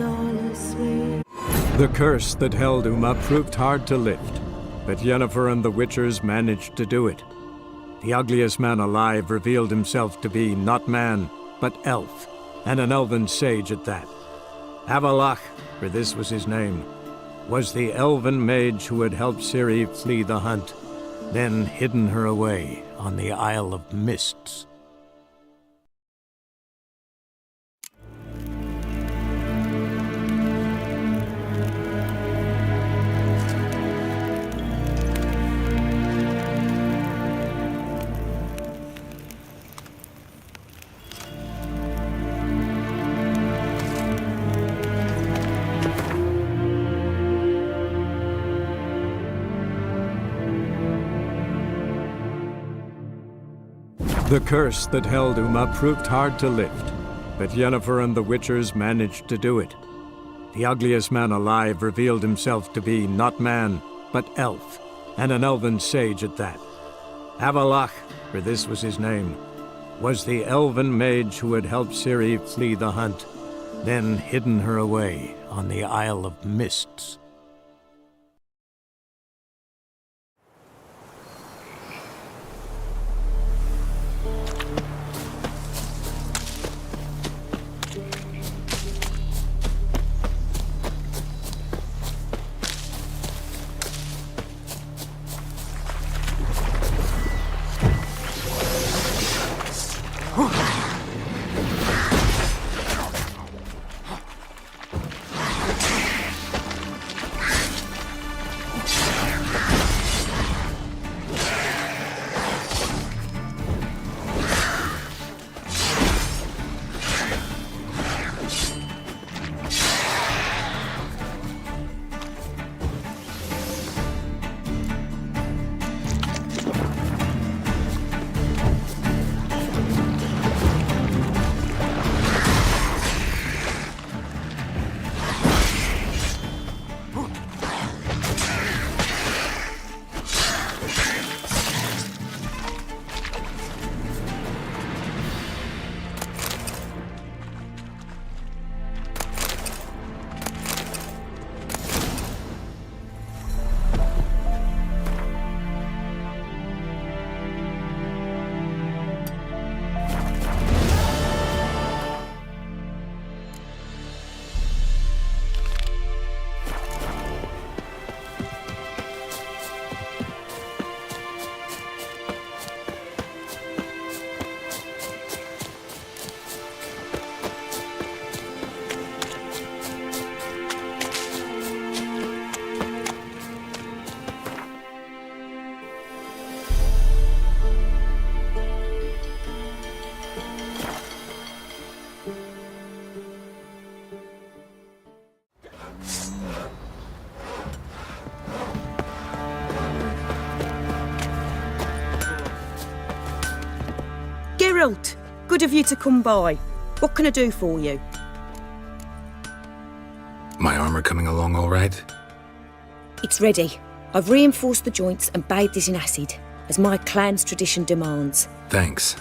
all asleep. The curse that held Uma proved hard to lift, but Yennefer and the Witchers managed to do it. The ugliest man alive revealed himself to be not man, but elf, and an elven sage at that. Avalach, for this was his name, was the elven mage who had helped Ciri flee the hunt, then hidden her away on the Isle of Mists. The curse that held Uma proved hard to lift, but Yennefer and the Witchers managed to do it. The ugliest man alive revealed himself to be not man, but elf, and an elven sage at that. Avalach, for this was his name, was the elven mage who had helped Ciri flee the hunt, then hidden her away on the Isle of Mists. Geralt, good of you to come by. What can I do for you? My armor coming along all right? It's ready. I've reinforced the joints and bathed it in acid, as my clan's tradition demands. Thanks.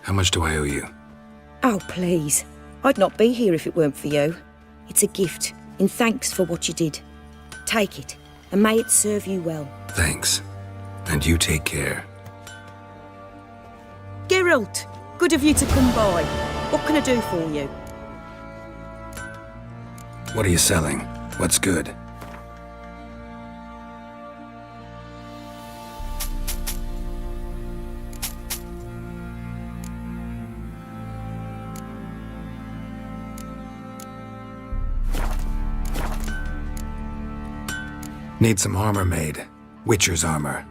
How much do I owe you? Oh, please. I'd not be here if it weren't for you. It's a gift, in thanks for what you did. Take it, and may it serve you well. Thanks. And you take care. Geralt, good of you to come by. What can I do for you? What are you selling? What's good? Need some armor made. Witcher's armor.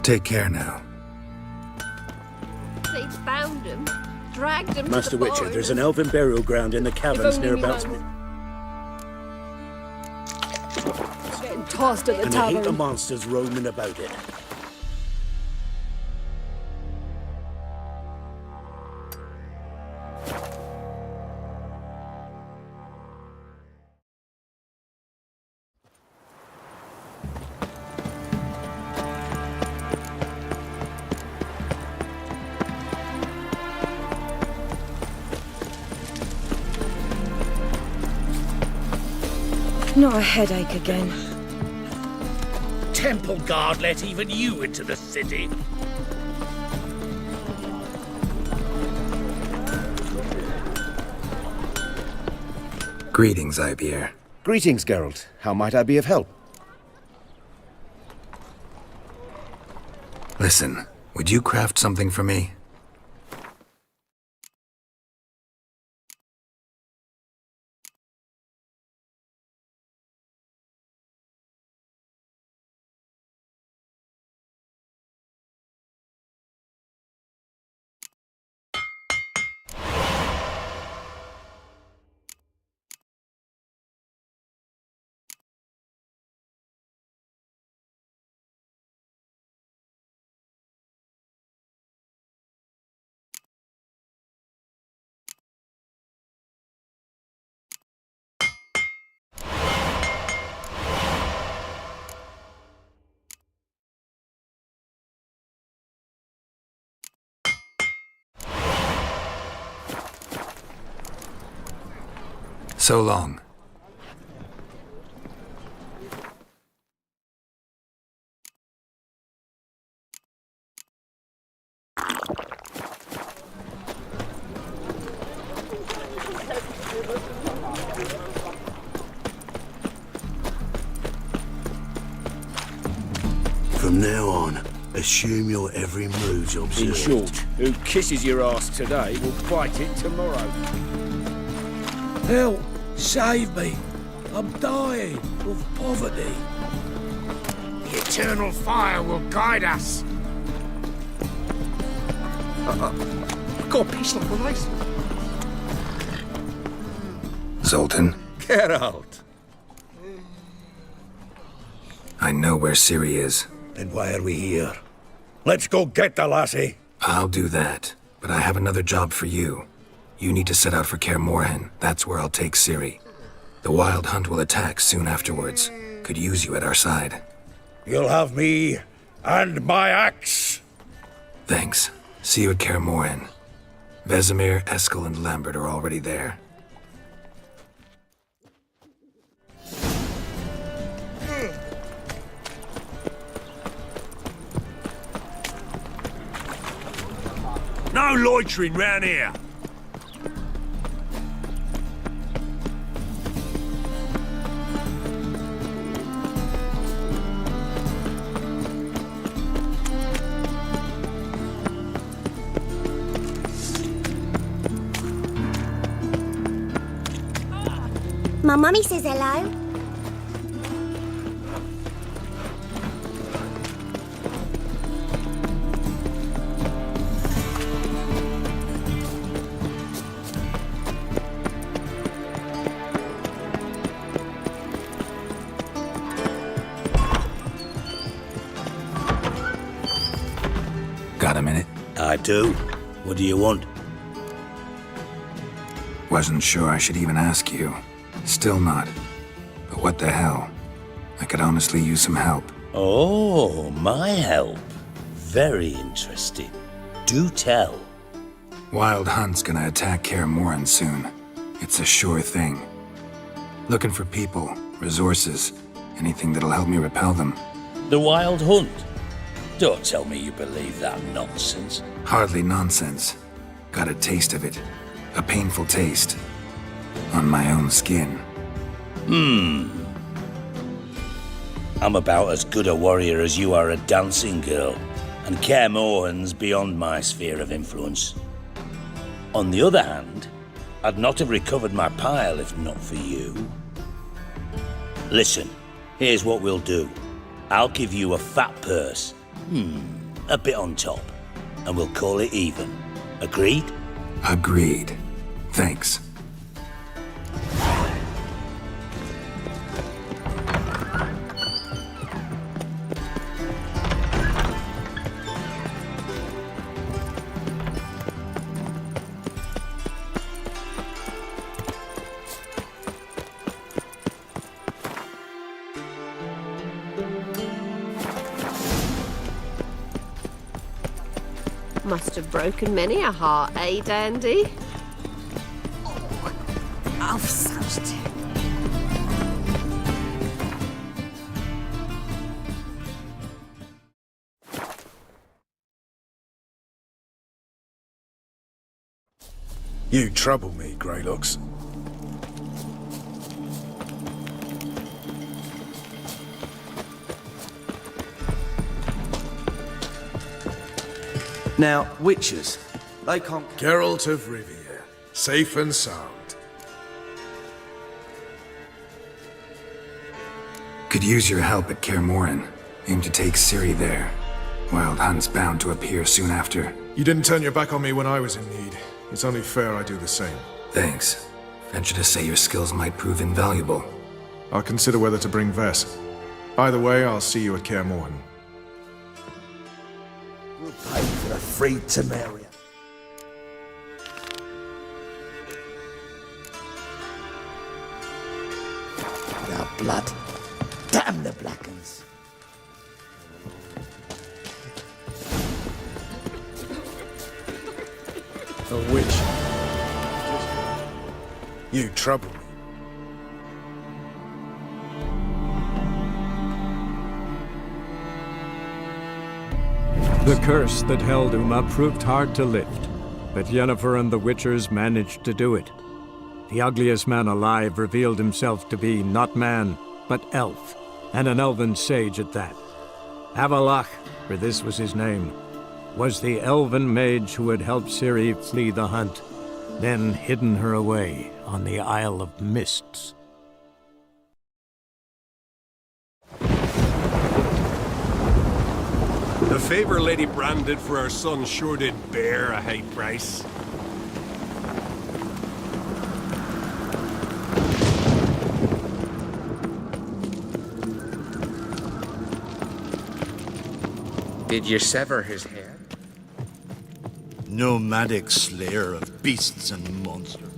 Take care now. They found him, dragged him Master to the Witcher, barn. there's an elven burial ground in the caverns nearabouts. Getting tossed at the And a heap of tavern. monsters roaming about it. Not a headache again. Temple guard let even you into the city. Greetings, Ivier. Greetings, Geralt. How might I be of help? Listen, would you craft something for me? So long. From now on, assume your every move's observed. In short, who kisses your ass today will bite it tomorrow. Help! Save me! I'm dying of poverty. The eternal fire will guide us. I've got a piece like a race. Zoltan, Geralt! I know where Ciri is. Then why are we here? Let's go get the lassie. I'll do that, but I have another job for you. You need to set out for Kaer Morhen. That's where I'll take Ciri. The Wild Hunt will attack soon afterwards. Could use you at our side. You'll have me and my axe. Thanks. See you at Kaer Morhen. Vesemir, Eskel, and Lambert are already there. No loitering round here. My mummy says hello. Got a minute? I do. What do you want? Wasn't sure I should even ask you. Still not. But what the hell? I could honestly use some help. Oh, my help. Very interesting. Do tell. Wild Hunt's gonna attack Kaer Morhen soon. It's a sure thing. Looking for people, resources, anything that'll help me repel them. The Wild Hunt? Don't tell me you believe that nonsense. Hardly nonsense. Got a taste of it. A painful taste. On my own skin. I'm about as good a warrior as you are a dancing girl, and Kaer Morhen's beyond my sphere of influence. On the other hand, I'd not have recovered my pile if not for you. Listen, here's what we'll do. I'll give you a fat purse A bit on top, and we'll call it even. Agreed? Agreed. Thanks. Must have broken many a heart, eh, Dandy? I've such it. You trouble me, Greylocks. Now, witches, they can't... Geralt of Rivia, safe and sound. Could use your help at Kaer Morhen. Aim to take Ciri there. Wild Hunt's bound to appear soon after. You didn't turn your back on me when I was in need. It's only fair I do the same. Thanks. Venture to say your skills might prove invaluable. I'll consider whether to bring Vess. Either way, I'll see you at Kaer Morhen. We'll pay for the free Temeria. Our blood. Damn the Blackens. A witch. You trouble me. The curse that held Uma proved hard to lift, but Yennefer and the Witchers managed to do it. The ugliest man alive revealed himself to be not man, but elf, and an elven sage at that. Avalach, for this was his name, was the elven mage who had helped Ciri flee the hunt, then hidden her away on the Isle of Mists. The favor Lady Brand did for our son sure did bear a high price. Did you sever his head? Nomadic slayer of beasts and monsters.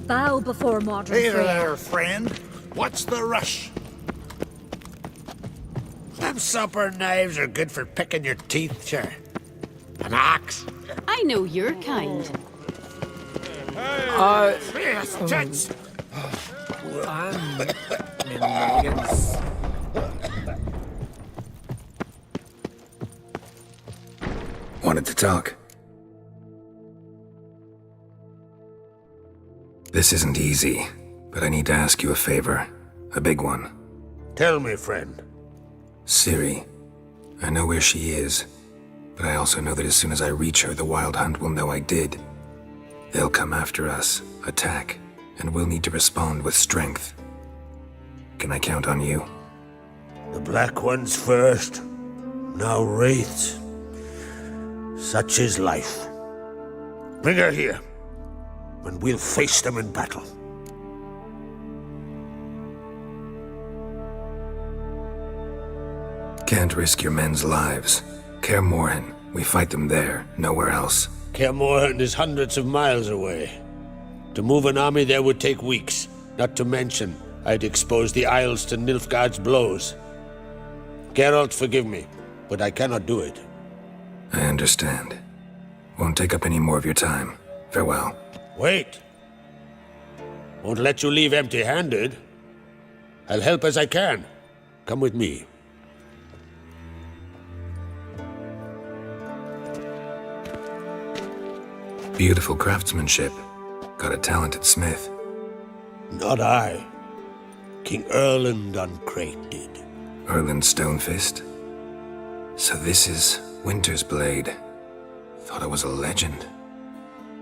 Bow before modern Hey prayer. there, friend. What's the rush? Them supper knives are good for picking your teeth, sure. An axe. I know your kind. Yes, gents. Wanted to talk. This isn't easy, but I need to ask you a favor. A big one. Tell me, friend. Ciri. I know where she is, but I also know that as soon as I reach her, the Wild Hunt will know I did. They'll come after us, attack, and we'll need to respond with strength. Can I count on you? The Black Ones first, now Wraiths. Such is life. Bring her here, and we'll face them in battle. Can't risk your men's lives. Kaer Morhen, we fight them there, nowhere else. Kaer Morhen is hundreds of miles away. To move an army there would take weeks, not to mention I'd expose the Isles to Nilfgaard's blows. Geralt, forgive me, but I cannot do it. I understand. Won't take up any more of your time. Farewell. Wait. Won't let you leave empty-handed. I'll help as I can. Come with me. Beautiful craftsmanship. Got a talented smith. Not I. King Erland Uncrate did. Erland Stonefist? So this is Winter's Blade. Thought it was a legend.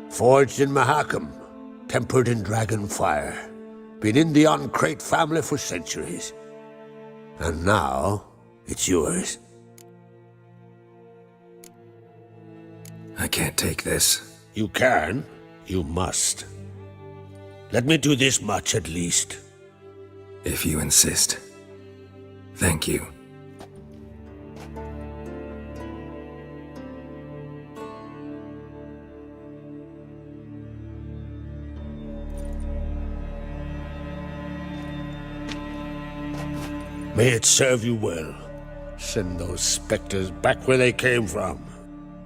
Forged in Mahakam, tempered in dragon fire. Been in the Uncrate family for centuries. And now, it's yours. I can't take this. You can. You must. Let me do this much at least. If you insist. Thank you. May it serve you well. Send those specters back where they came from.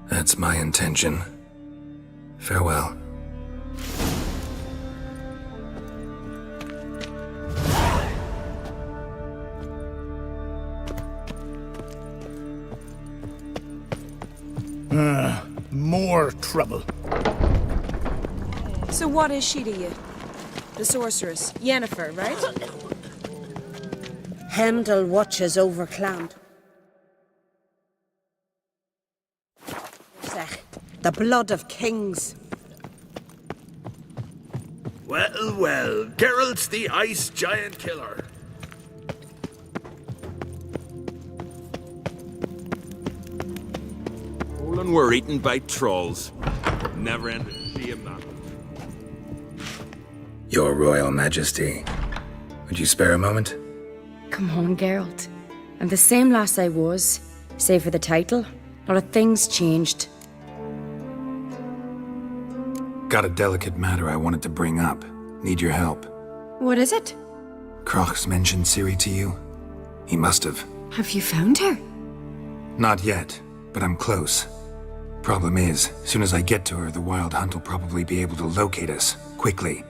That's my intention. Farewell. More trouble. So what is she to you? The sorceress, Yennefer, right? Heimdall watches over Clan. The blood of kings. Well, well, Geralt's the ice giant killer. Olin were eaten by trolls. Never ended to see him that. Your Royal Majesty. Would you spare a moment? Come on, Geralt. I'm the same lass I was, save for the title. A lot of things changed. Got a delicate matter I wanted to bring up. Need your help. What is it? Crach's mentioned Ciri to you? He must have. Have you found her? Not yet, but I'm close. Problem is, soon as I get to her, the Wild Hunt will probably be able to locate us, quickly.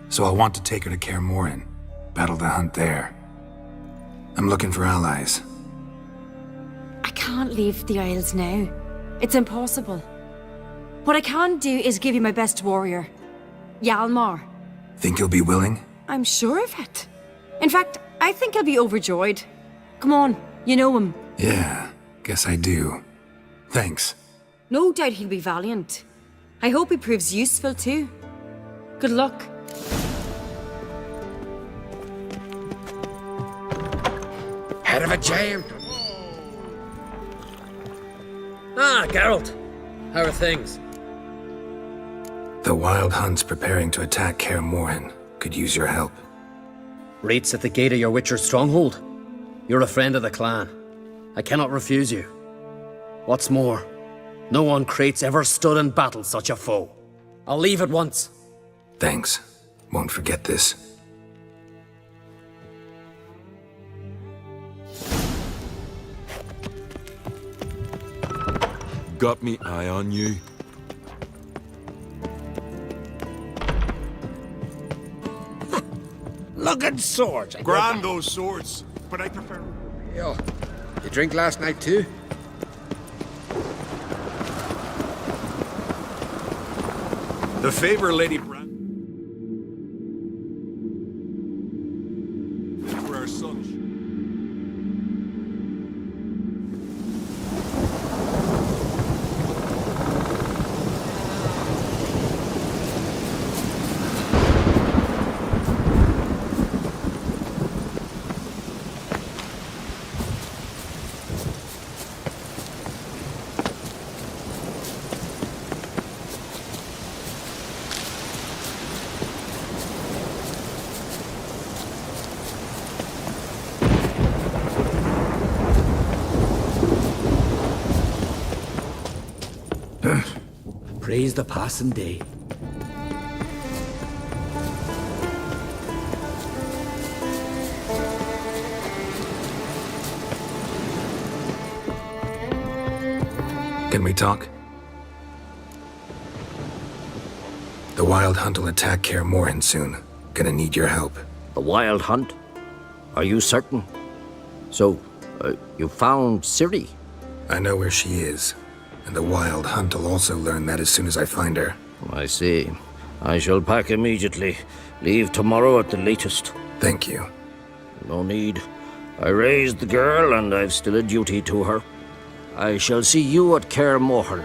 So I'll want to take her to Kaer Morhen. Battle the hunt there. I'm looking for allies. I can't leave the Isles now. It's impossible. What I can do is give you my best warrior, Hjalmar. Think you'll be willing? I'm sure of it. In fact, I think he'll be overjoyed. Come on, you know him. Yeah, guess I do. Thanks. No doubt he'll be valiant. I hope he proves useful too. Good luck. Head of a giant. Ah, Geralt. How are things? The Wild Hunt's preparing to attack Kaer Morhen. Could use your help. Rates at the gate of your Witcher's stronghold. You're a friend of the clan. I cannot refuse you. What's more, no one Crate's ever stood in battle such a foe. I'll leave at once. Thanks. Won't forget this. Got me eye on you. Look at swords. Grand those swords, but I prefer... Yo, you drink last night too? The favor, Lady Brand. For our son. Praise the passing day. Can we talk? The Wild Hunt will attack Kaer Morhen soon. Gonna need your help. The Wild Hunt? Are you certain? So, you found Ciri? I know where she is. And the Wild Hunt will also learn that as soon as I find her. I see. I shall pack immediately. Leave tomorrow at the latest. Thank you. No need. I raised the girl, and I've still a duty to her. I shall see you at Kaer Morhen.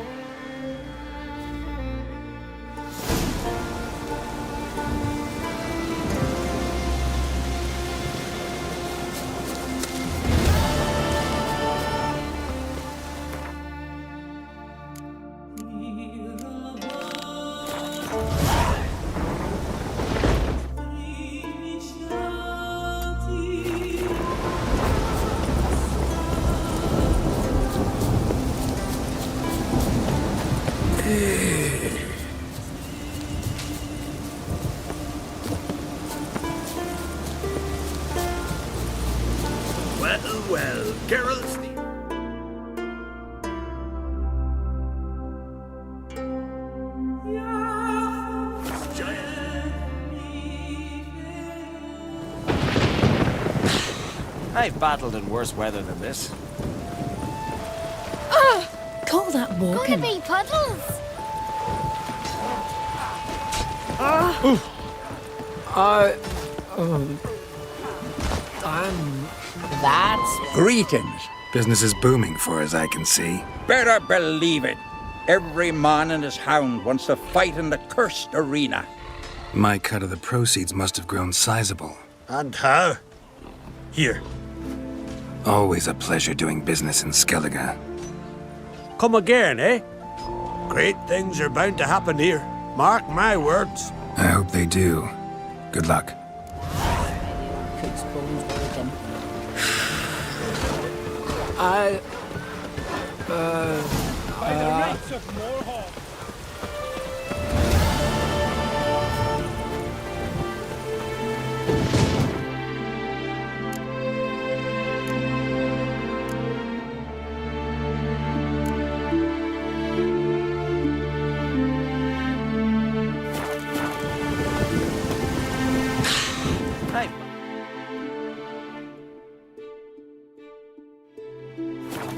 well. Geralt's the... I've battled in worse weather than this. Call that walking. Gonna be puddles. That's greetings. Business is booming for as I can see. Better believe it. Every man and his hound wants to fight in the cursed arena. My cut of the proceeds must have grown sizable. And how? Here. Always a pleasure doing business in Skellige. Come again, eh? Great things are bound to happen here. Mark my words. I hope they do. Good luck.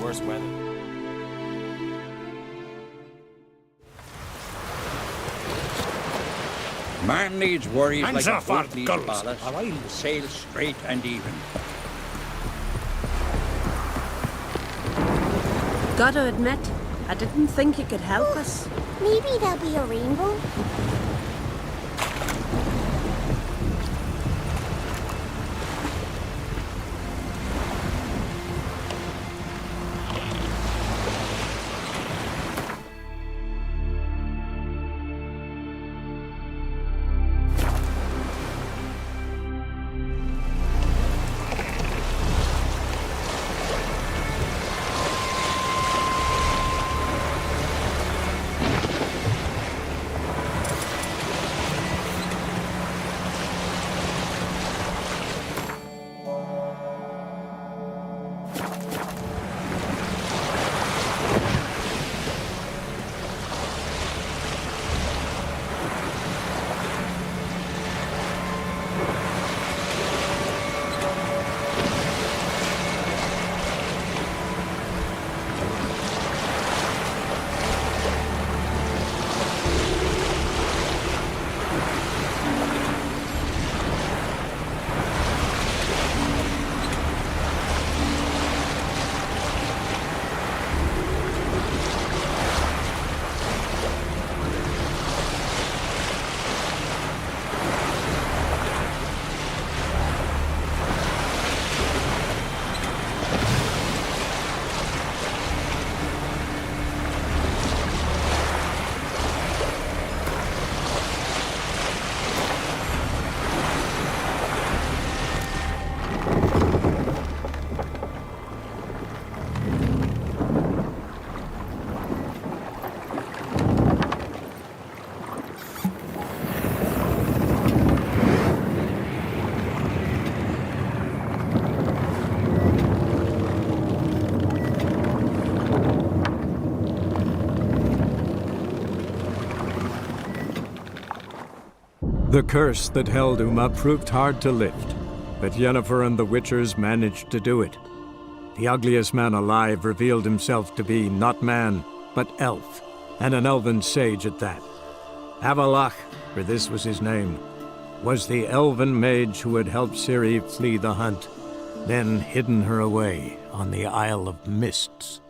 Worse weather. Man needs worries Hands like off a our boat needs gulls, ballast. or I'll Sail straight and even. Gotta admit, I didn't think you could help us. Maybe there'll be a rainbow. The curse that held Uma proved hard to lift, but Yennefer and the Witchers managed to do it. The ugliest man alive revealed himself to be not man, but elf, and an elven sage at that. Avalach, for this was his name, was the elven mage who had helped Ciri flee the hunt, then hidden her away on the Isle of Mists.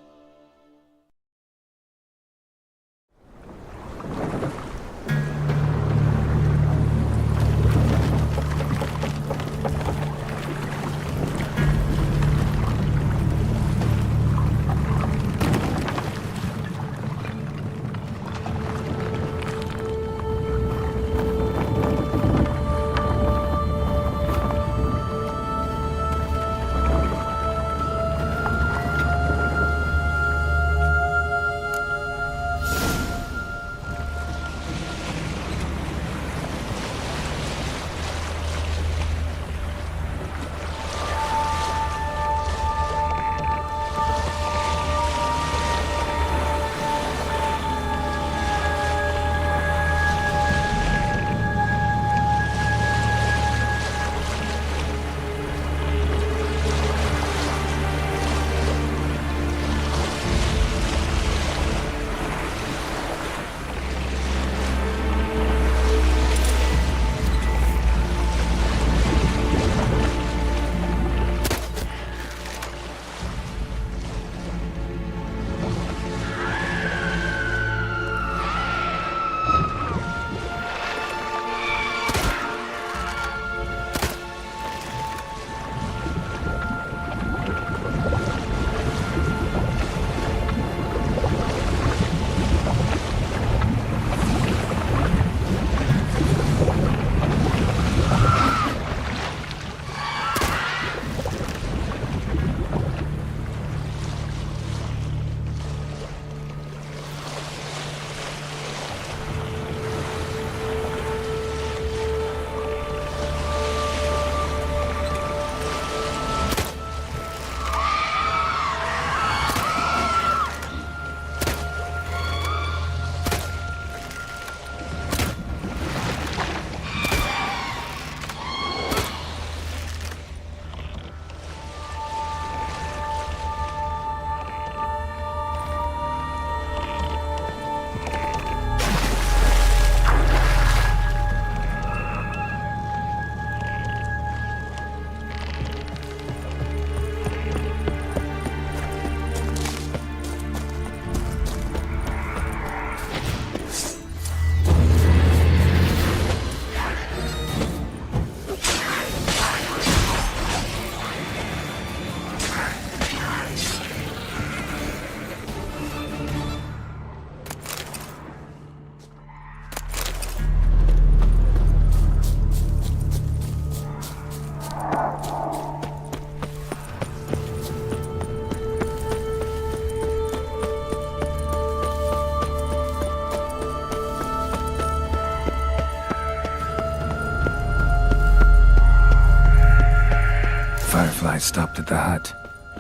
Firefly stopped at the hut.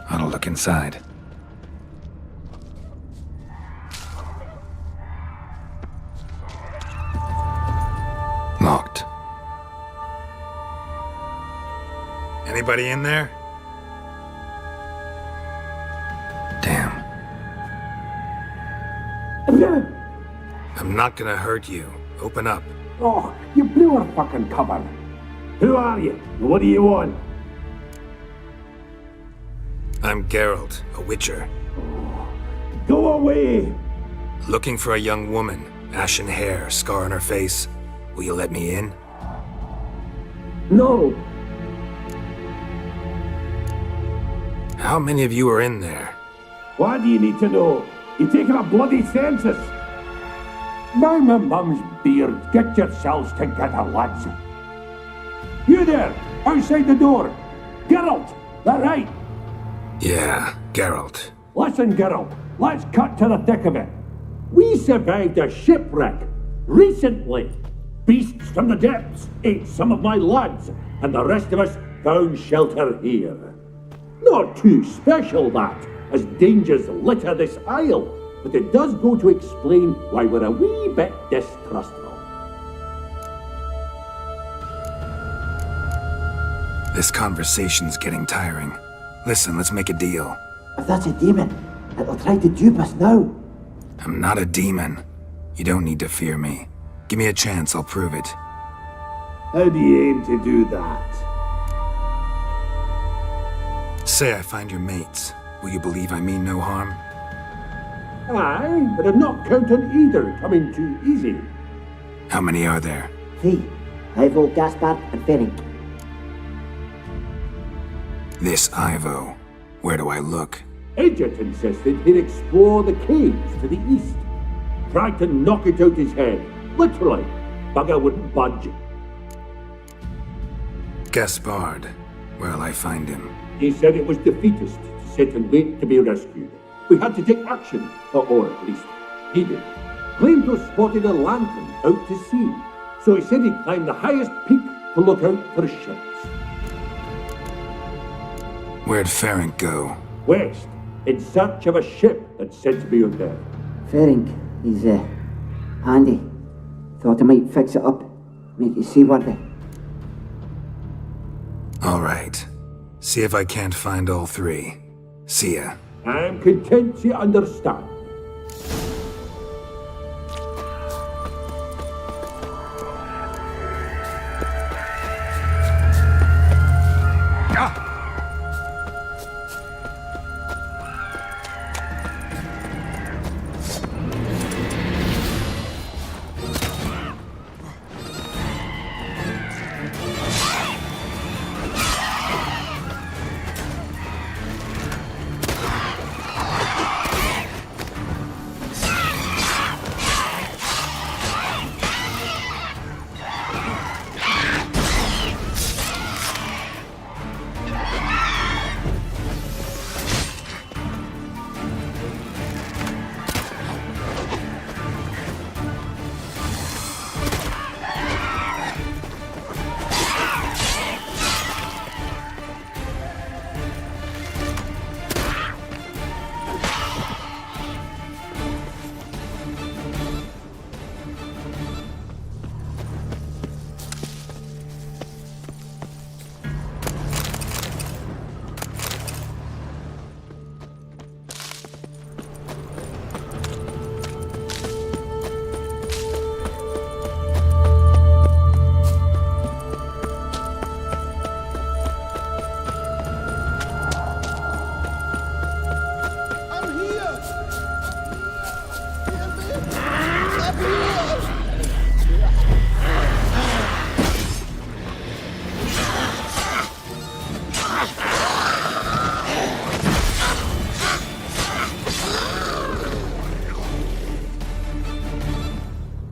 I'll look inside. Locked. Anybody in there? Damn. I'm not gonna hurt you. Open up. Oh, you blew our fucking cover. Who are you? What do you want? I'm Geralt, a witcher. Go away! Looking for a young woman. Ashen hair, scar on her face. Will you let me in? No. How many of you are in there? Why do you need to know? You taking a bloody census? Now my mum's beard, get yourselves together, lads. You there, outside the door. Geralt, that right? Yeah, Geralt. Listen, Geralt, let's cut to the thick of it. We survived a shipwreck recently. Beasts from the depths ate some of my lads, and the rest of us found shelter here. Not too special, that, as dangers litter this isle, but it does go to explain why we're a wee bit distrustful. This conversation's getting tiring. Listen, let's make a deal. If that's a demon, it'll try to dupe us now. I'm not a demon. You don't need to fear me. Give me a chance, I'll prove it. How do you aim to do that? Say I find your mates. Will you believe I mean no harm? Aye, but I'm not counting either coming too easy. How many are there? 3. Ivo, Gaspard, and Ferenc. This Ivo. Where do I look? Edget insisted he'd explore the caves to the east. Tried to knock it out his head. Literally. Bugger wouldn't budge. Gaspard. Where'll I find him? He said it was defeatist to sit and wait to be rescued. We had to take action, or at least he did. Claimed to have spotted a lantern out to sea, so he said he'd climb the highest peak to look out for ships. Where'd Ferenc go? West, in search of a ship that's said to be out there. Ferenc, he's handy. Thought I might fix it up, make it seaworthy. All right. See if I can't find all 3. See ya. I'm content to understand.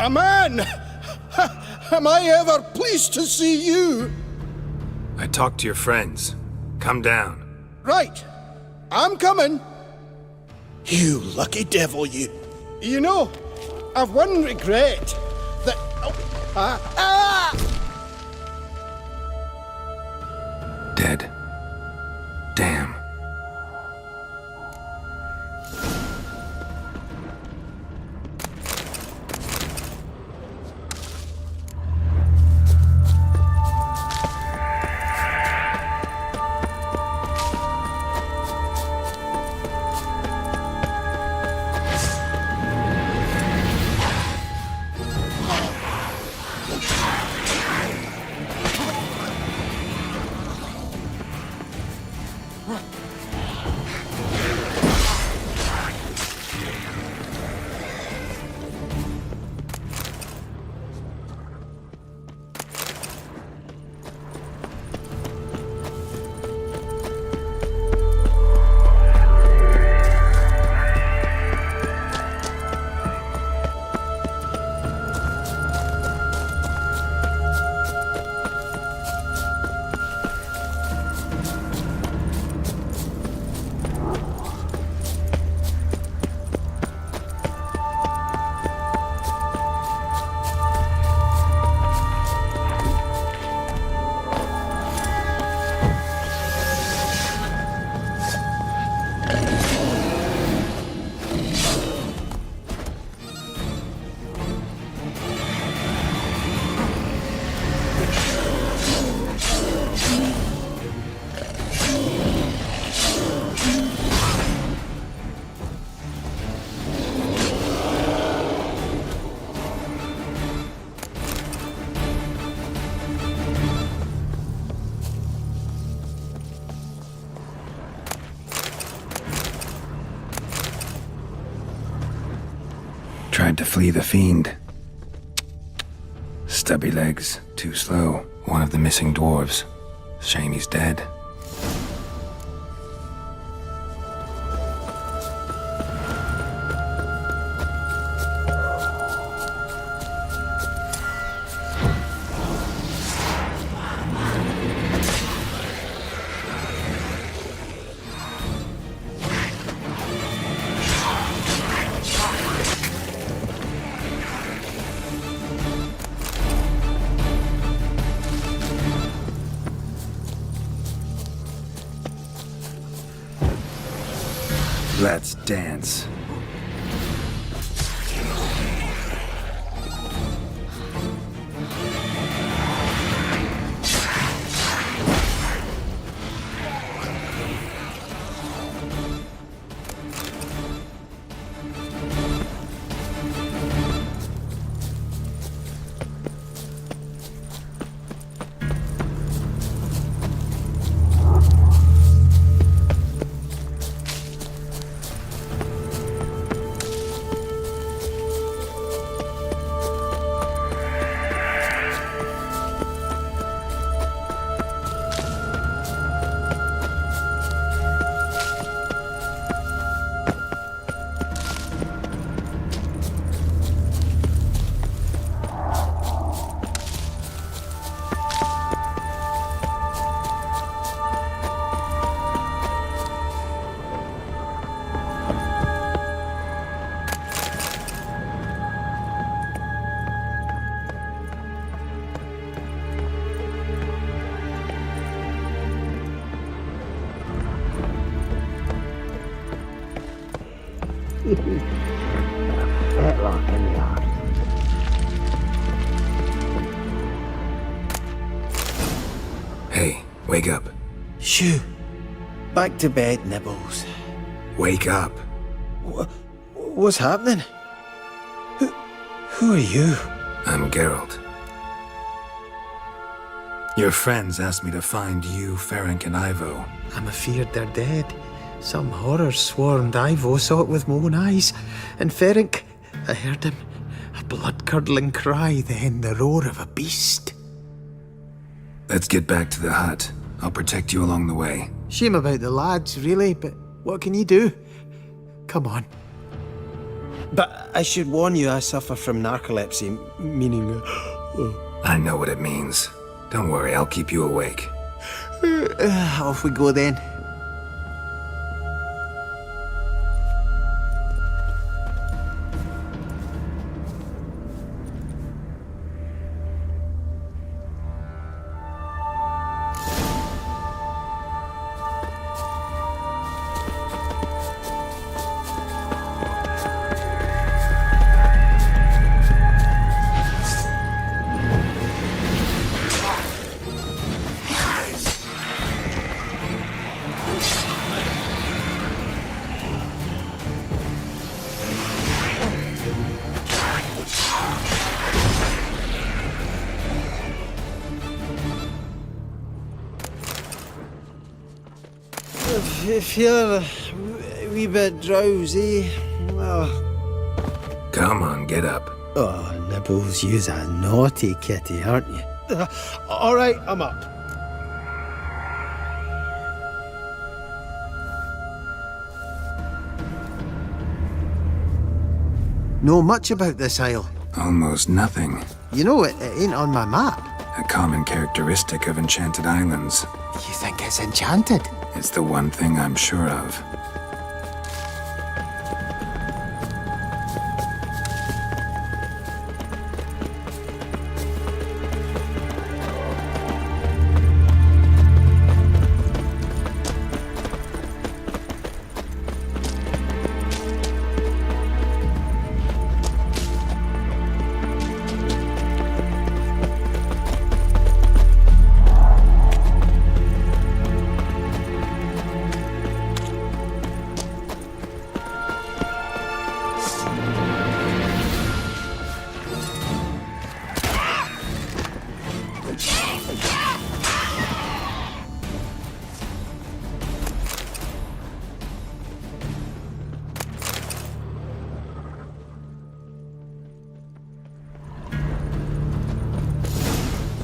A man! Am I ever pleased to see you? I talked to your friends. Come down. Right. I'm coming. You lucky devil, you. You know, I've one regret. That... Dead. Damn. Tried to flee the fiend. Stubby legs, too slow. One of the missing dwarves. Shame he's dead. Let's dance. Fetlock in the arse. Hey, wake up. Shoo. Back to bed, Nibbles. Wake up. What's happening? Who are you? I'm Geralt. Your friends asked me to find you, Ferenc, and Ivo. I'm afeard they're dead. Some horror swarmed Ivo, saw it with my own eyes. And Ferenc, I heard him. A blood-curdling cry, then the roar of a beast. Let's get back to the hut. I'll protect you along the way. Shame about the lads, really, but what can you do? Come on. But I should warn you, I suffer from narcolepsy, meaning... I know what it means. Don't worry, I'll keep you awake. Off we go then. If you're a wee bit drowsy, well... Come on, get up. Oh, Nibbles, you's a naughty kitty, aren't you? All right, I'm up. Know much about this isle? Almost nothing. You know, it ain't on my map. A common characteristic of enchanted islands. You think it's enchanted? It's the one thing I'm sure of.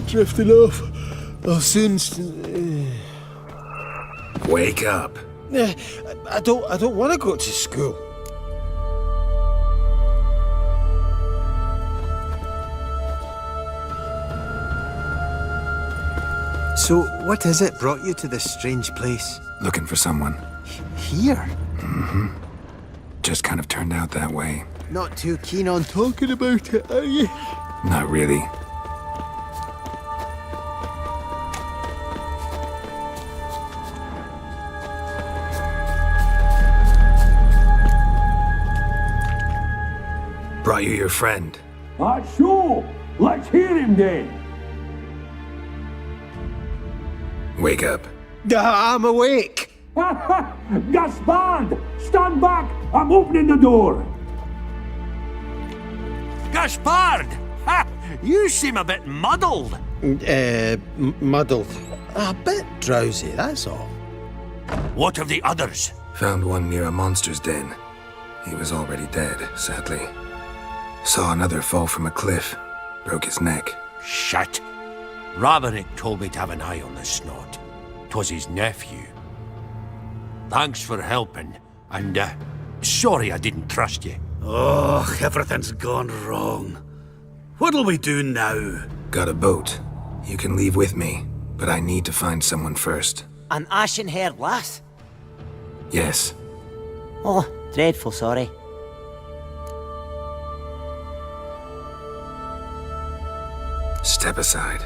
Drifting off. I'll soon... Wake up. I don't want to go to school. So, what is it brought you to this strange place? Looking for someone. Here? Mm-hmm. Just kind of turned out that way. Not too keen on talking about it, are you? Not really. Brought you your friend. Sure. Let's hear him then. Wake up. I'm awake. Gaspard! Stand back! I'm opening the door. Gaspard! Ha! You seem a bit muddled. Muddled. A bit drowsy, that's all. What of the others? Found one near a monster's den. He was already dead, sadly. Saw another fall from a cliff. Broke his neck. Shit. Raverick told me to have an eye on the snot. 'Twas his nephew. Thanks for helping, and sorry I didn't trust you. Oh, everything's gone wrong. What'll we do now? Got a boat. You can leave with me, but I need to find someone first. An ashen-haired lass? Yes. Oh, dreadful sorry. Step aside.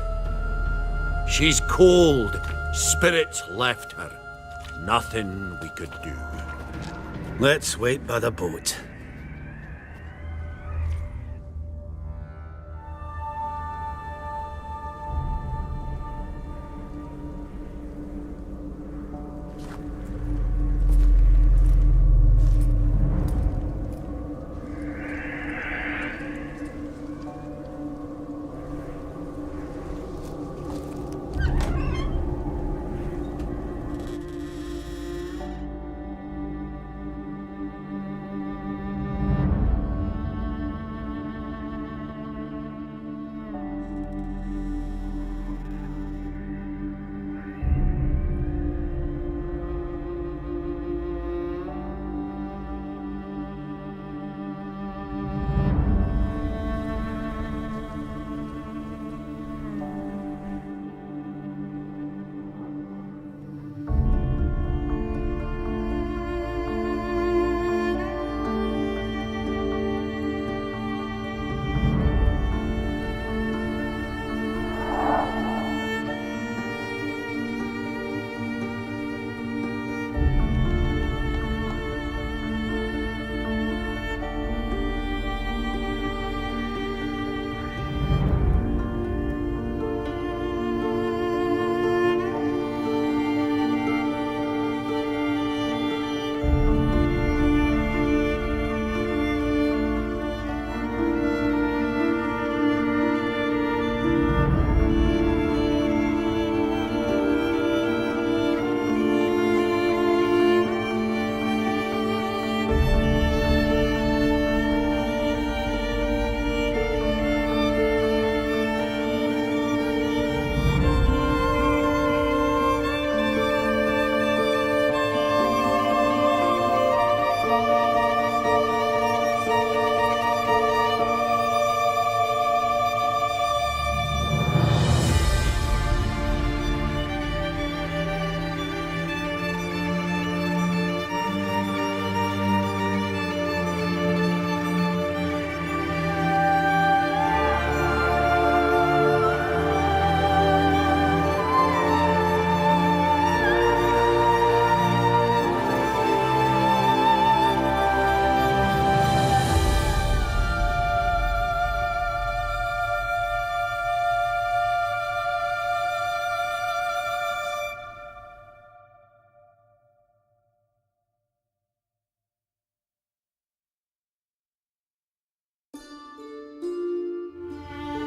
She's cold. Spirits left her. Nothing we could do. Let's wait by the boat.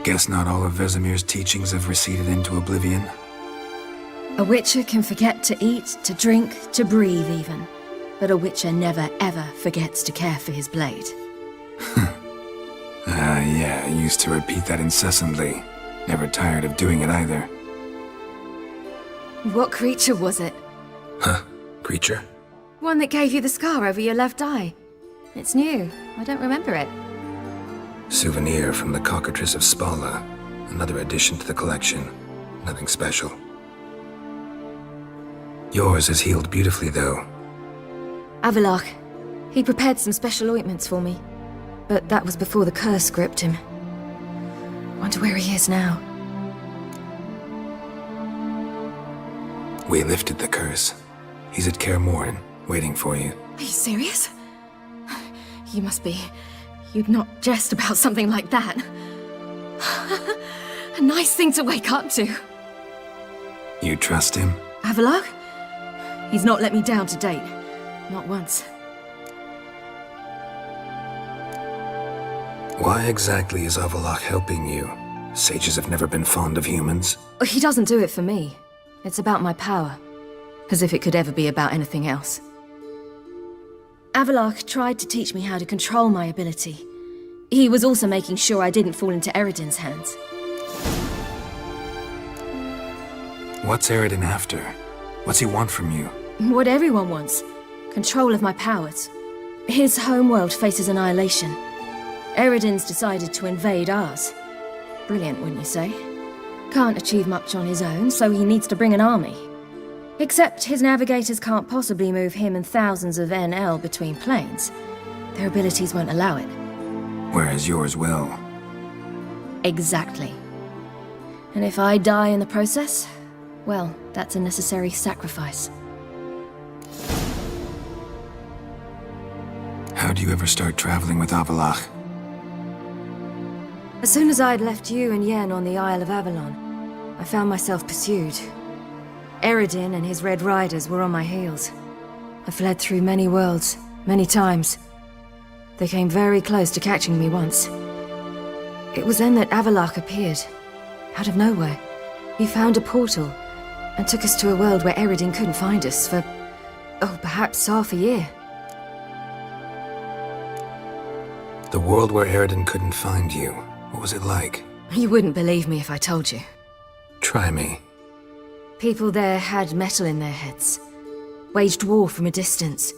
Guess not all of Vesemir's teachings have receded into oblivion. A witcher can forget to eat, to drink, to breathe even. But a witcher never ever forgets to care for his blade. Yeah, I used to repeat that incessantly. Never tired of doing it either. What creature was it? Huh? Creature? One that gave you the scar over your left eye. It's new. I don't remember it. Souvenir from the Cockatrice of Spala. Another addition to the collection. Nothing special. Yours is healed beautifully, though. Avalach. He prepared some special ointments for me. But that was before the curse gripped him. Wonder where he is now. We lifted the curse. He's at Kaer Morhen, waiting for you. Are you serious? You must be. You'd not jest about something like that. A nice thing to wake up to. You trust him? Avalach? He's not let me down to date. Not once. Why exactly is Avalach helping you? Sages have never been fond of humans. He doesn't do it for me. It's about my power. As if it could ever be about anything else. Avalach tried to teach me how to control my ability. He was also making sure I didn't fall into Eredin's hands. What's Eredin after? What's he want from you? What everyone wants. Control of my powers. His homeworld faces annihilation. Eredin's decided to invade ours. Brilliant, wouldn't you say? Can't achieve much on his own, so he needs to bring an army. Except his navigators can't possibly move him and thousands of NL between planes. Their abilities won't allow it. Whereas yours will. Exactly. And if I die in the process, well, that's a necessary sacrifice. How do you ever start traveling with Avalach? As soon as I'd left you and Yen on the Isle of Avalon, I found myself pursued. Eredin and his Red Riders were on my heels. I fled through many worlds, many times. They came very close to catching me once. It was then that Avalach appeared, out of nowhere. He found a portal, and took us to a world where Eredin couldn't find us for, perhaps half a year. The world where Eredin couldn't find you. What was it like? You wouldn't believe me if I told you. Try me. People there had metal in their heads. Waged war from a distance,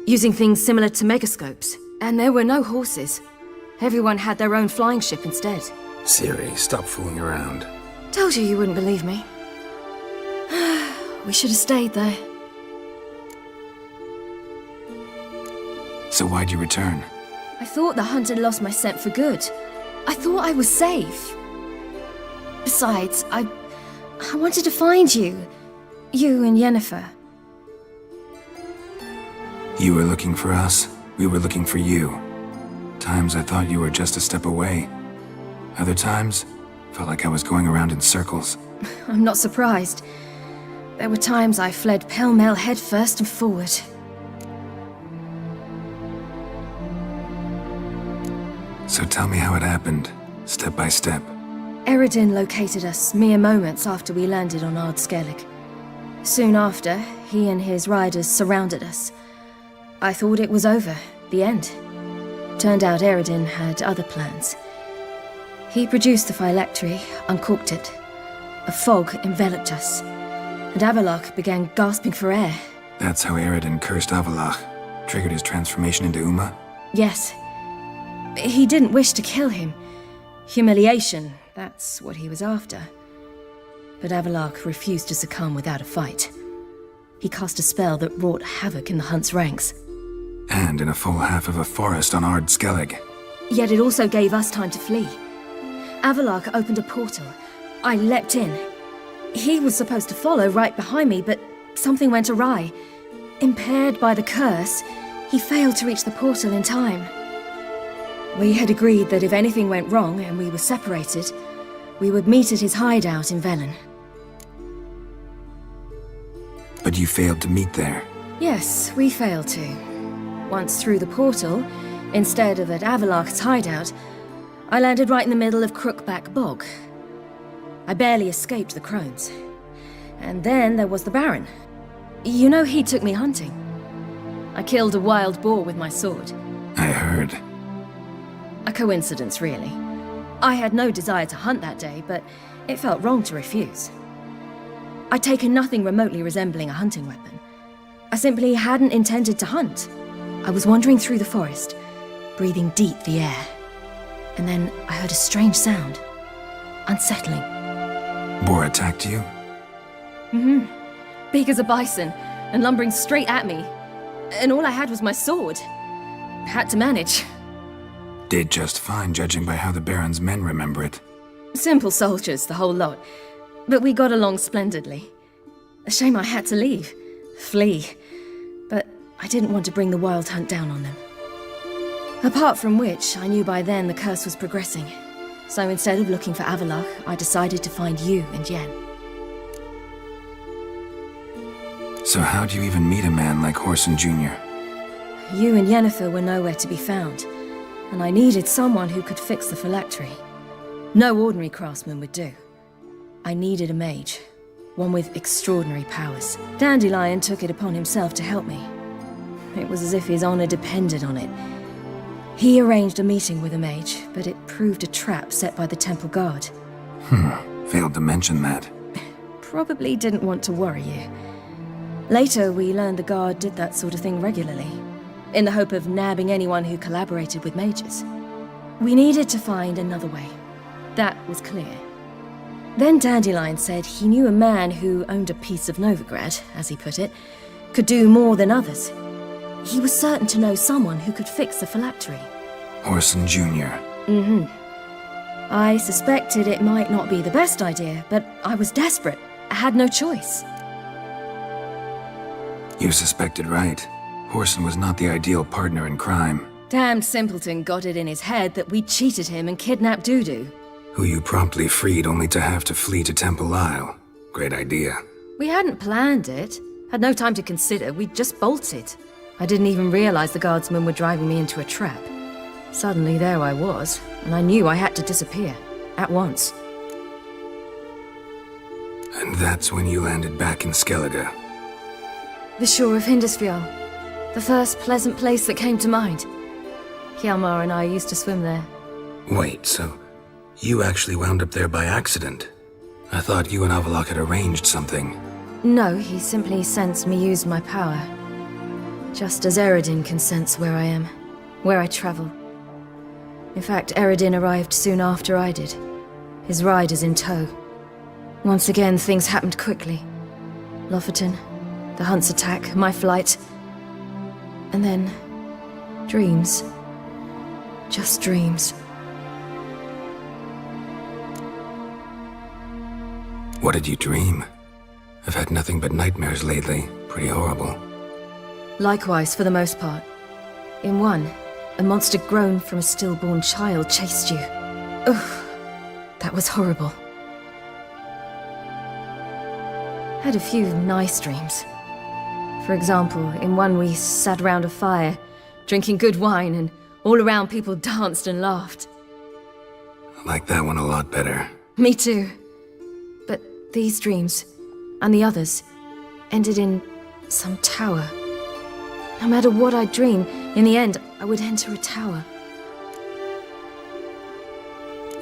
using things similar to megascopes. And there were no horses. Everyone had their own flying ship instead. Ciri, stop fooling around. Told you you wouldn't believe me. We should have stayed there. So why'd you return? I thought the hunt had lost my scent for good. I thought I was safe. Besides, I wanted to find you. You and Yennefer. You were looking for us. We were looking for you. Times I thought you were just a step away. Other times, felt like I was going around in circles. I'm not surprised. There were times I fled pell-mell head first and forward. So tell me how it happened, step by step. Eredin located us mere moments after we landed on Ard Skellig. Soon after, he and his riders surrounded us. I thought it was over, the end. Turned out Eredin had other plans. He produced the phylactery, uncorked it. A fog enveloped us, and Avalach began gasping for air. That's how Eredin cursed Avalach, triggered his transformation into Uma? Yes. He didn't wish to kill him. Humiliation, that's what he was after. But Avalach refused to succumb without a fight. He cast a spell that wrought havoc in the hunt's ranks. And in a full half of a forest on Ard Skellig. Yet it also gave us time to flee. Avalach opened a portal. I leapt in. He was supposed to follow right behind me, but something went awry. Impaired by the curse, he failed to reach the portal in time. We had agreed that if anything went wrong and we were separated, we would meet at his hideout in Velen. But you failed to meet there. Yes, we failed to. Once through the portal, instead of at Avalach's hideout, I landed right in the middle of Crookback Bog. I barely escaped the crones. And then there was the Baron. You know, he took me hunting. I killed a wild boar with my sword. I heard. A coincidence, really. I had no desire to hunt that day, but it felt wrong to refuse. I'd taken nothing remotely resembling a hunting weapon. I simply hadn't intended to hunt. I was wandering through the forest, breathing deep the air. And then I heard a strange sound. Unsettling. Boar attacked you? Mm-hmm. Big as a bison, and lumbering straight at me. And all I had was my sword. Had to manage. Did just fine, judging by how the Baron's men remember it. Simple soldiers, the whole lot. But we got along splendidly. A shame I had to leave. Flee. But I didn't want to bring the wild hunt down on them. Apart from which, I knew by then the curse was progressing. So instead of looking for Avallac'h, I decided to find you and Yen. So how'd you even meet a man like Whoreson Jr.? You and Yennefer were nowhere to be found, and I needed someone who could fix the phylactery. No ordinary craftsman would do. I needed a mage, one with extraordinary powers. Dandelion took it upon himself to help me. It was as if his honor depended on it. He arranged a meeting with a mage, but it proved a trap set by the temple guard. Failed to mention that. Probably didn't want to worry you. Later, we learned the guard did that sort of thing regularly, in the hope of nabbing anyone who collaborated with mages. We needed to find another way. That was clear. Then Dandelion said he knew a man who owned a piece of Novigrad, as he put it, could do more than others. He was certain to know someone who could fix the phylactery. Whoreson Jr. Mm-hmm. I suspected it might not be the best idea, but I was desperate. I had no choice. You suspected right. Whoreson was not the ideal partner in crime. Damned simpleton got it in his head that we cheated him and kidnapped Dudu. Who you promptly freed only to have to flee to Temple Isle. Great idea. We hadn't planned it. Had no time to consider. We just bolted. I didn't even realize the guardsmen were driving me into a trap. Suddenly there I was, and I knew I had to disappear. At once. And that's when you landed back in Skellige. The shore of Hindisfjall. The first pleasant place that came to mind. Hjalmar and I used to swim there. Wait, so you actually wound up there by accident? I thought you and Avallac'h had arranged something. No, he simply sensed me use my power. Just as Eredin can sense where I am, where I travel. In fact, Eredin arrived soon after I did. His riders in tow. Once again, things happened quickly. Lofoten, the hunt's attack, my flight. And then, dreams. Just dreams. What did you dream? I've had nothing but nightmares lately. Pretty horrible. Likewise, for the most part. In one, a monster grown from a stillborn child chased you. Ugh, that was horrible. Had a few nice dreams. For example, in one we sat around a fire, drinking good wine, and all around people danced and laughed. I like that one a lot better. Me too. But these dreams, and the others, ended in some tower. No matter what I dream, in the end, I would enter a tower.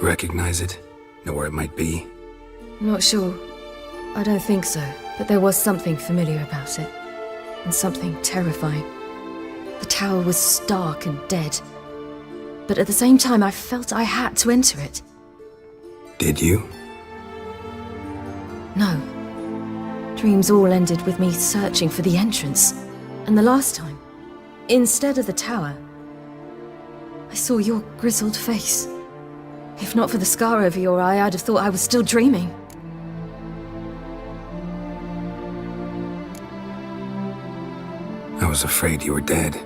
Recognize it? Know where it might be? Not sure. I don't think so, but there was something familiar about it. And something terrifying. The tower was stark and dead. But at the same time, I felt I had to enter it. Did you? No. Dreams all ended with me searching for the entrance. And the last time, instead of the tower, I saw your grizzled face. If not for the scar over your eye, I'd have thought I was still dreaming. I was afraid you were dead.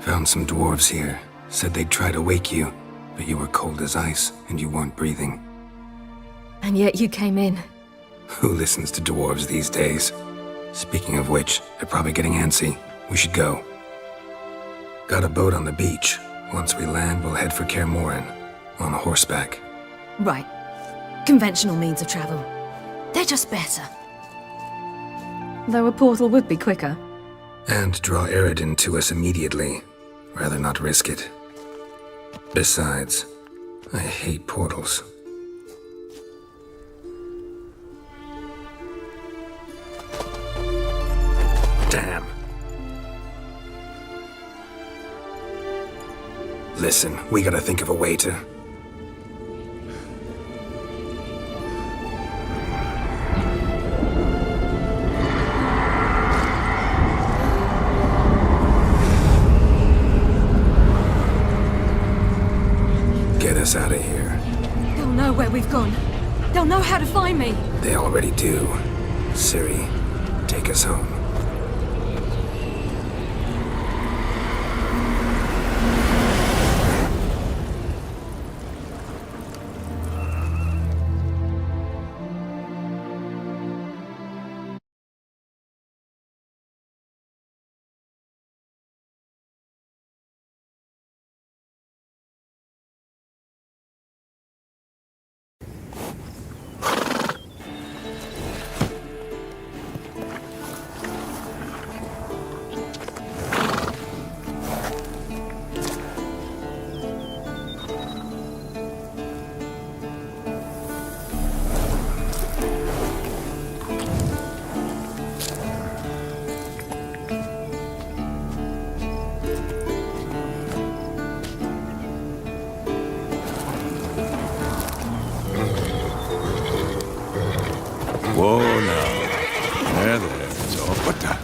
Found some dwarves here. Said they'd try to wake you, but you were cold as ice and you weren't breathing. And yet you came in. Who listens to dwarves these days? Speaking of which, they're probably getting antsy. We should go. Got a boat on the beach. Once we land, we'll head for Kaer Morhen. On horseback. Right. Conventional means of travel. They're just better. Though a portal would be quicker. And draw Eredin to us immediately. Rather not risk it. Besides, I hate portals. Damn. Listen, we gotta think of a way to... Get us out of here. They'll know where we've gone. They'll know how to find me. They already do. Ciri, take us home. Whoa, now. There. It's all but that.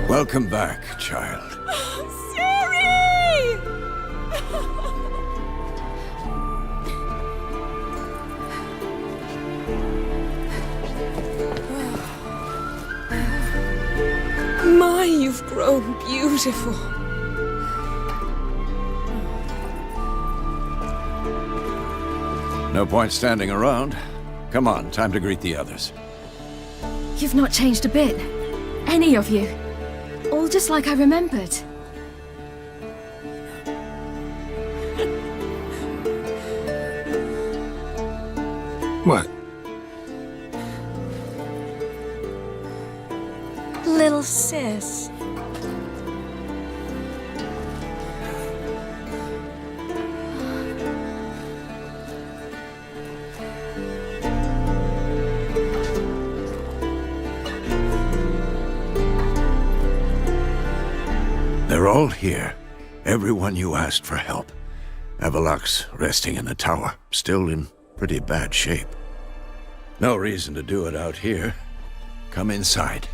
Welcome back, child. Siri! My, you've grown beautiful. No point standing around. Come on, time to greet the others. You've not changed a bit. Any of you. All just like I remembered. What? Little sis. They're all here. Everyone you asked for help. Avalok's resting in the tower, still in pretty bad shape. No reason to do it out here. Come inside.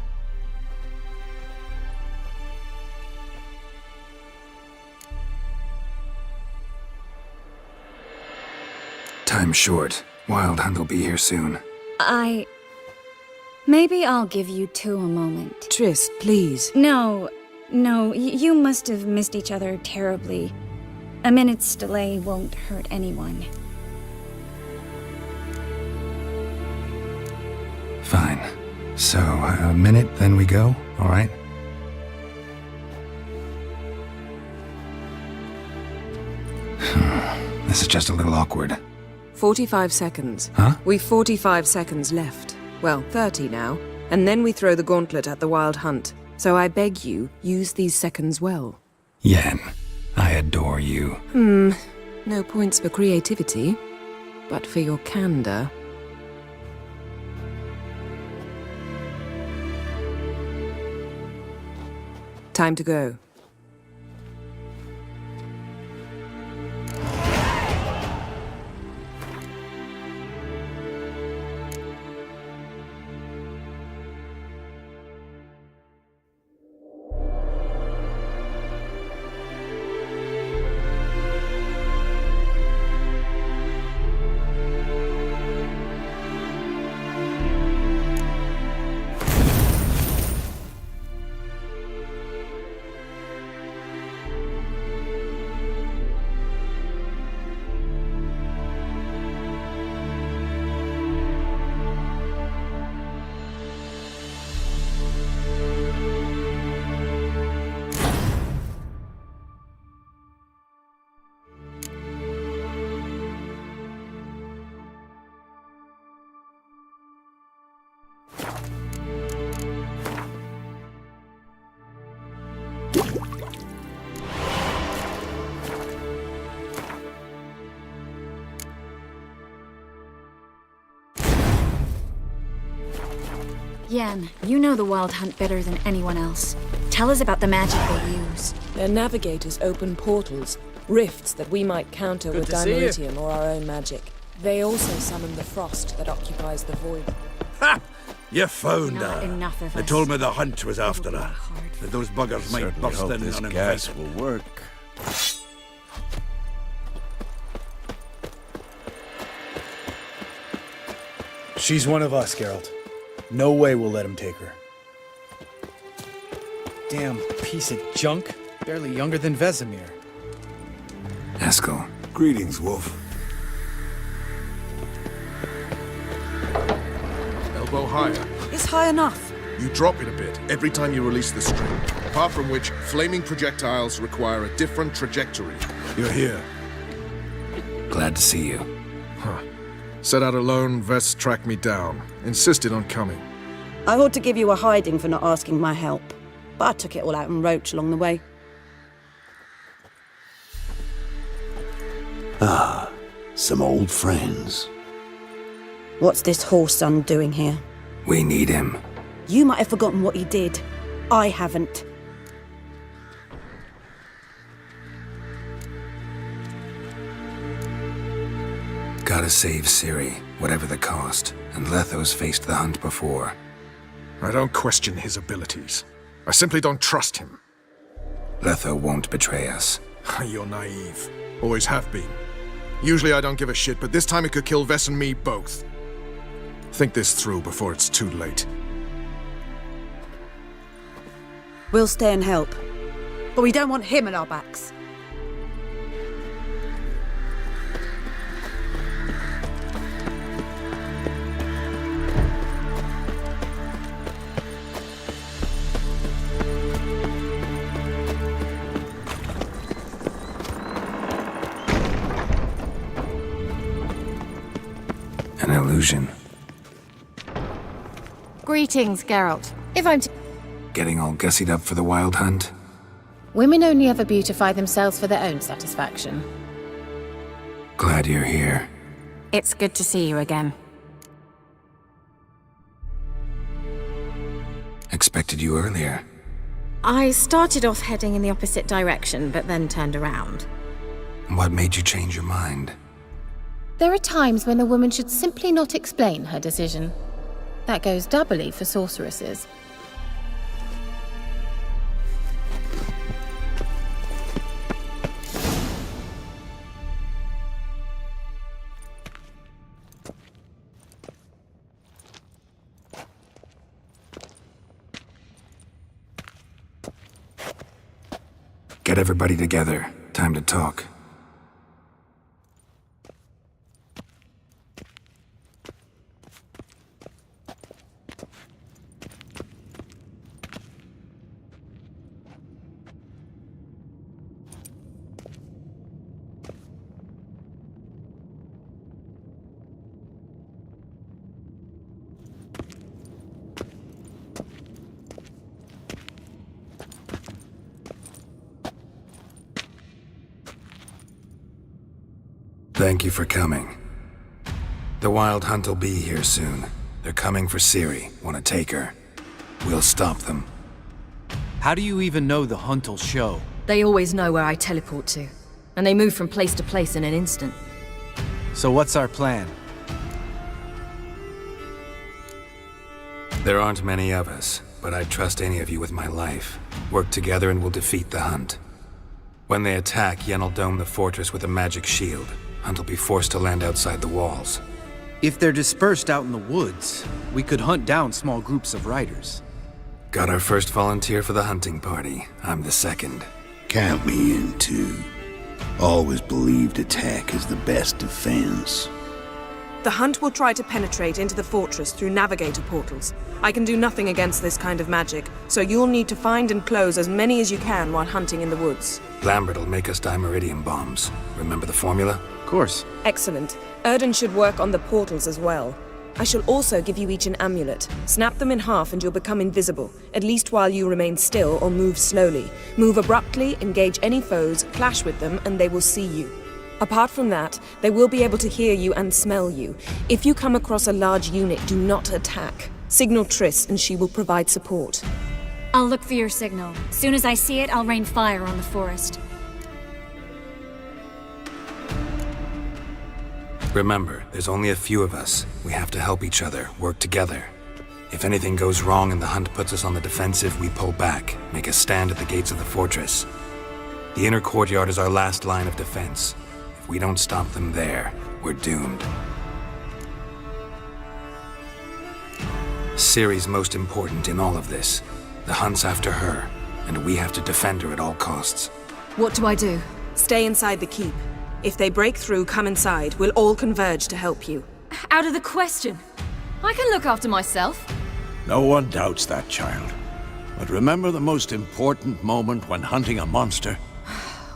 Time's short. Wild Hunt will be here soon. Maybe I'll give you two a moment. Triss, please. No, you must have missed each other terribly. A minute's delay won't hurt anyone. Fine. So, a minute, then we go, all right? This is just a little awkward. 45 seconds. Huh? We've 45 seconds left. Well, 30 now. And then we throw the gauntlet at the Wild Hunt. So I beg you, use these seconds well. Yen, I adore you. No points for creativity, but for your candor. Time to go. Yen, you know the Wild Hunt better than anyone else. Tell us about the magic they use. Their navigators open portals, rifts that we might counter with dimeritium or our own magic. They also summon the frost that occupies the void. Ha! You found Not her. enough of They us. told me the hunt was after her. That those buggers might Certainly burst hope in this uninvited. gas will work. She's one of us, Geralt. No way we'll let him take her. Damn piece of junk. Barely younger than Vesemir. Eskel. Greetings, Wolf. Elbow higher. It's high enough. You drop it a bit every time you release the string. Apart from which, flaming projectiles require a different trajectory. You're here. Glad to see you. Huh. Set out alone, Vest tracked me down. Insisted on coming. I ought to give you a hiding for not asking my help, but I took it all out in Roach along the way. Ah, some old friends. What's this horse-son doing here? We need him. You might have forgotten what he did. I haven't. Gotta save Ciri, whatever the cost. And Letho's faced the hunt before. I don't question his abilities. I simply don't trust him. Letho won't betray us. You're naive. Always have been. Usually I don't give a shit, but this time it could kill Vess and me both. Think this through before it's too late. We'll stay and help. But we don't want him at our backs. An illusion. Greetings, Geralt. If I'm Getting all gussied up for the wild hunt? Women only ever beautify themselves for their own satisfaction. Glad you're here. It's good to see you again. Expected you earlier. I started off heading in the opposite direction, but then turned around. What made you change your mind? There are times when a woman should simply not explain her decision. That goes doubly for sorceresses. Get everybody together. Time to talk. Thank you for coming. The Wild Hunt will be here soon. They're coming for Ciri. Want to take her? We'll stop them. How do you even know the hunt will show? They always know where I teleport to, and they move from place to place in an instant. So what's our plan? There aren't many of us, but I'd trust any of you with my life. Work together and we'll defeat the Hunt. When they attack, Yen will dome the fortress with a magic shield. Hunt will be forced to land outside the walls. If they're dispersed out in the woods, we could hunt down small groups of riders. Got our first volunteer for the hunting party. I'm the second. Count me in too. Always believed attack is the best defense. The Hunt will try to penetrate into the fortress through navigator portals. I can do nothing against this kind of magic, so you'll need to find and close as many as you can while hunting in the woods. Lambert will make us dimeritium bombs. Remember the formula? Of course. Excellent. Erden should work on the portals as well. I shall also give you each an amulet. Snap them in half and you'll become invisible, at least while you remain still or move slowly. Move abruptly, engage any foes, clash with them, and they will see you. Apart from that, they will be able to hear you and smell you. If you come across a large unit, do not attack. Signal Triss and she will provide support. I'll look for your signal. Soon as I see it, I'll rain fire on the forest. Remember, there's only a few of us. We have to help each other, work together. If anything goes wrong and the hunt puts us on the defensive, we pull back, make a stand at the gates of the fortress. The inner courtyard is our last line of defense. If we don't stop them there, we're doomed. Ciri's most important in all of this. The hunt's after her, and we have to defend her at all costs. What do I do? Stay inside the keep. If they break through, come inside. We'll all converge to help you. Out of the question. I can look after myself. No one doubts that, child. But remember the most important moment when hunting a monster?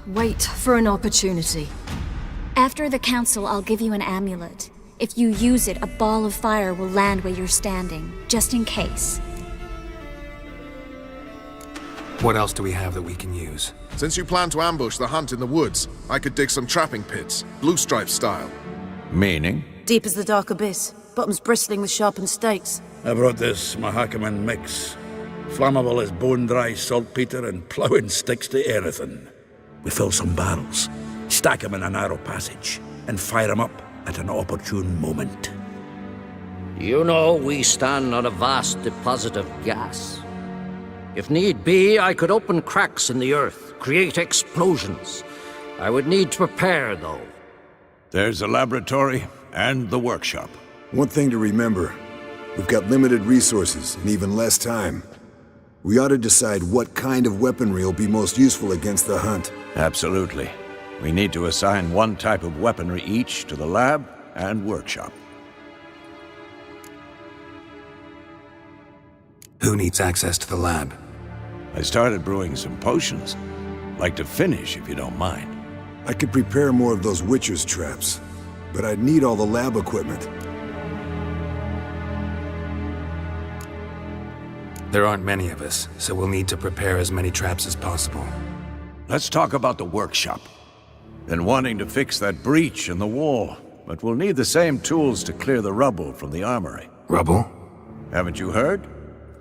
Wait for an opportunity. After the council, I'll give you an amulet. If you use it, a ball of fire will land where you're standing, just in case. What else do we have that we can use? Since you plan to ambush the hunt in the woods, I could dig some trapping pits, blue stripe style. Meaning? Deep as the dark abyss, bottoms bristling with sharpened stakes. I brought this Mahakaman mix. Flammable as bone-dry saltpeter and ploughing sticks to everything. We fill some barrels, stack them in a narrow passage, and fire them up at an opportune moment. You know, we stand on a vast deposit of gas. If need be, I could open cracks in the earth, create explosions. I would need to prepare, though. There's the laboratory and the workshop. One thing to remember, we've got limited resources and even less time. We ought to decide what kind of weaponry will be most useful against the hunt. Absolutely. We need to assign one type of weaponry each to the lab and workshop. Who needs access to the lab? I started brewing some potions. Like to finish, if you don't mind. I could prepare more of those Witcher's traps, but I'd need all the lab equipment. There aren't many of us, so we'll need to prepare as many traps as possible. Let's talk about the workshop. Been wanting to fix that breach in the wall, but we'll need the same tools to clear the rubble from the armory. Rubble? Haven't you heard?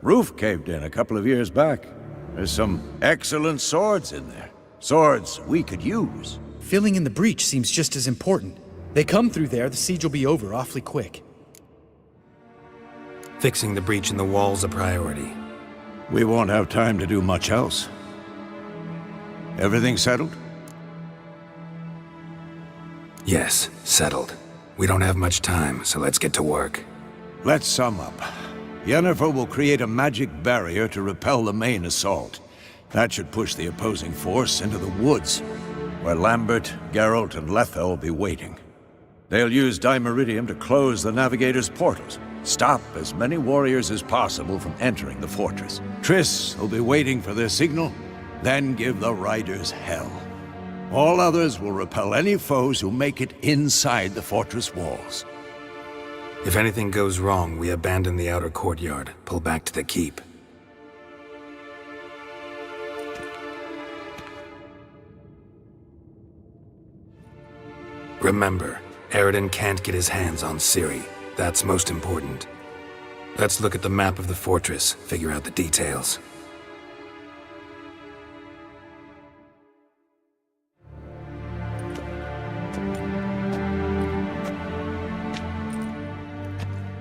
Roof caved in a couple of years back. There's some excellent swords in there. Swords we could use. Filling in the breach seems just as important. They come through there, the siege will be over awfully quick. Fixing the breach in the wall's a priority. We won't have time to do much else. Everything settled? Yes, settled. We don't have much time, so let's get to work. Let's sum up. Yennefer will create a magic barrier to repel the main assault. That should push the opposing force into the woods, where Lambert, Geralt, and Letha will be waiting. They'll use Dimeridium to close the Navigator's portals, stop as many warriors as possible from entering the fortress. Triss will be waiting for their signal, then give the riders hell. All others will repel any foes who make it inside the fortress walls. If anything goes wrong, we abandon the outer courtyard, pull back to the keep. Remember, Eredin can't get his hands on Ciri. That's most important. Let's look at the map of the fortress, figure out the details.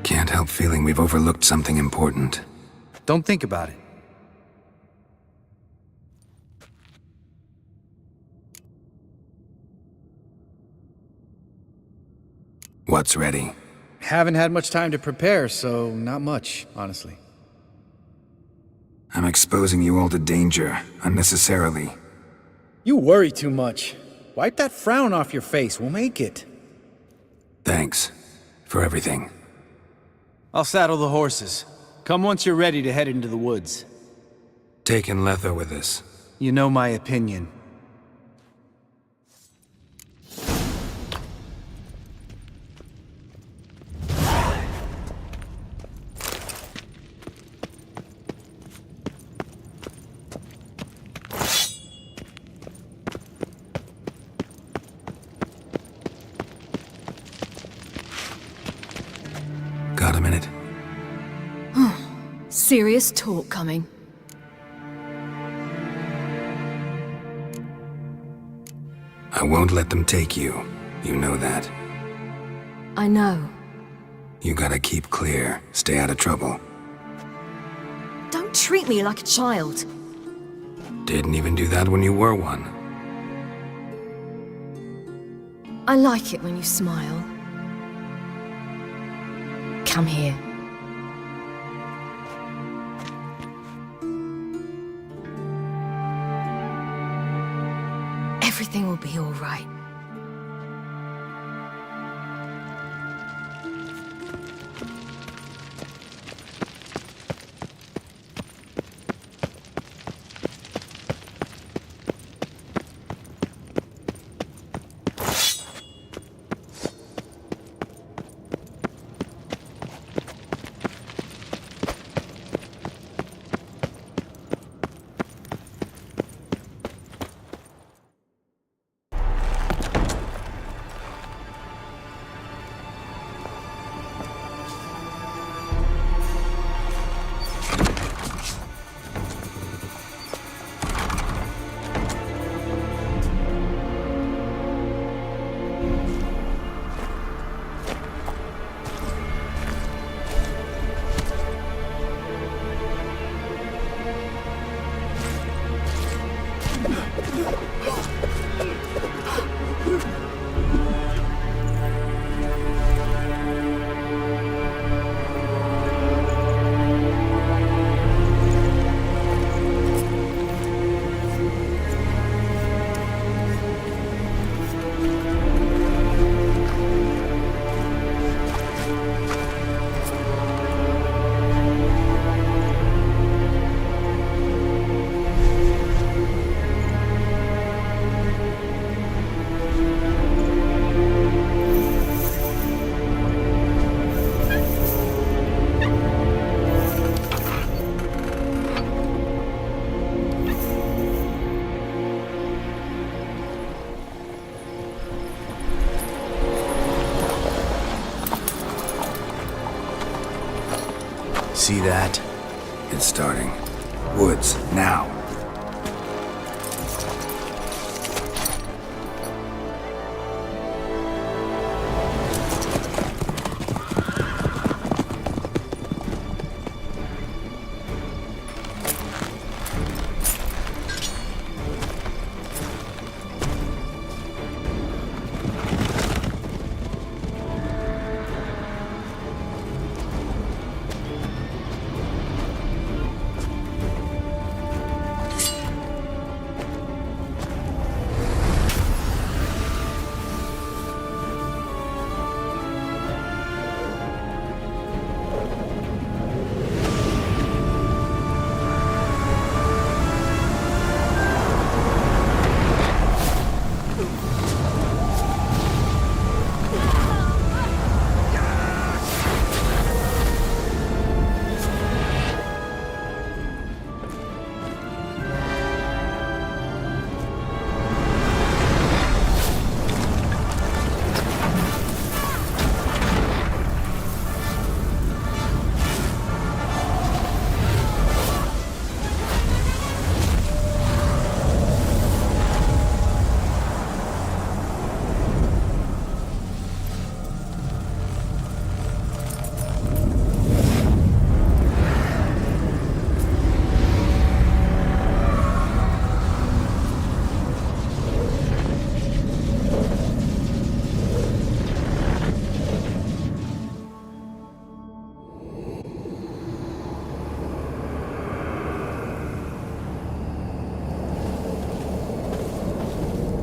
Can't help feeling we've overlooked something important. Don't think about it. What's ready? Haven't had much time to prepare, so not much, honestly. I'm exposing you all to danger, unnecessarily. You worry too much. Wipe that frown off your face, we'll make it. Thanks for everything. I'll saddle the horses. Come once you're ready to head into the woods. Taking Letha with us. You know my opinion. Serious talk coming. I won't let them take you. You know that. I know. You gotta keep clear. Stay out of trouble. Don't treat me like a child. Didn't even do that when you were one. I like it when you smile. Come here. Everything will be all right. See that? It's starting. Woods, now.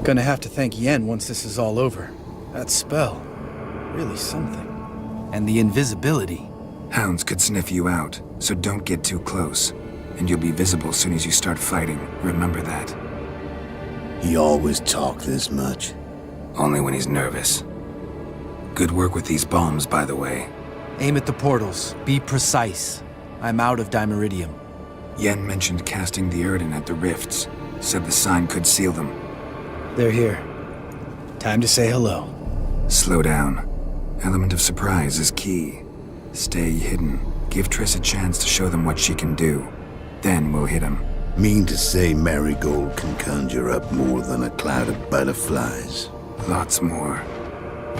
Gonna have to thank Yen once this is all over. That spell, really something. And the invisibility. Hounds could sniff you out, so don't get too close. And you'll be visible soon as you start fighting. Remember that. He always talk this much? Only when he's nervous. Good work with these bombs, by the way. Aim at the portals. Be precise. I'm out of dimeridium. Yen mentioned casting the Erden at the rifts. Said the sign could seal them. They're here. Time to say hello. Slow down. Element of surprise is key. Stay hidden. Give Triss a chance to show them what she can do. Then we'll hit him. Mean to say Marigold can conjure up more than a cloud of butterflies? Lots more.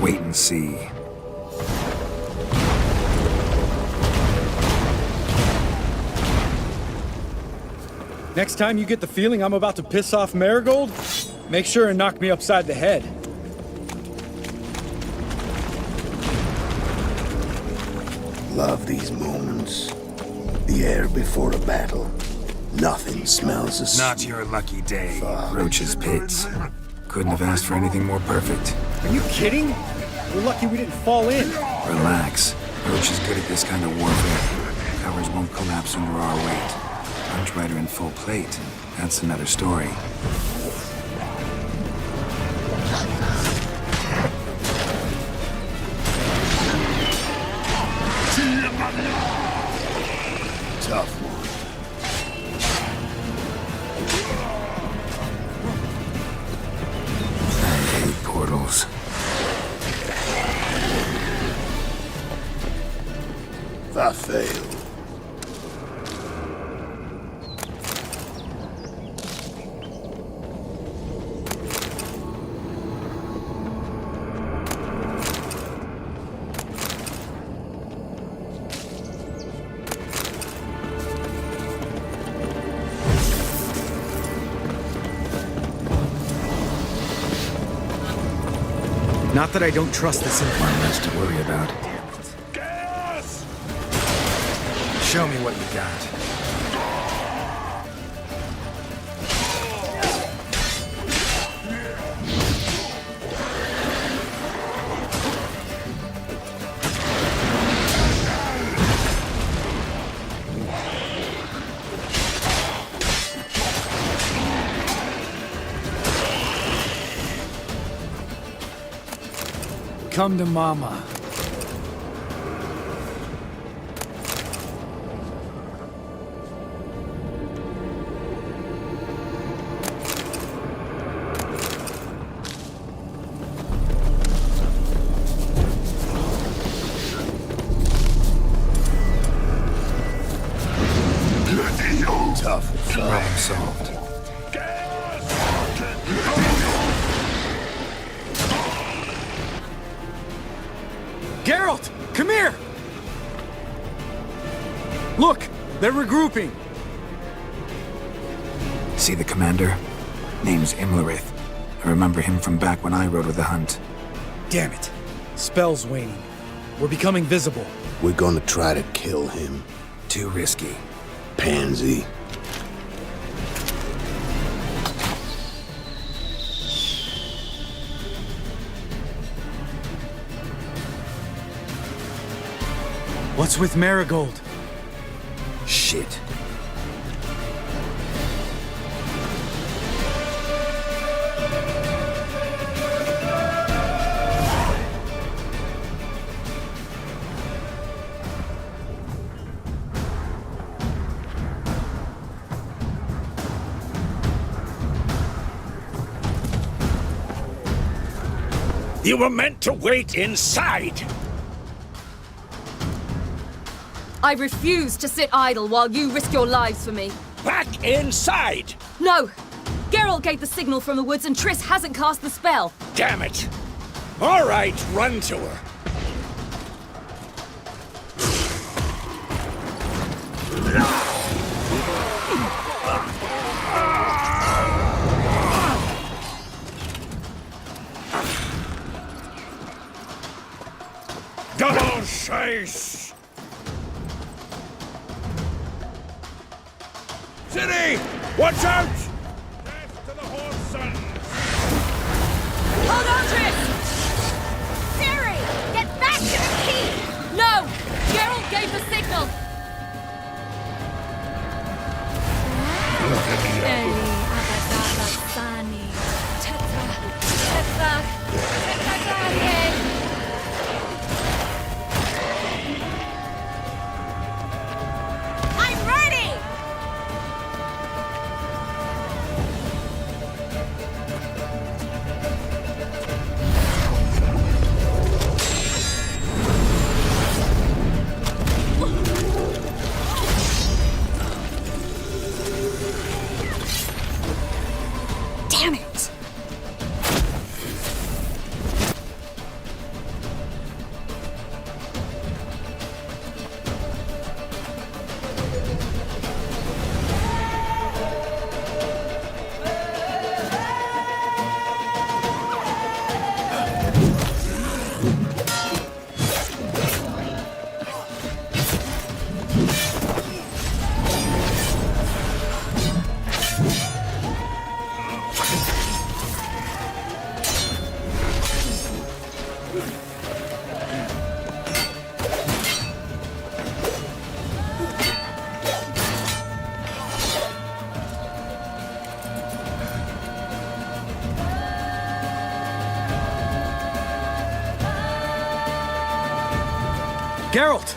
Wait and see. Next time you get the feeling I'm about to piss off Marigold, make sure and knock me upside the head. Love these moments. The air before a battle. Nothing smells as Not your lucky day, Roach's Pits. Couldn't have asked for anything more perfect. Are you kidding? We're lucky we didn't fall in. Relax. Roach is good at this kind of warfare. Towers won't collapse under our weight. Punch Rider in full plate. That's another story. Tough one. I hate portals. If I fail, Not that I don't trust this info. One less to worry about. Show me what you got. Come to Mama. tough. Problem solved. Geralt, come here! Look, they're regrouping. See the commander? Name's Imlerith. I remember him from back when I rode with the hunt. Damn it. Spell's waning. We're becoming visible. We're gonna try to kill him. Too risky. Pansy. What's with Marigold? Shit. You were meant to wait inside! I refuse to sit idle while you risk your lives for me. Back inside! No! Geralt gave the signal from the woods and Triss hasn't cast the spell. Damn it! All right, run to her. Double chase! City! Watch out! Death to the Horse Sons! Hold on, Triss! Ciri! Get back to the key! No! Geralt gave the signal! I'm ready! Geralt!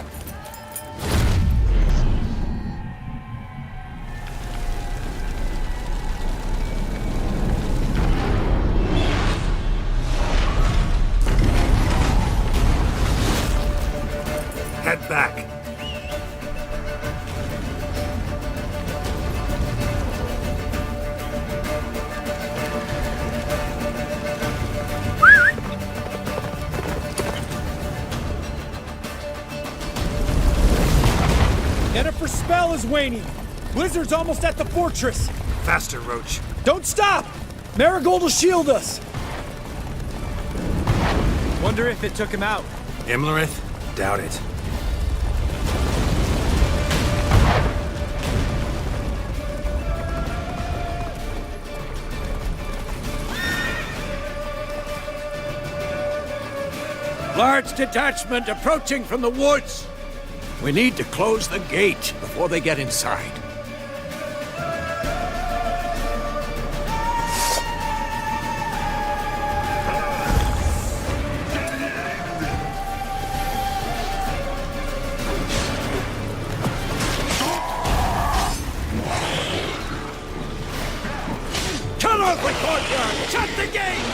Head back. Yennefer's spell is waning. Blizzard's almost at the fortress. Faster, Roach. Don't stop! Marigold will shield us. Wonder if it took him out. Imlerith? Doubt it. Large detachment approaching from the woods. We need to close the gate before they get inside. Cut off the courtyard! Shut the gate!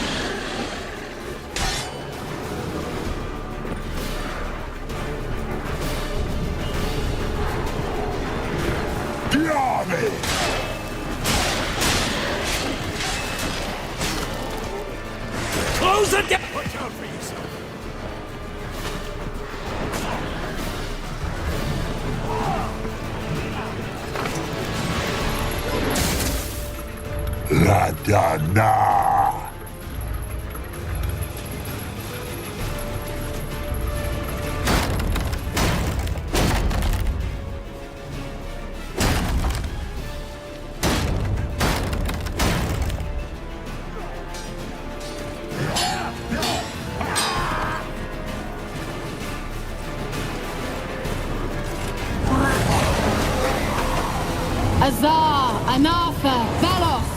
Close the gate! Watch out for yourself. La Dana! Azar, Anartha, Velos!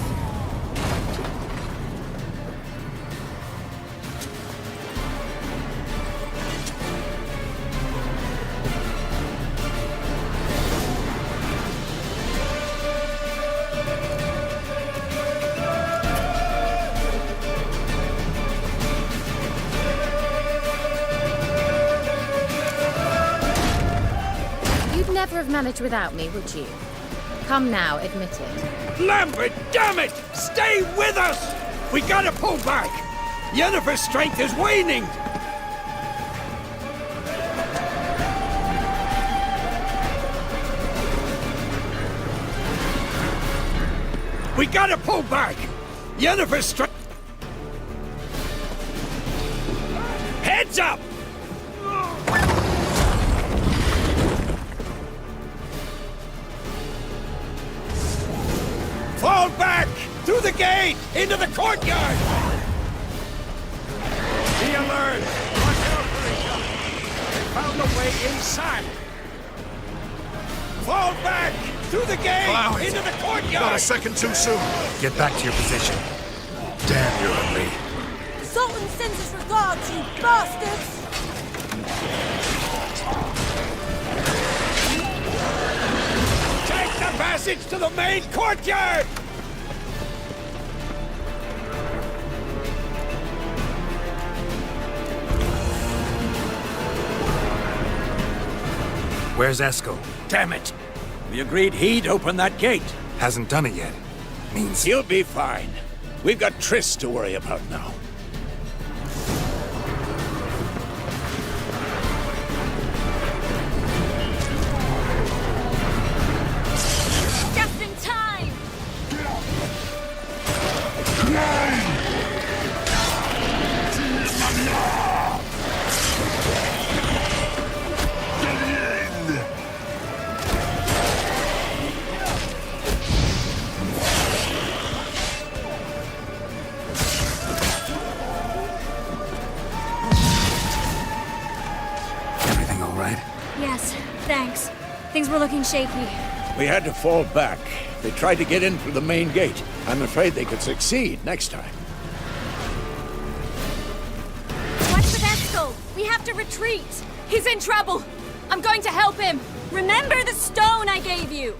You'd never have managed without me, would you? Come now, admit it. Lambert, damn it! Stay with us! We gotta pull back! Yennefer's strength is waning! We gotta pull back! Yennefer's strength... Heads up! Fall back! Through the gate! Into the courtyard! Be alert! Watch out for each other! They found a way inside! Fall back! Through the gate! Allow it. Into the courtyard! Not a second too soon. Get back to your position. Damn, you're ugly. Sultan sends his regards, you bastards! Take the passage to the main courtyard! Where's Esco? Damn it! We agreed he'd open that gate. Hasn't done it yet. Means... He'll be fine. We've got Triss to worry about now. Just in time! Everything all right? Yes, thanks. Things were looking shaky. We had to fall back. They tried to get in through the main gate. I'm afraid they could succeed next time. What's with Esco? We have to retreat. He's in trouble! I'm going to help him! Remember the stone I gave you!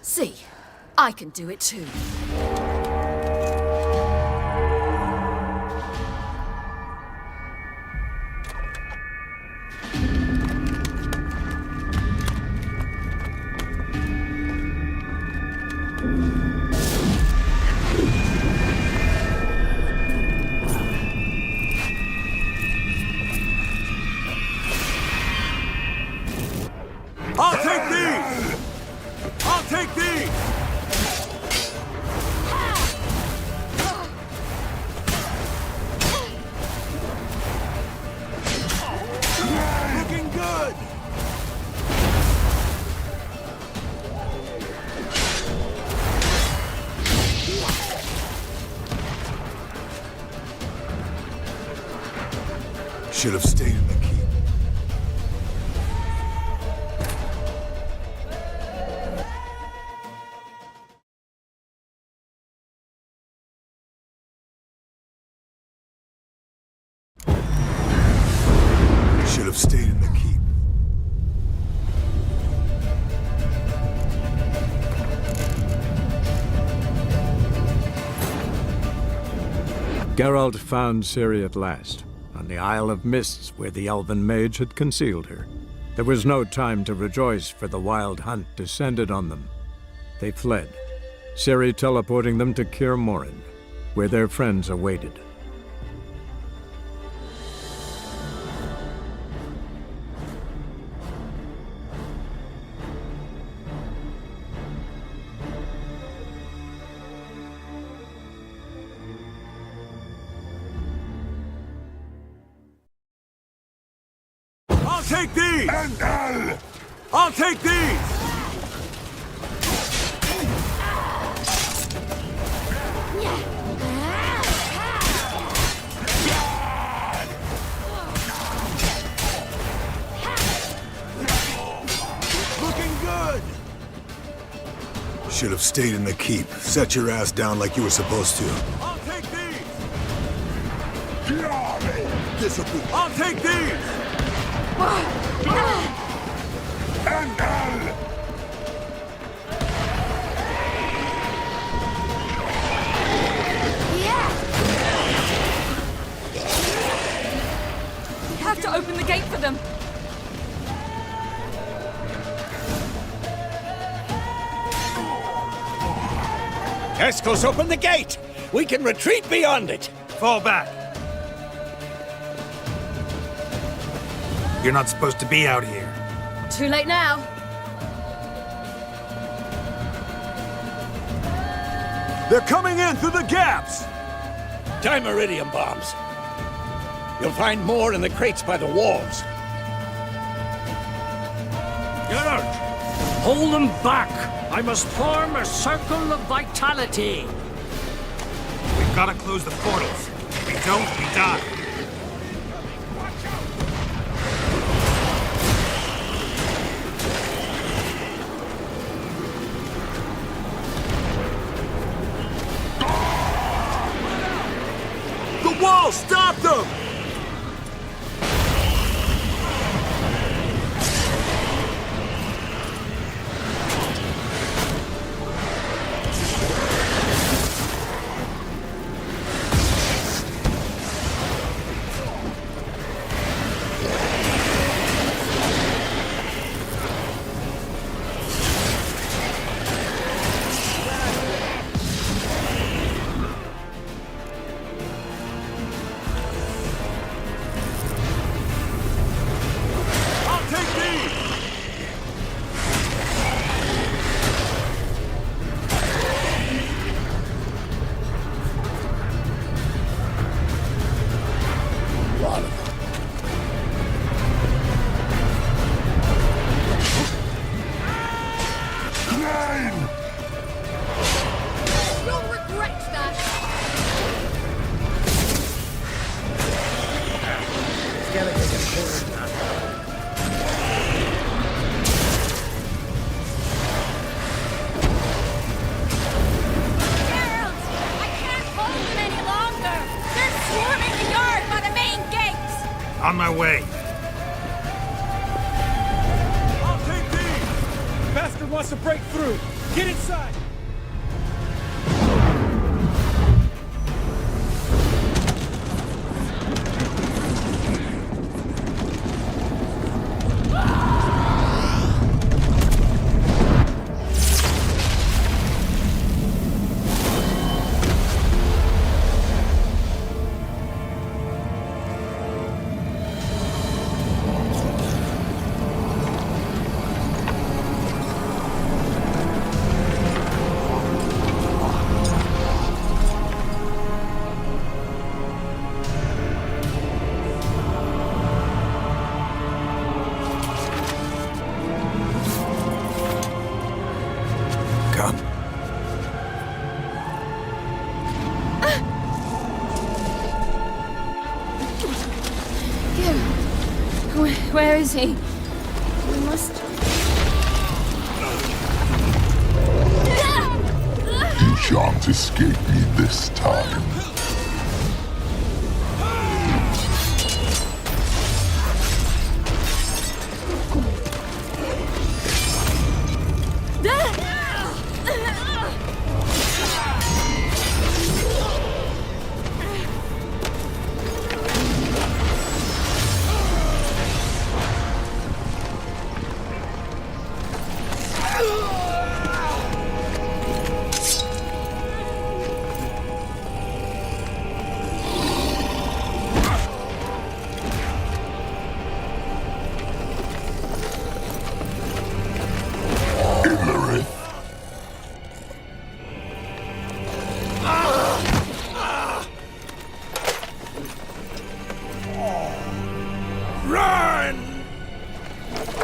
See, I can do it too. I'll take these! I'll take these! Looking good! Should have stayed in the keep. Should have stayed in the keep. Geralt found Ciri at last, on the Isle of Mists where the elven mage had concealed her. There was no time to rejoice, for the wild hunt descended on them. They fled, Ciri teleporting them to Kaer Morhen, where their friends awaited. I'll take these! I'll take these! Looking good! Should have stayed in the keep. Set your ass down like you were supposed to. I'll take these! I'll take these! We have to open the gate for them. Escos, open the gate! We can retreat beyond it! Fall back! You're not supposed to be out here. Too late now. They're coming in through the gaps! Time iridium bombs. You'll find more in the crates by the walls. Geralt! Hold them back! I must form a circle of vitality! We Gotta close the portals. If we don't, we die. The wall! Stop them! On my way. I'll take these! Bastard wants to break through! Get inside! Where is he? We must... You shan't escape me this time.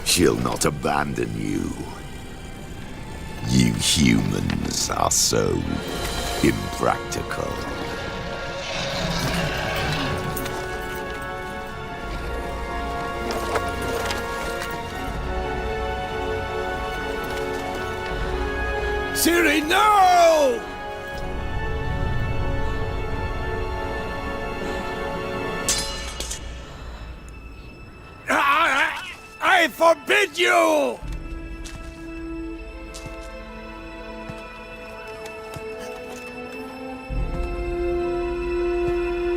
She'll not abandon you. You humans are so impractical. Ciri, no! I forbid you!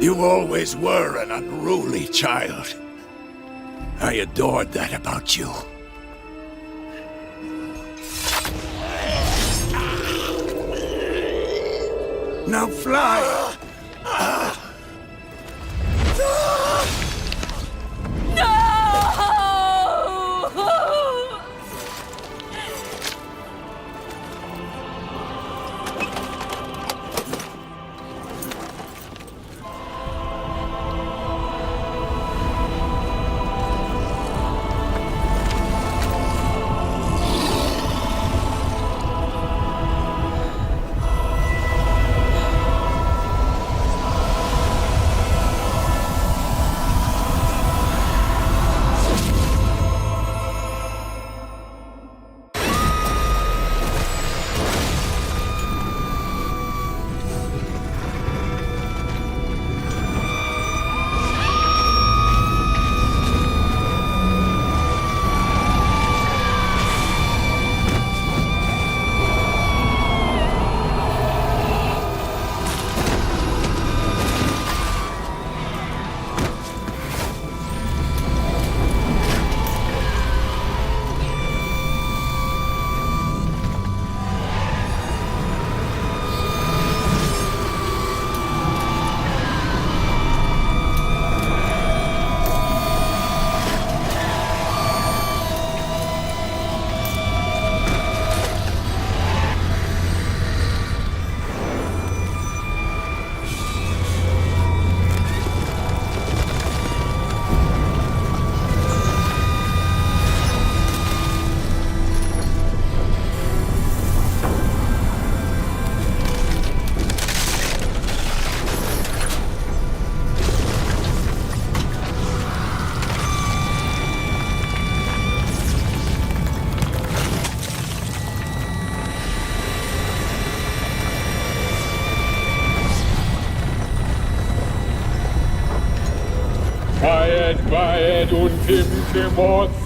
You always were an unruly child. I adored that about you. Now fly! Quiet, quiet und im Moth.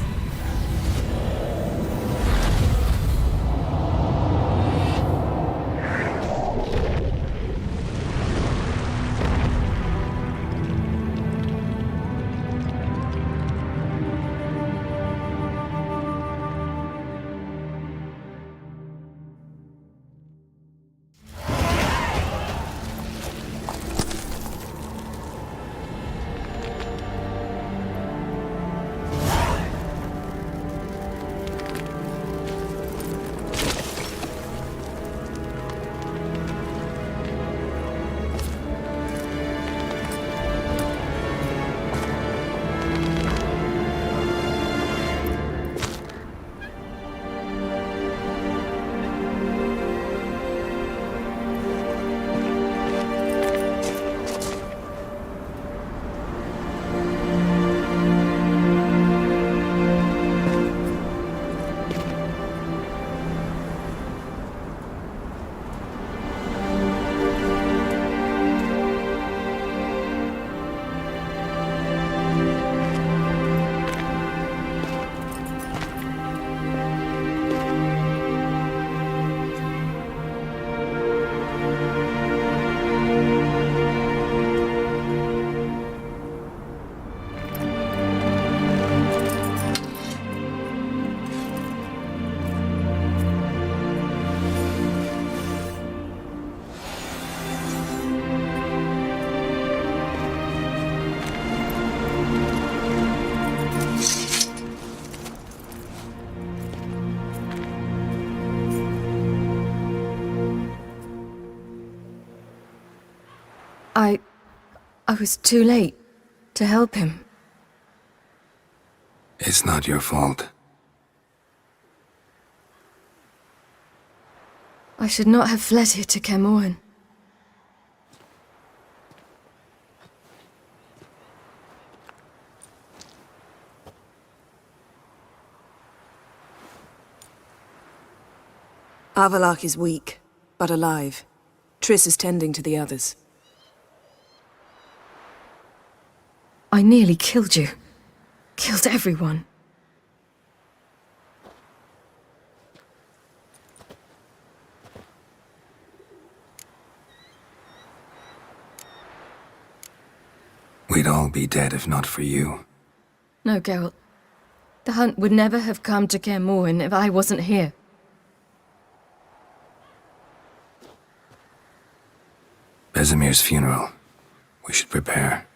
I was too late to help him. It's not your fault. I should not have fled here to Camoin. Avalak is weak, but alive. Triss is tending to the others. I nearly killed you. Killed everyone. We'd all be dead if not for you. No, Geralt. The hunt would never have come to Kaer Morhen if I wasn't here. Besemir's funeral. We should prepare.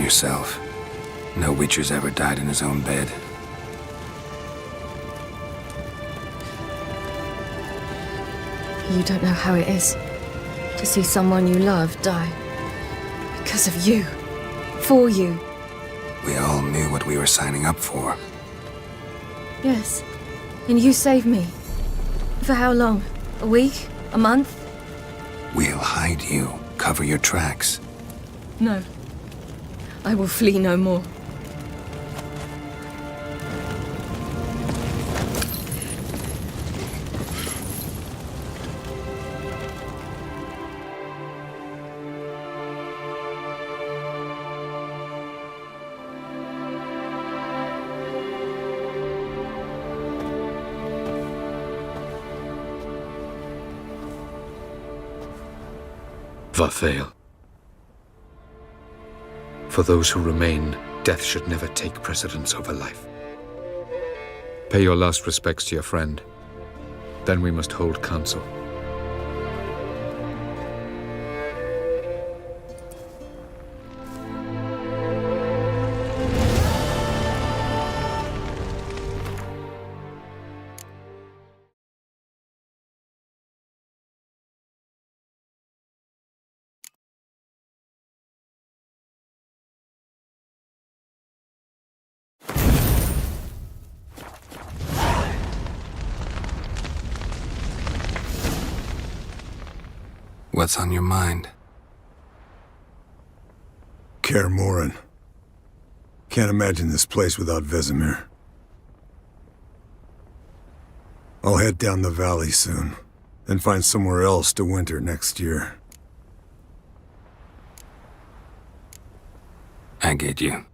yourself. No Witcher's ever died in his own bed. You don't know how it is to see someone you love die. Because of you. For you. We all knew what we were signing up for. Yes. And you saved me. For how long? A week? A month? We'll hide you. Cover your tracks. No. I will flee no more. Vathael. For those who remain, death should never take precedence over life. Pay your last respects to your friend. Then we must hold council. What's on your mind? Kaer Morhen. Can't imagine this place without Vesemir. I'll head down the valley soon, then find somewhere else to winter next year. I get you.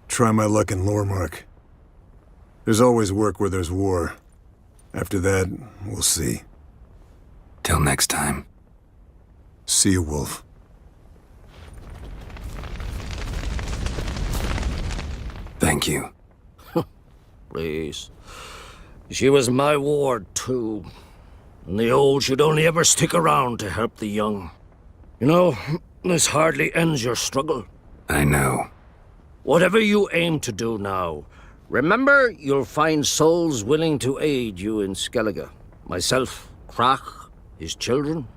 Try my luck in Lormark. There's always work where there's war. After that, we'll see. Till next time. See you, Wolf. Thank you. Please. She was my ward, too. And the old should only ever stick around to help the young. You know, this hardly ends your struggle. I know. Whatever you aim to do now, remember you'll find souls willing to aid you in Skellige. Myself, Crach, his children.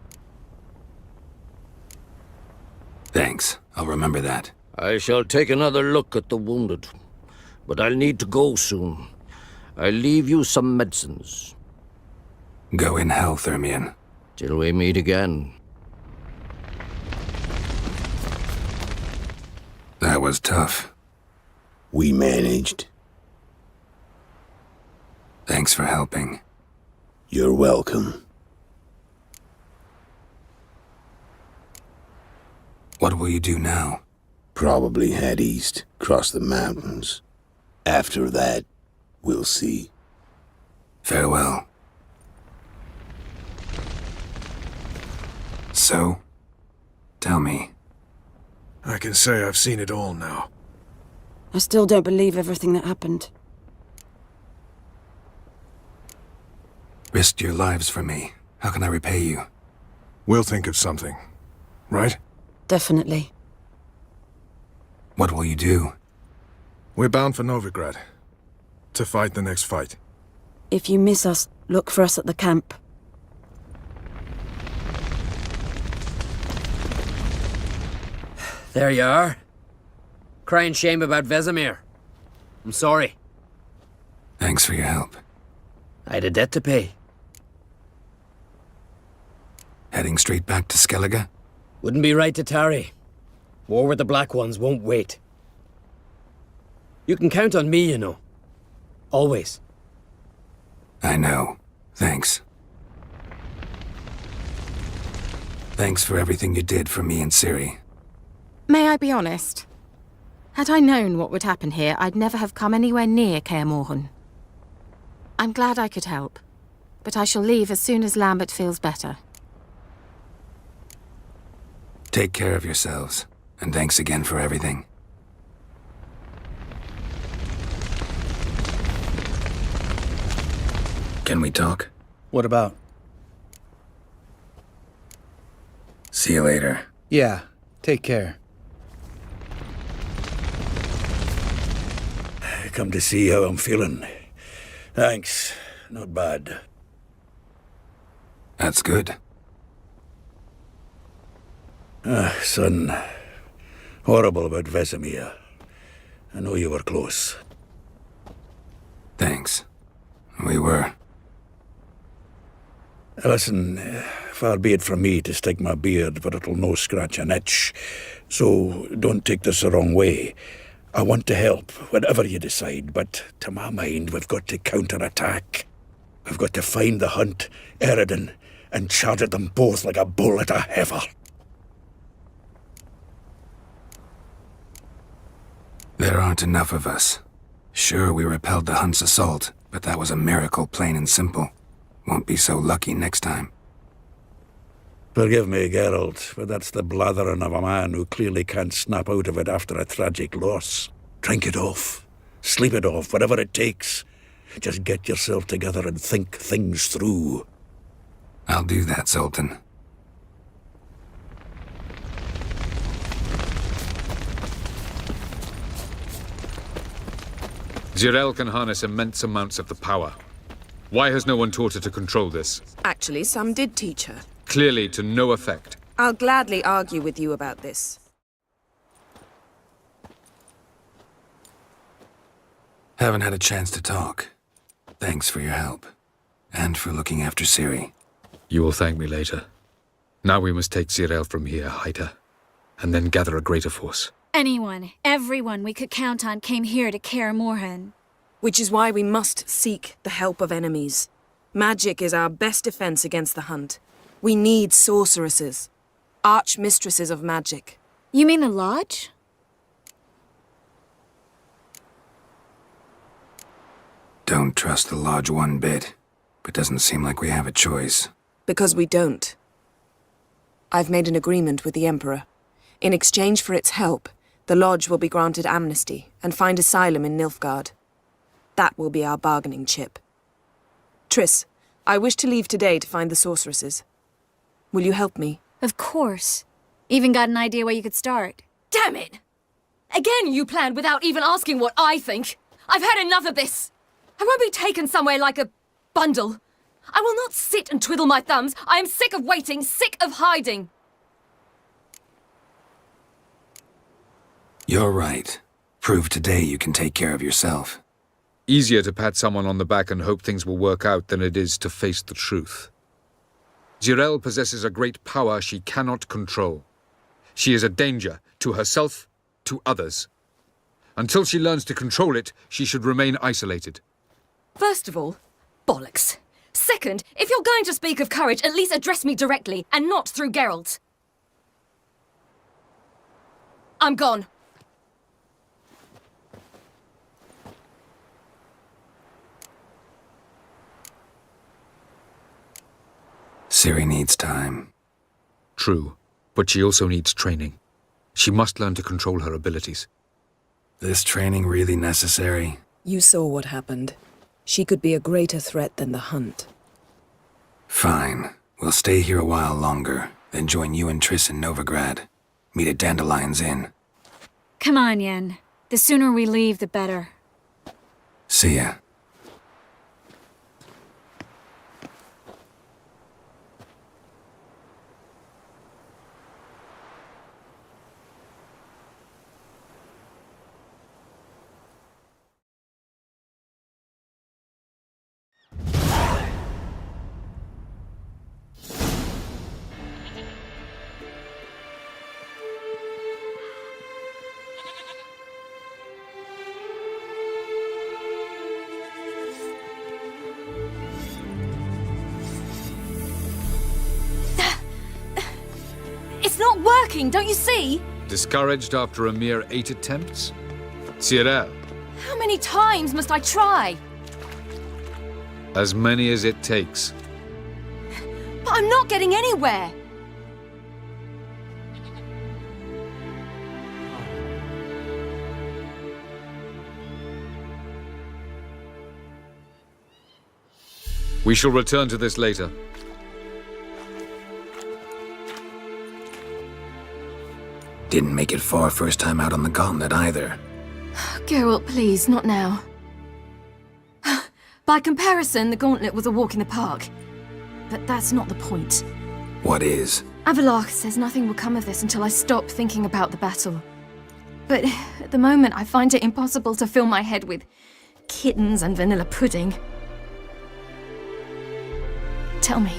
Thanks. I'll remember that. I shall take another look at the wounded. But I'll need to go soon. I'll leave you some medicines. Go in health, Ermion. Till we meet again. That was tough. We managed. Thanks for helping. You're welcome. What will you do now? Probably head east, cross the mountains. After that, we'll see. Farewell. So, tell me. I can say I've seen it all now. I still don't believe everything that happened. Risked your lives for me. How can I repay you? We'll think of something, right? Definitely. What will you do? We're bound for Novigrad. To fight the next fight. If you miss us, look for us at the camp. There you are. Crying shame about Vesemir. I'm sorry. Thanks for your help. I had a debt to pay. Heading straight back to Skellige? Wouldn't be right to tarry. War with the Black Ones won't wait. You can count on me, you know. Always. I know. Thanks. Thanks for everything you did for me and Ciri. May I be honest? Had I known what would happen here, I'd never have come anywhere near Kaer Morhen. I'm glad I could help, but I shall leave as soon as Lambert feels better. Take care of yourselves, and thanks again for everything. Can we talk? What about? See you later. Yeah, Take care. Come to see how I'm feeling. Thanks. Not bad. That's good. Son. Horrible about Vesemir. I know you were close. Thanks. We were. Listen, far be it from me to stick my beard, but it'll no scratch an itch. So don't take this the wrong way. I want to help, whatever you decide, but to my mind, we've got to counterattack. We've got to find the Hunt, Eredin, and charge at them both like a bull at a heifer. There aren't enough of us. Sure, we repelled the Hunt's assault, but that was a miracle, plain and simple. Won't be so lucky next time. Forgive me, Geralt, but that's the blathering of a man who clearly can't snap out of it after a tragic loss. Drink it off. Sleep it off, whatever it takes. Just get yourself together and think things through. I'll do that, Sultan. Zirael can harness immense amounts of the power. Why has no one taught her to control this? Actually, some did teach her. Clearly to no effect. I'll gladly argue with you about this. Haven't had a chance to talk. Thanks for your help. And for looking after Ciri. You will thank me later. Now we must take Zirael from here, hide her, and then gather a greater force. Anyone, everyone we could count on came here to Kaer Morhen. Which is why we must seek the help of enemies. Magic is our best defense against the Hunt. We need sorceresses. Archmistresses of magic. You mean the Lodge? Don't trust the Lodge one bit, but doesn't seem like we have a choice. Because we don't. I've made an agreement with the Emperor. In exchange for its help, the Lodge will be granted amnesty and find asylum in Nilfgaard. That will be our bargaining chip. Triss, I wish to leave today to find the sorceresses. Will you help me? Of course. Even got an idea where you could start. Damn it! Again you planned without even asking what I think. I've had enough of this. I won't be taken somewhere like a bundle. I will not sit and twiddle my thumbs. I am sick of waiting, sick of hiding. You're right. Prove today you can take care of yourself. Easier to pat someone on the back and hope things will work out than it is to face the truth. Zirael possesses a great power she cannot control. She is a danger to herself, to others. Until she learns to control it, she should remain isolated. First of all, bollocks. Second, if you're going to speak of courage, at least address me directly, and not through Geralt. I'm gone. Ciri needs time. True, but she also needs training. She must learn to control her abilities. This training really necessary? You saw what happened. She could be a greater threat than the Hunt. Fine. We'll stay here a while longer, then join you and Triss in Novigrad. Meet at Dandelion's Inn. Come on, Yen. The sooner we leave, the better. See ya. It's not working, don't you see? Discouraged after a mere 8 attempts? Zirael, How many times must I try? as many as it takes. But I'm not getting anywhere. We shall return to this later. Didn't make it far first time out on the gauntlet either. Geralt, please, not now. By comparison, the gauntlet was a walk in the park. But that's not the point. What is? Avalok says nothing will come of this until I stop thinking about the battle. But at the moment, I find it impossible to fill my head with kittens and vanilla pudding. Tell me,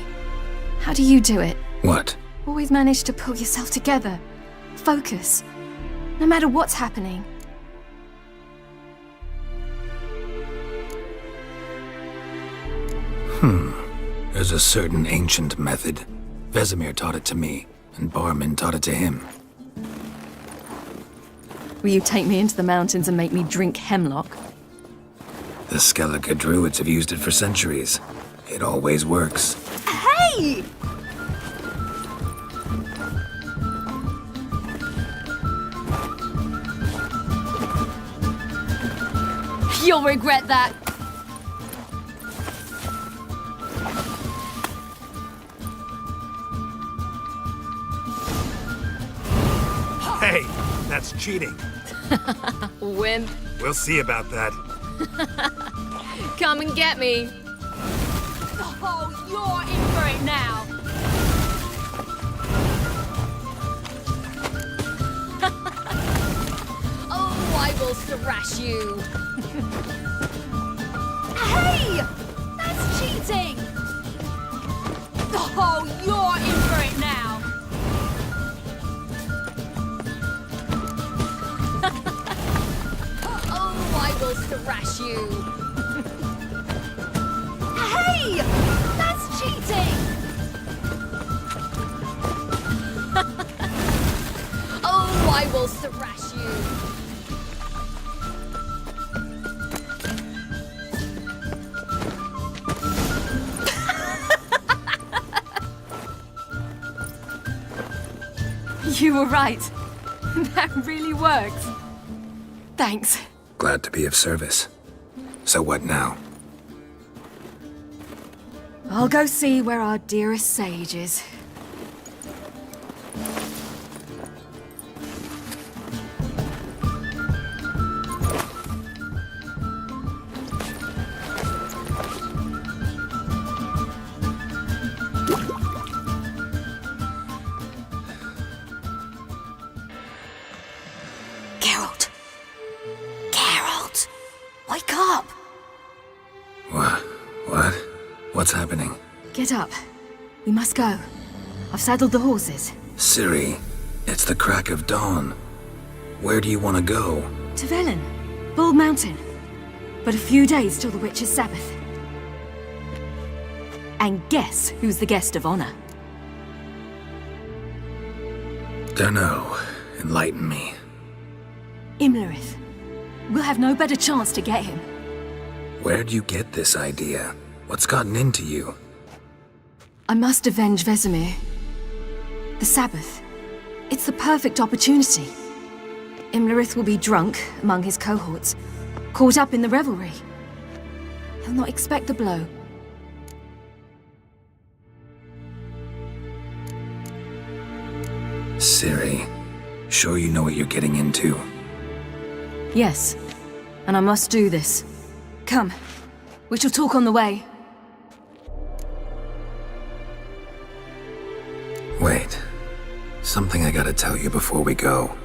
how do you do it? What? Always manage to pull yourself together. Focus. No matter what's happening. There's a certain ancient method. Vesemir taught it to me, and Barman taught it to him. Will you take me into the mountains and make me drink hemlock? The Skellige druids have used it for centuries. It always works. Hey! You'll regret that. Hey, that's cheating. Wimp. We'll see about that. Come and get me. Oh, you're in for it now. Oh, I will thrash you. Hey! That's cheating! Oh, you're in for it now. Oh, I will thrash you. Hey! That's cheating! Oh, I will thrash you. You were right. That really worked. Thanks. Glad to be of service. So what now? I'll go see where our dearest sage is. Geralt! Geralt! Wake up! What? What's happening? Get up. We must go. I've saddled the horses. Ciri, it's the crack of dawn. Where do you want to go? To Velen. Bald Mountain. But a few days till the Witch's Sabbath. And guess who's the guest of honor? Dunno. Enlighten me. Imlerith. We'll have no better chance to get him. Where'd you get this idea? What's gotten into you? I must avenge Vesemir. The Sabbath. It's the perfect opportunity. Imlerith will be drunk among his cohorts, caught up in the revelry. He'll not expect the blow. Ciri, sure you know what you're getting into? Yes, and I must do this. Come, we shall talk on the way. Wait. Something I gotta tell you before we go.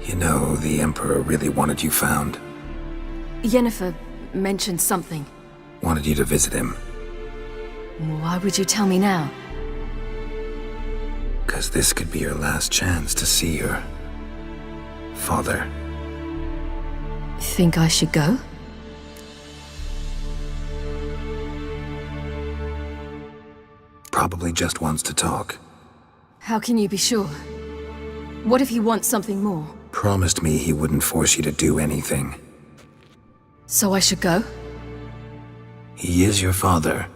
You know, the Emperor really wanted you found. Yennefer mentioned something. Wanted you to visit him. Why would you tell me now? 'Cause this could be your last chance to see your father. Think I should go? Probably just wants to talk. How can you be sure? What if he wants something more? Promised me he wouldn't force you to do anything. So I should go? He is your father.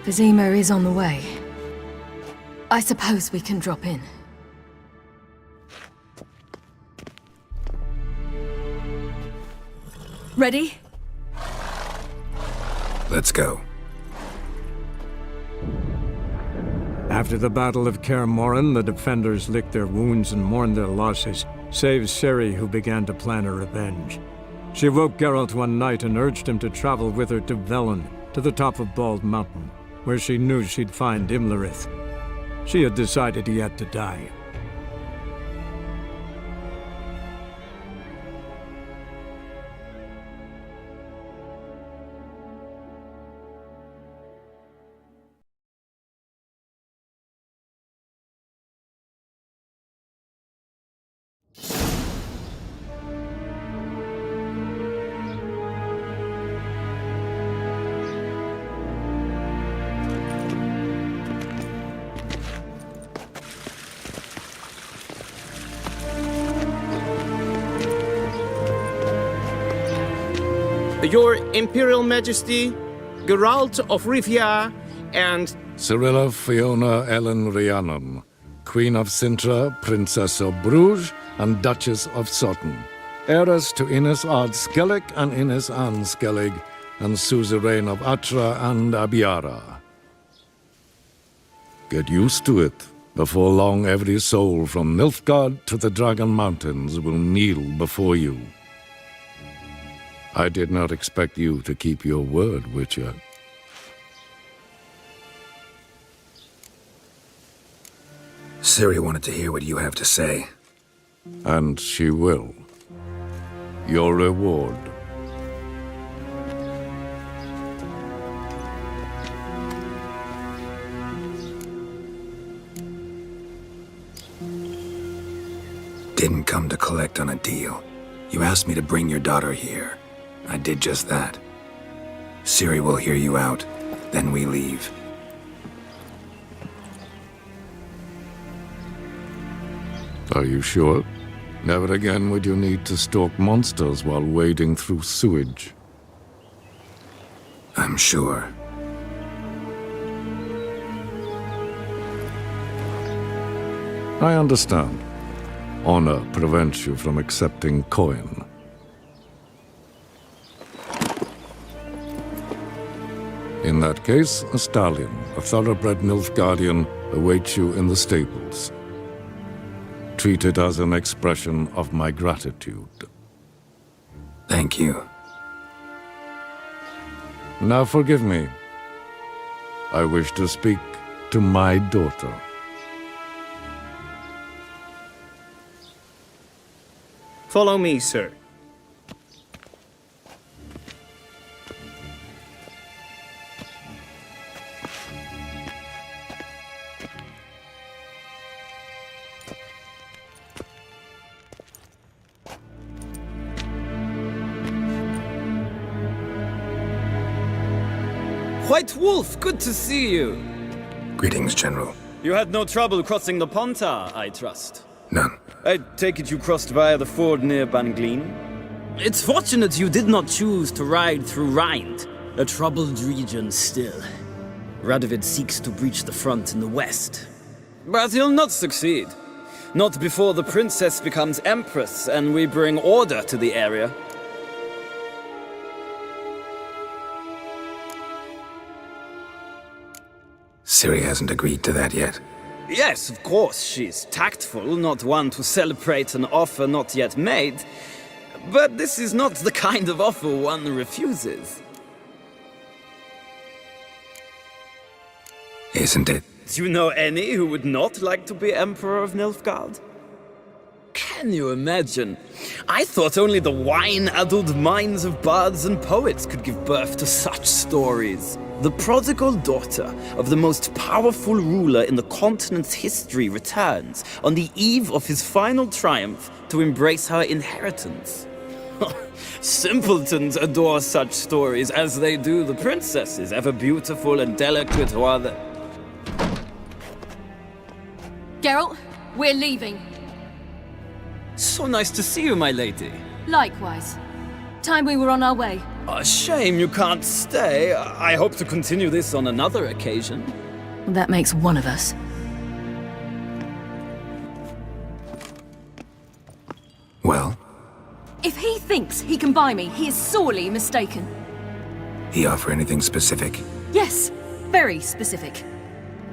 Vesemir is on the way. I suppose we can drop in. Ready? Let's go. After the Battle of Kaer Morhen, the defenders licked their wounds and mourned their losses, save Ciri, who began to plan her revenge. She woke Geralt one night and urged him to travel with her to Velen, to the top of Bald Mountain, where she knew she'd find Imlerith. She had decided he had to die. Your Imperial Majesty, Geralt of Rivia, and Cirilla Fiona Ellen Rhiannon, Queen of Sintra, Princess of Bruges, and Duchess of Sutton, heiress to Innes Ard Skellig and Innes Anne Skellig, and suzerain of Atra and Abiara. Get used to it. Before long, every soul from Nilfgaard to the Dragon Mountains will kneel before you. I did not expect you to keep your word, Witcher. Ciri wanted to hear what you have to say. And she will. Your reward. Didn't come to collect on a deal. You asked me to bring your daughter here. I did just that. Ciri will hear you out, then we leave. Are you sure? Never again would you need to stalk monsters while wading through sewage. I'm sure. I understand. Honor prevents you from accepting coin. In that case, a stallion, a thoroughbred Nilfgaardian, awaits you in the stables. Treat it as an expression of my gratitude. Thank you. Now forgive me. I wish to speak to my daughter. follow me, sir. White Wolf, good to see you. Greetings, General. You had no trouble crossing the Pontar, I trust. None. I take it you crossed via the ford near Banglin? It's fortunate you did not choose to ride through Rind, a troubled region still. Radovid seeks to breach the front in the west. But he'll not succeed. Not before the princess becomes empress and we bring order to the area. Ciri hasn't agreed to that yet. Yes, of course, she's tactful, not one to celebrate an offer not yet made. But this is not the kind of offer one refuses. Isn't it? Do you know any who would not like to be Emperor of Nilfgaard? Can you imagine? I thought only the wine-addled minds of bards and poets could give birth to such stories. The prodigal daughter of the most powerful ruler in the continent's history returns on the eve of his final triumph to embrace her inheritance. Simpletons adore such stories as they do the princesses, ever beautiful and delicate while the... Geralt, we're leaving. So nice to see you, my lady. Likewise. Time we were on our way. A shame you can't stay. I hope to continue this on another occasion. Well, that makes one of us. Well? If he thinks he can buy me, he is sorely mistaken. He offer anything specific? Yes, very specific.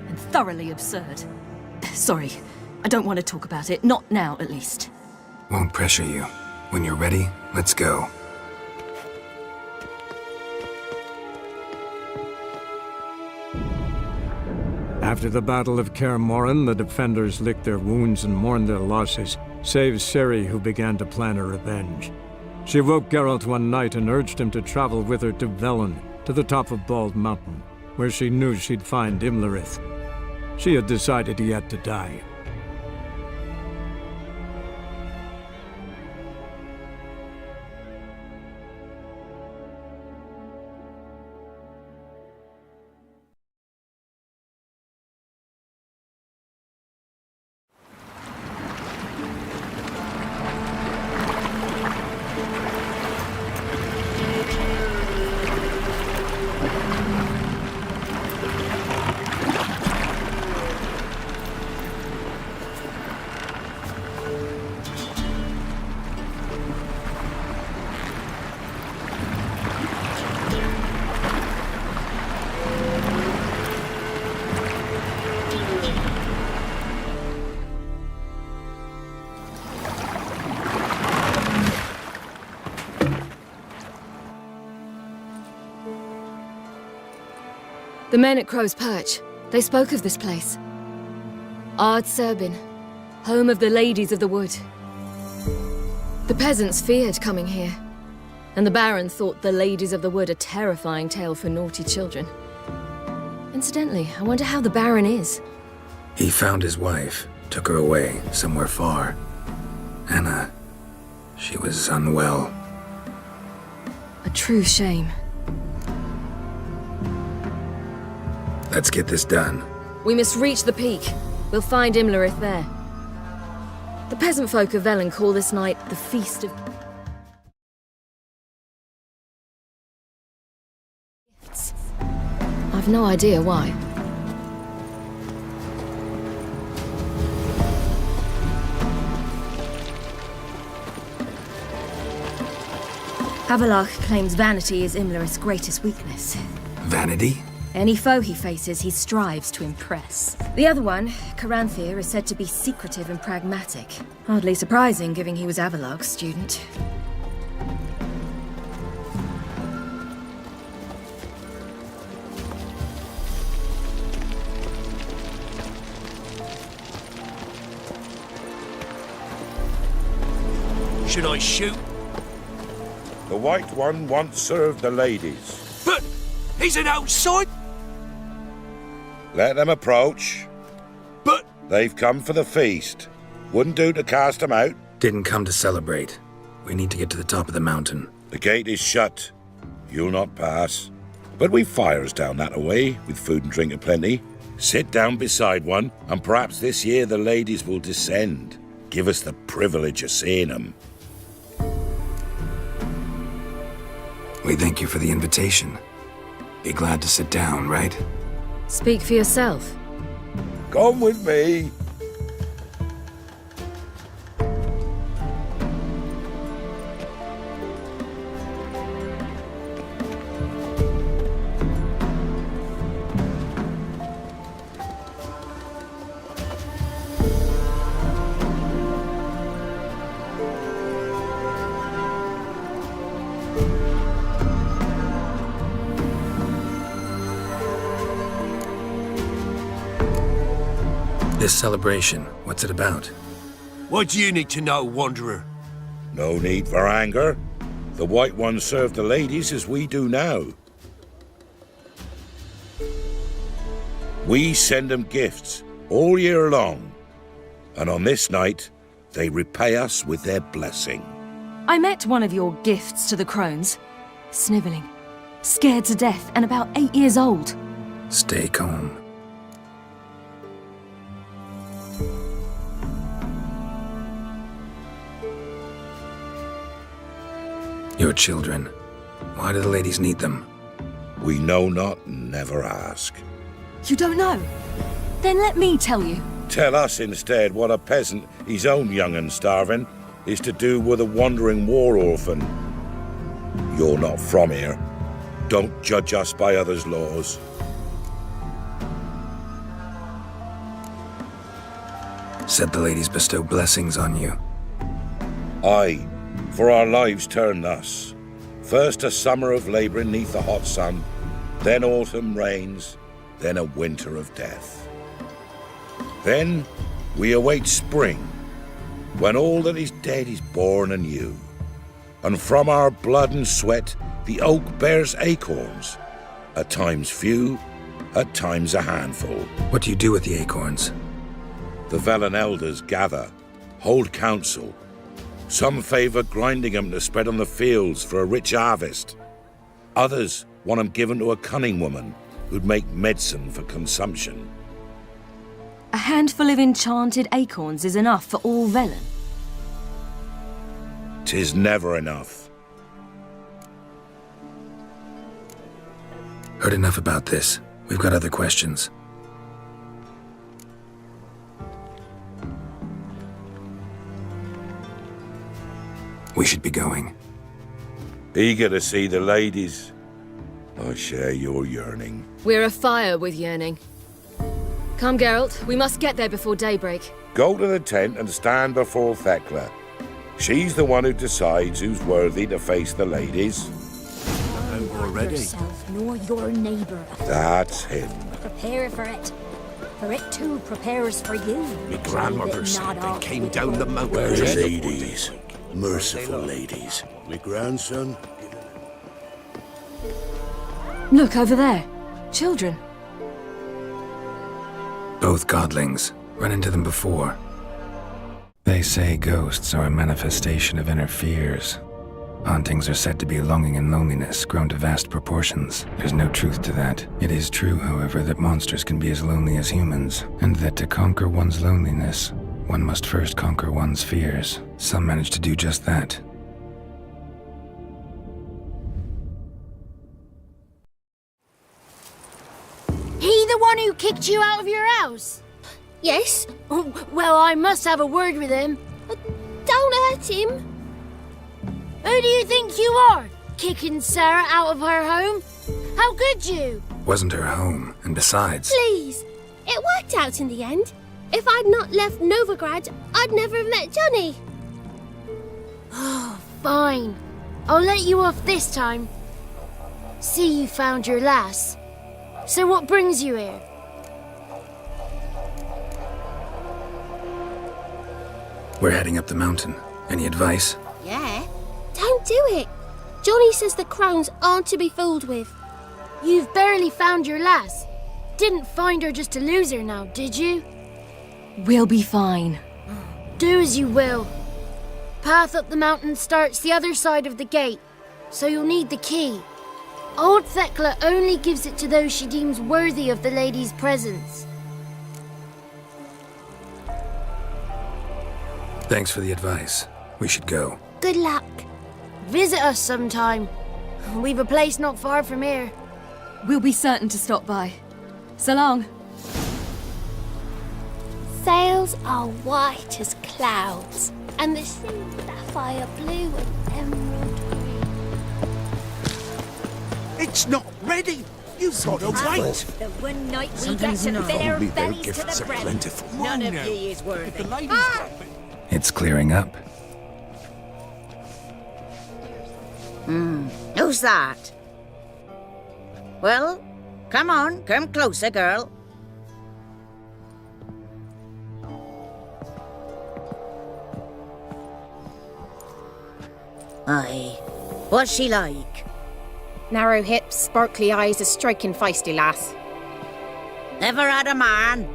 And thoroughly absurd. Sorry, I don't want to talk about it. Not now, at least. Won't pressure you. When you're ready, let's go. After the Battle of Kaer Morhen, the defenders licked their wounds and mourned their losses, save Ciri, who began to plan a revenge. She woke Geralt one night and urged him to travel with her to Velen, to the top of Bald Mountain, where she knew she'd find Imlerith. She had decided he had to die. The men at Crow's Perch, they spoke of this place. Ard Serbin, home of the Ladies of the Wood. The peasants feared coming here, and the Baron thought the Ladies of the Wood a terrifying tale for naughty children. Incidentally, I wonder how the Baron is. He found his wife, took her away, somewhere far. Anna, she was unwell. A true shame. Let's get this done. We must reach the peak. We'll find Imlerith there. The peasant folk of Velen call this night the Feast of... Gifts. I've no idea why. Havelach claims vanity is Imlerith's greatest weakness. Vanity? Any foe he faces, he strives to impress. The other one, Caranthir, is said to be secretive and pragmatic. Hardly surprising, given he was Avalog's student. Should I shoot? The White One once served the ladies. But he's an outside. Let them approach. But... They've come for the feast. Wouldn't do to cast them out. Didn't come to celebrate. We need to get to the top of the mountain. The gate is shut. You'll not pass. But we've fires down that way, with food and drink aplenty. Sit down beside one, and perhaps this year the ladies will descend. Give us the privilege of seeing them. We thank you for the invitation. Be glad to sit down, right? Speak for yourself. Come with me. This celebration, what's it about? What do you need to know, Wanderer? No need for anger. The White Ones serve the ladies as we do now. We send them gifts all year long. And on this night, they repay us with their blessing. I met one of your gifts to the crones. Snivelling, scared to death, and about 8 years old. Stay calm. Your children. Why do the ladies need them? We know not and never ask. You don't know? Then let me tell you. Tell us instead what a peasant, his own young and starving, is to do with a wandering war orphan. You're not from here. Don't judge us by others' laws. said the ladies bestow blessings on you. Aye, for our lives turn thus. First a summer of labouring neath the hot sun, then autumn rains, then a winter of death. Then we await spring, when all that is dead is born anew. And from our blood and sweat the oak bears acorns, at times few, at times a handful. What do you do with the acorns? The Velen elders gather, hold council. Some favour grinding them to spread on the fields for a rich harvest. Others want them given to a cunning woman who'd make medicine for consumption. A handful of enchanted acorns is enough for all Velen. 'Tis never enough. Heard enough about this. We've got other questions. We should be going. Eager to see the ladies. I share your yearning. We're afire with yearning. Come, Geralt. We must get there before daybreak. Go to the tent and stand before Thekla. She's the one who decides who's worthy to face the ladies. Already? Yourself nor your neighbour. That's him. Prepare for it. For it too prepares for you. My grandmother said they came down the mountain. Where the ladies? Merciful ladies. My grandson. Look, over there. Children. Both godlings. Run into them before. They say ghosts are a manifestation of inner fears. Hauntings are said to be longing and loneliness grown to vast proportions. There's no truth to that. It is true, however, that monsters can be as lonely as humans, and that to conquer one's loneliness, one must first conquer one's fears. Some manage to do just that. He the one who kicked you out of your house? Yes. Oh, well, I must have a word with him. Don't hurt him. Who do you think you are? Kicking Sarah out of her home? How could you? Wasn't her home, and besides... Please. It worked out in the end. If I'd not left Novigrad, I'd never have met Johnny. Oh, fine. I'll let you off this time. See, you found your lass. So what brings you here? We're heading up the mountain. Any advice? Yeah? Don't do it. Johnny says the crowns aren't to be fooled with. You've barely found your lass. Didn't find her just to lose her now, did you? We'll be fine. Do as you will. Path up the mountain starts the other side of the gate, so you'll need the key. Old Thekla only gives it to those she deems worthy of the lady's presence. Thanks for the advice. We should go. Good luck. Visit us sometime. We've a place not far from here. We'll be certain to stop by. So long. Sails are white as clouds, and the sea sapphire blue and emerald green. It's not ready. You've got to wait. The one night we Sometimes get to fill our only their bellies to gifts the are brim. plentiful. None of now. ye is worthy. It's clearing up. Who's that? Well, come on, come closer, girl. Aye. What's she like? Narrow hips, sparkly eyes, a striking feisty lass. Never had a man?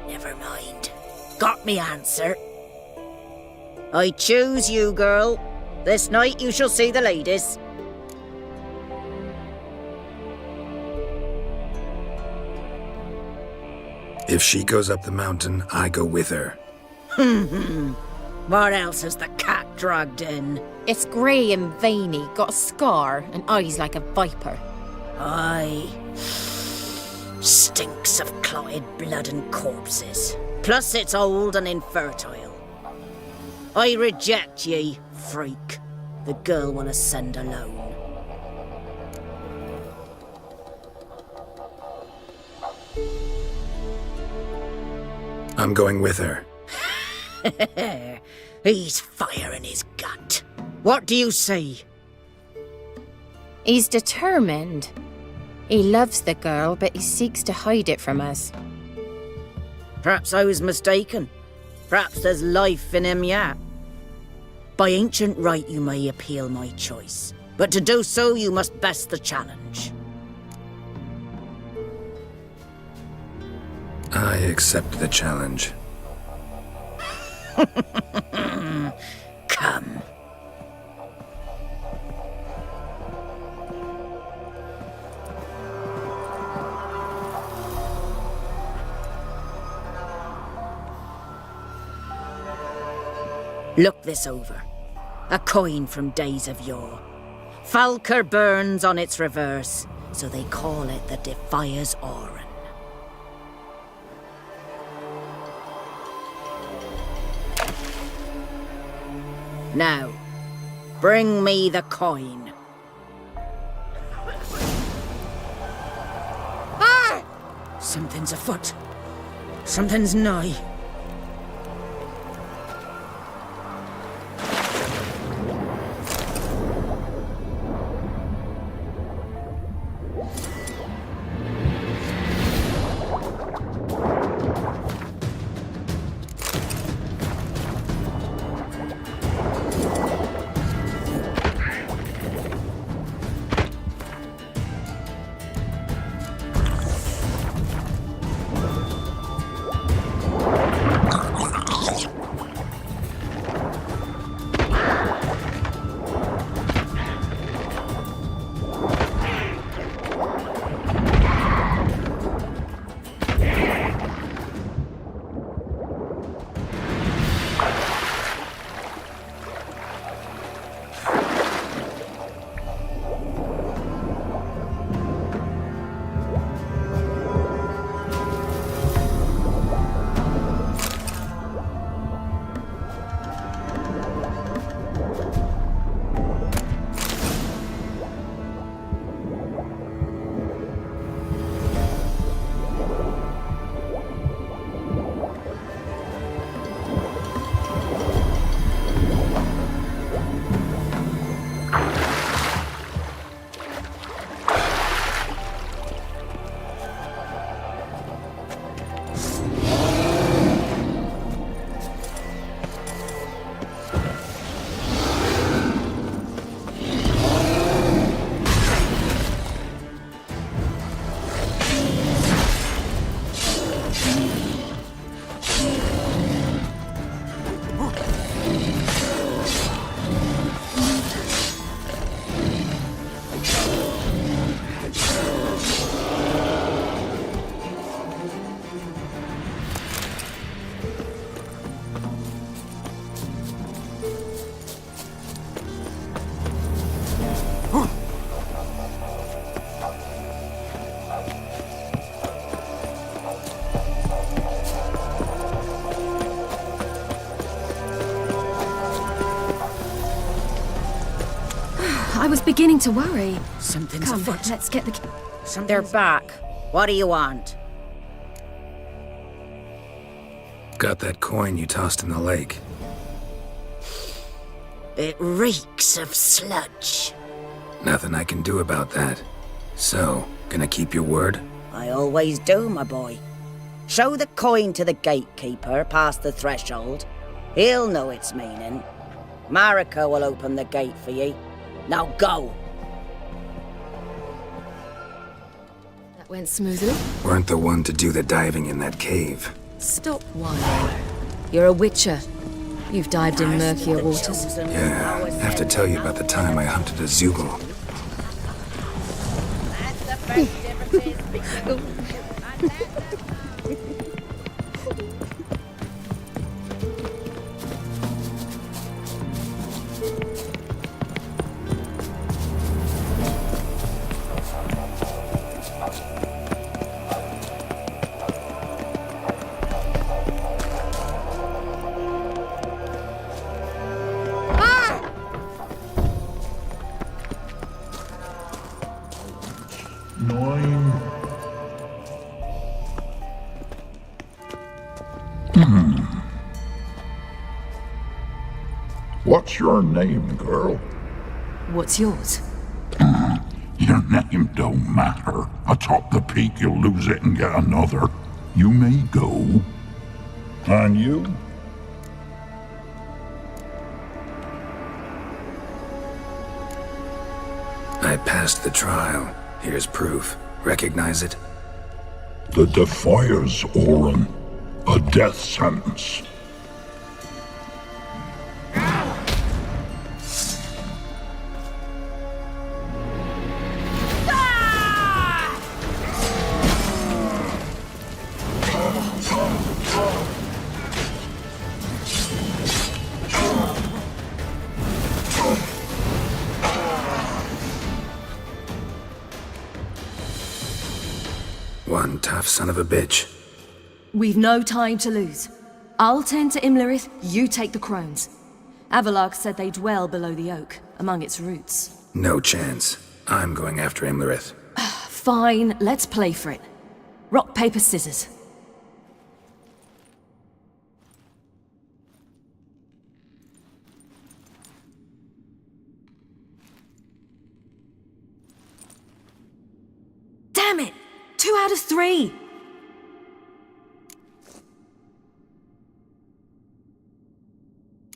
Never mind. Got me answer. I choose you, girl. This night you shall see the ladies. If she goes up the mountain, I go with her. What else has the cat dragged in? It's grey and veiny, got a scar, and eyes like a viper. Aye. Stinks of clotted blood and corpses. Plus it's old and infertile. I reject ye, freak. The girl wanna send alone. I'm going with her. He's fire in his gut. What do you say? He's determined. He loves the girl, but he seeks to hide it from us. Perhaps I was mistaken. Perhaps there's life in him yet. By ancient right you may appeal my choice, but to do so you must best the challenge. I accept the challenge. Come. Look this over. A coin from days of yore. Falker burns on its reverse, so they call it the Defier's Oran. Now, bring me the coin. Ah! Something's afoot. Something's nigh. I was beginning to worry. Something's Come, afoot. let's get the... They're back. What do you want? Got that coin you tossed in the lake. It reeks of sludge. Nothing I can do about that. So, gonna keep your word? I always do, my boy. Show the coin to the gatekeeper past the threshold. He'll know its meaning. Marika will open the gate for ye. Now go! That went smoothly. Weren't the one to do the diving in that cave. Stop whining. You're a witcher. You've dived in murkier waters. Yeah, I have to tell you about the time I hunted a Zoogle. What's your name, girl? What's yours? Your name don't matter. Atop the peak, you'll lose it and get another. You may go. And you? I passed the trial. Here's proof. Recognize it? The Defier's Orin. A death sentence. One tough son of a bitch. We've no time to lose. I'll tend to Imlerith, you take the crones. Avalark said they dwell below the oak, among its roots. No chance. I'm going after Imlerith. Fine, let's play for it. Rock, paper, scissors. Damn it! 2 out of 3!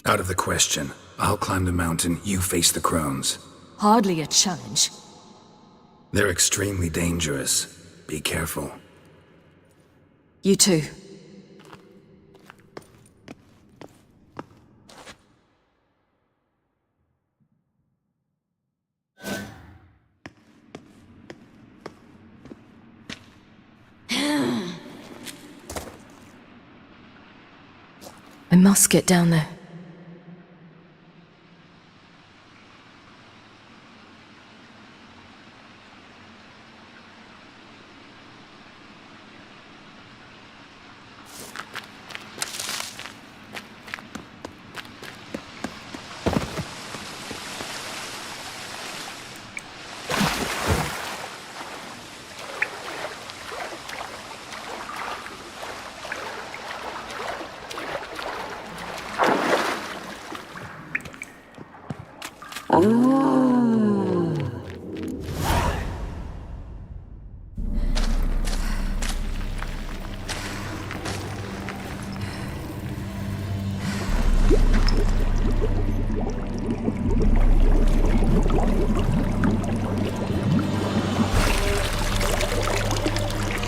Out of the question. I'll climb the mountain, you face the crones. Hardly a challenge. They're extremely dangerous. Be careful. You too. I must get down there.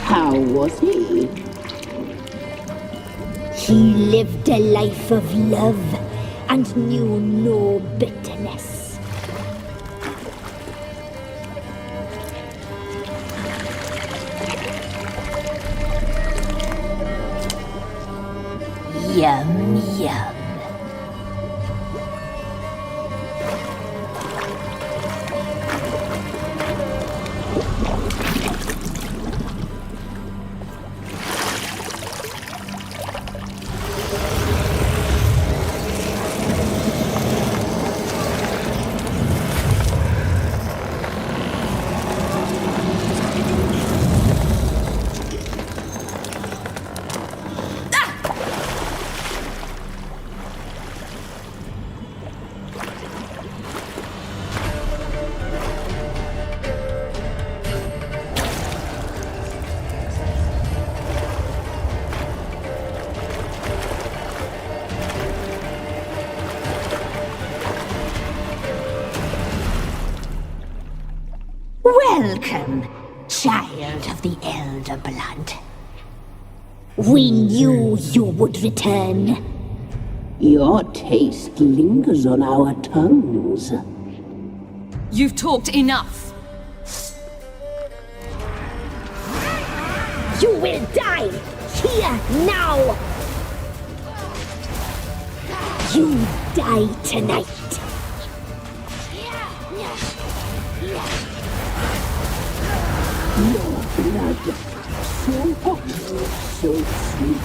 How was he? He lived a life of love and knew no bitterness. Yum, yum. Welcome, child of the Elder Blood. We knew you would return. Your taste lingers on our tongues. You've talked enough. You will die here now. You die tonight. Your blood, so hot, so sweet.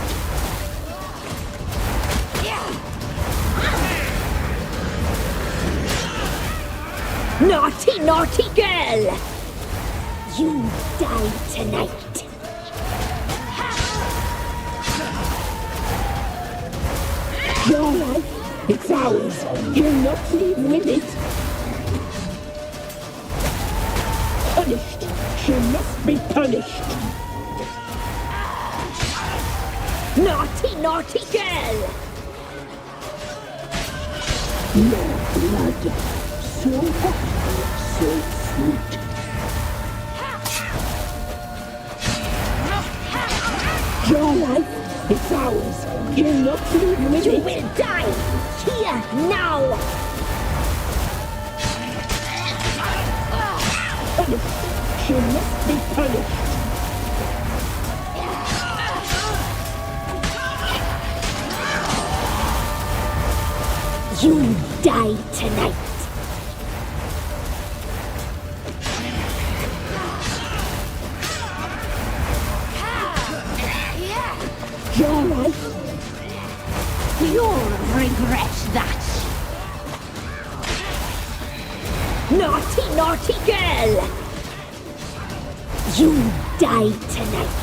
Naughty, naughty girl! You die tonight. Your life It's ours. You'll not leave with it. Punished. She must be punished. Naughty, naughty girl! Your blood. So hot, so sweet. Your life, it's ours. You'll not leave with it. You will die here, now! Punished. She must be punished. You die tonight. Your life. You'll regret that. Naughty, naughty girl! You die tonight.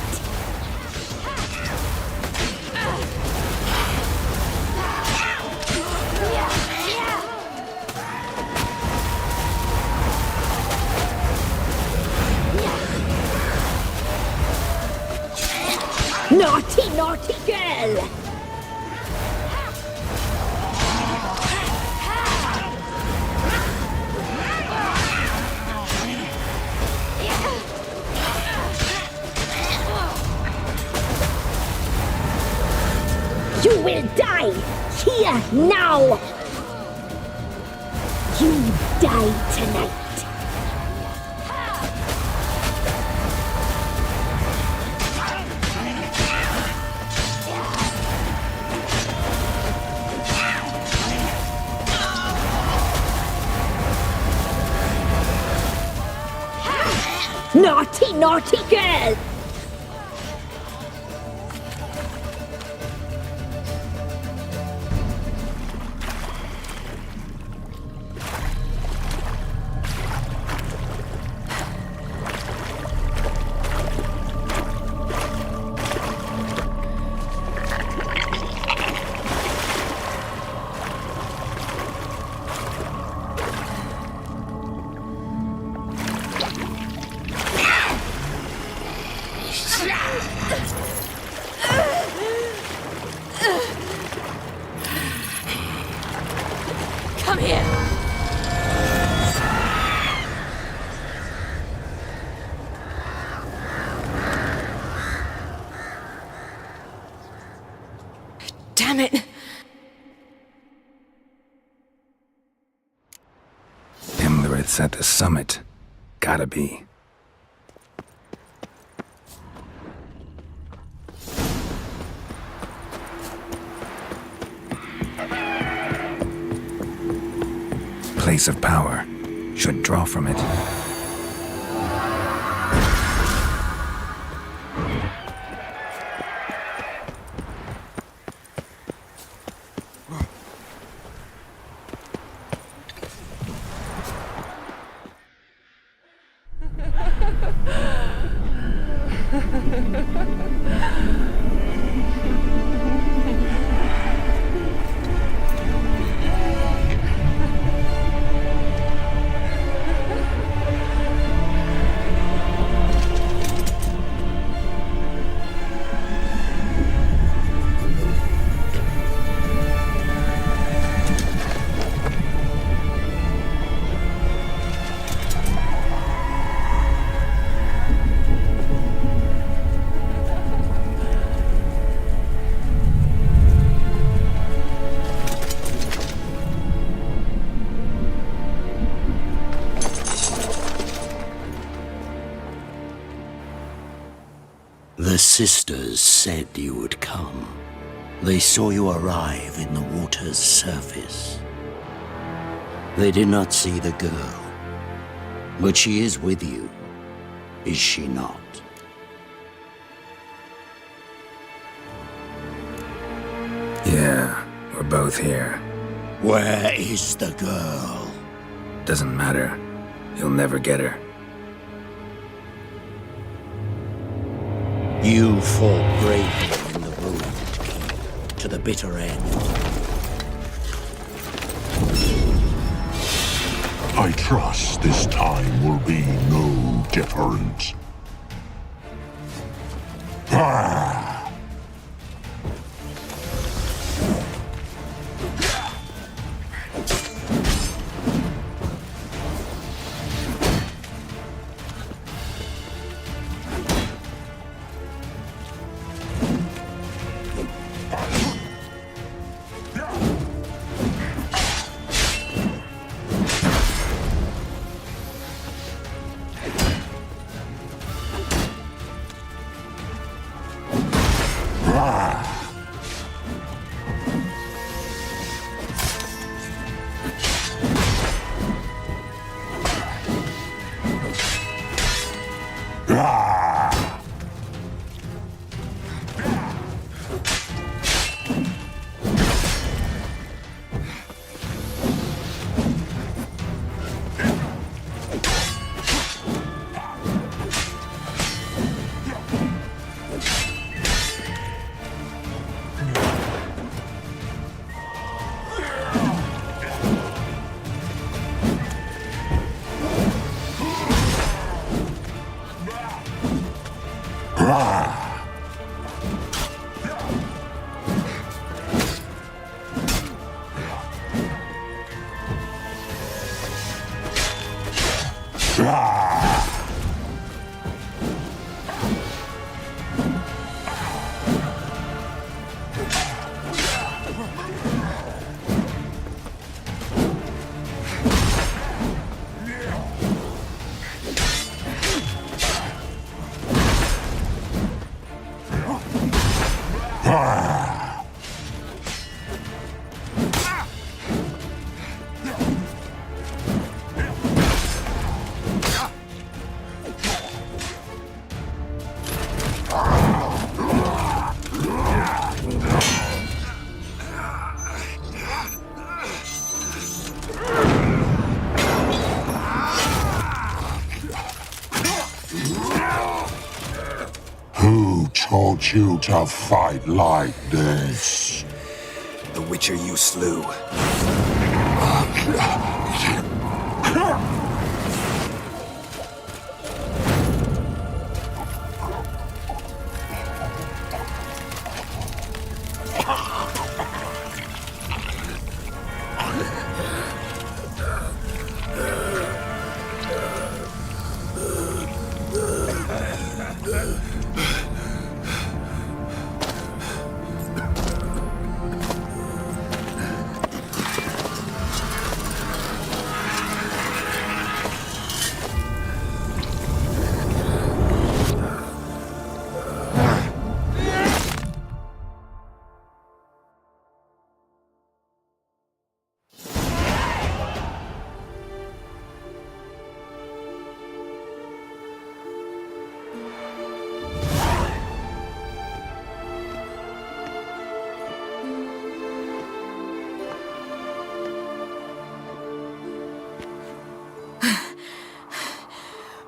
Naughty, naughty girl! You will die here now! You die tonight. Naughty, naughty girl! Come here! Damn it! Imlerith's at the summit. Gotta be. Place of power. Should draw from it. The sisters said you would come. They saw you arrive in the water's surface. They did not see the girl. But she is with you, is she not? Yeah, we're both here. Where is the girl? Doesn't matter. You'll never get her. You fought bravely in the ruined keep, to the bitter end. I trust this time will be no different. Ah! Who taught you to fight like this? The Witcher you slew.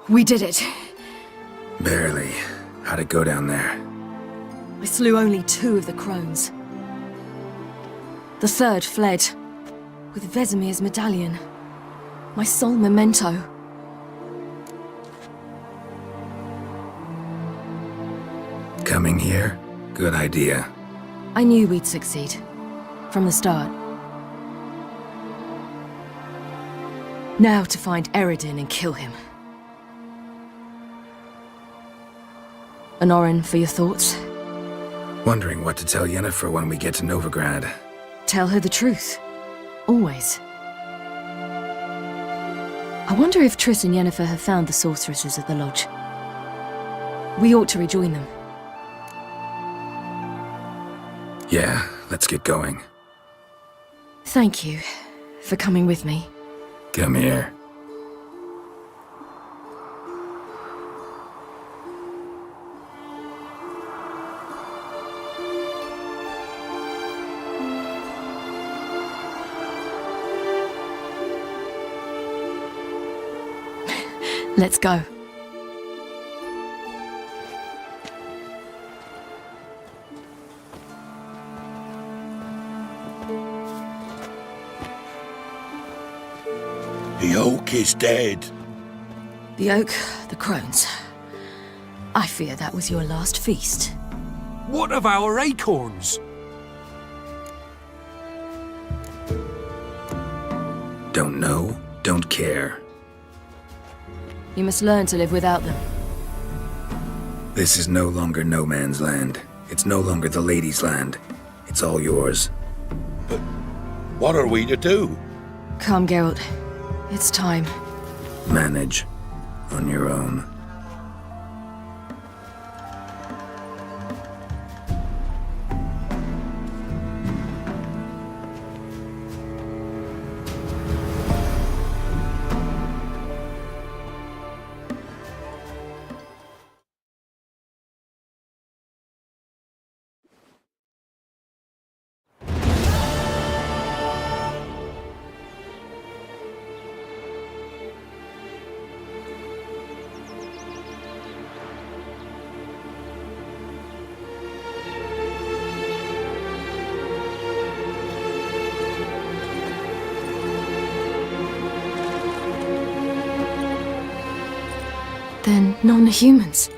We did it. Barely. How'd it go down there? I slew only 2 of the crones. The third fled, with Vesemir's medallion. My sole memento. Coming here? Good idea. I knew we'd succeed. From the start. Now to find Eredin and kill him. Honorin, for your thoughts? Wondering what to tell Yennefer when we get to Novigrad. Tell her the truth. Always. I wonder if Triss and Yennefer have found the sorceresses at the lodge. We ought to rejoin them. Yeah, let's get going. Thank you for coming with me. Come here. Let's go. The oak is dead. The oak, the crones. I fear that was your last feast. What of our acorns? Don't know, don't care. You must learn to live without them. This is no longer no man's land. It's no longer the lady's land. It's all yours. But what are we to do? Come, Geralt. It's time. Manage on your own. Then non-humans.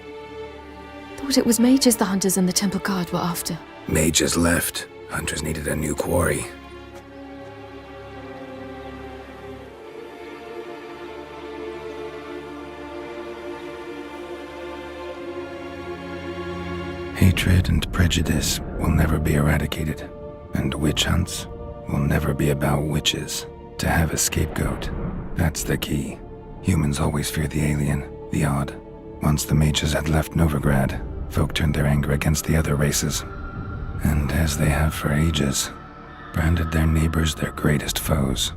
Thought it was mages the hunters and the temple guard were after. Mages left. Hunters needed a new quarry. Hatred and prejudice will never be eradicated, and witch hunts will never be about witches. To have a scapegoat, that's the key. Humans always fear the alien, the odd. Once the mages had left Novigrad, folk turned their anger against the other races. And as they have for ages, branded their neighbors their greatest foes.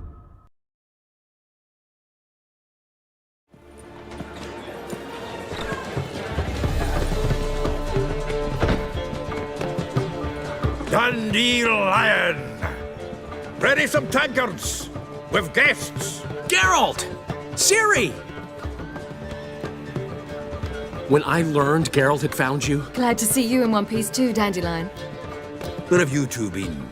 Dandelion! Ready some tankards! With guests! Geralt! Ciri! When I learned Geralt had found you... Glad to see you in one piece too, Dandelion. Where have you two been?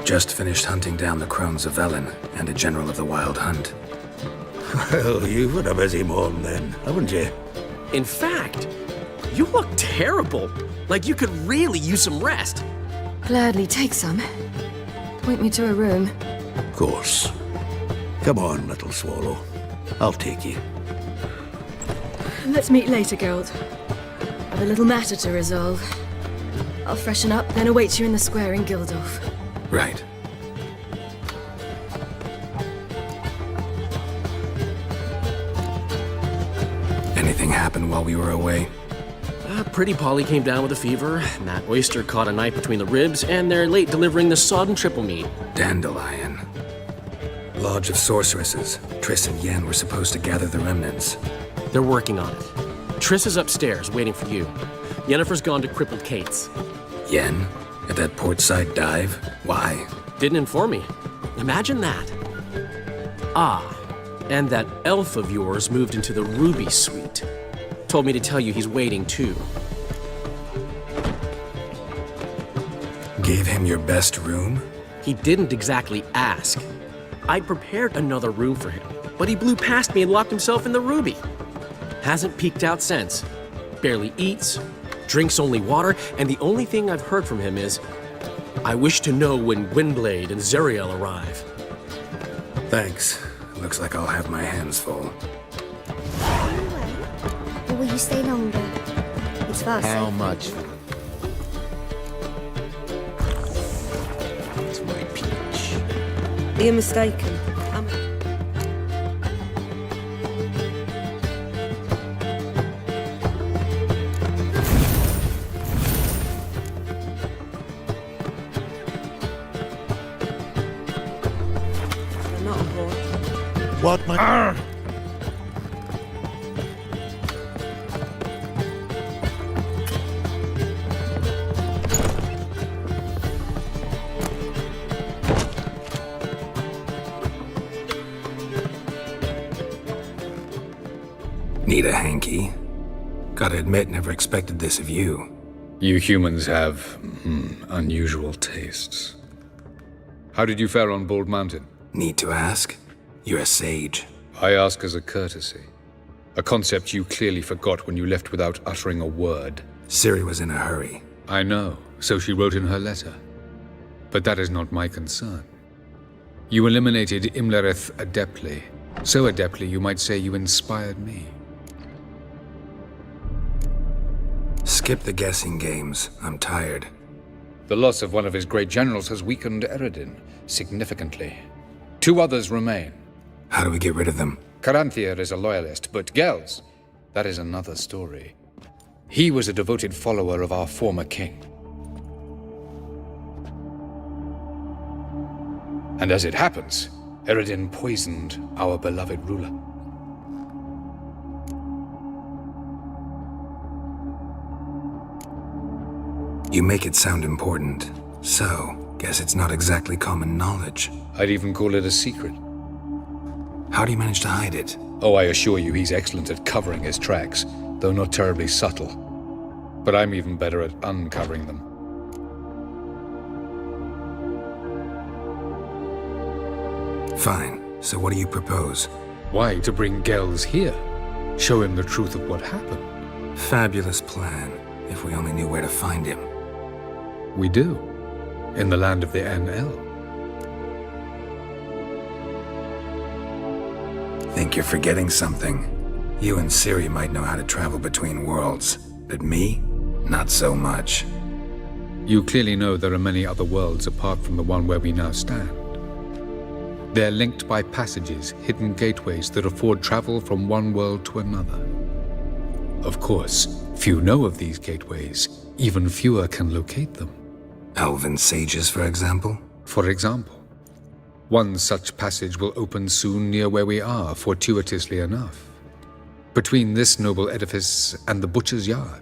Just finished hunting down the crones of Velen and a general of the Wild Hunt. Well, you've had a busy morning then, haven't you? In fact, you look terrible. Like you could really use some rest. Gladly take some. Point me to a room. Of course. Come on, little swallow. I'll take you. Let's meet later, Geralt. I've a little matter to resolve. I'll freshen up, then await you in the square in Gildorf. Right. Anything happen while we were away? Pretty Polly came down with a fever, Matt Oyster caught a knife between the ribs, and they're late delivering the sodden triple meat. Dandelion. Lodge of Sorceresses. Triss and Yen were supposed to gather the remnants. They're working on it. Triss is upstairs, waiting for you. Yennefer's gone to Crippled Kate's. Yen? At that portside dive? Why? Didn't inform me. Imagine that. Ah, and that elf of yours moved into the Ruby Suite. Told me to tell you he's waiting too. Gave him your best room? He didn't exactly ask. I'd prepared another room for him, but he blew past me and locked himself in the Ruby. Hasn't peeked out since. Barely eats, drinks only water, and the only thing I've heard from him is, I wish to know when Gwynblade and Zeriel arrive. Thanks. Looks like I'll have my hands full. Or will you stay longer? It's far How safer. much? It's my peach. You're mistaken. What my... Need a hanky? Gotta admit, never expected this of you. You humans have unusual tastes. How did you fare on Bald Mountain? Need to ask? You're a sage. I ask as a courtesy. A concept you clearly forgot when you left without uttering a word. Ciri was in a hurry. I know, so she wrote in her letter. But that is not my concern. You eliminated Imlerith adeptly. So adeptly you might say you inspired me. Skip the guessing games. I'm tired. The loss of one of his great generals has weakened Eredin significantly. 2 others remain. How do we get rid of them? Caranthir is a loyalist, but Gels, that is another story. He was a devoted follower of our former king. And as it happens, Eredin poisoned our beloved ruler. You make it sound important. So, guess it's not exactly common knowledge. I'd even call it a secret. How do you manage to hide it? Oh, I assure you he's excellent at covering his tracks, though not terribly subtle. But I'm even better at uncovering them. Fine. So what do you propose? Why, to bring Gels here. Show him the truth of what happened. Fabulous plan, if we only knew where to find him. We do. In the land of the NL. Think you're forgetting something. You and Ciri might know how to travel between worlds, but me? Not so much. You clearly know there are many other worlds apart from the one where we now stand. They're linked by passages, hidden gateways that afford travel from one world to another. Of course, few know of these gateways. Even fewer can locate them. Elven sages, for example? For example. One such passage will open soon near where we are, fortuitously enough. Between this noble edifice and the butcher's yard.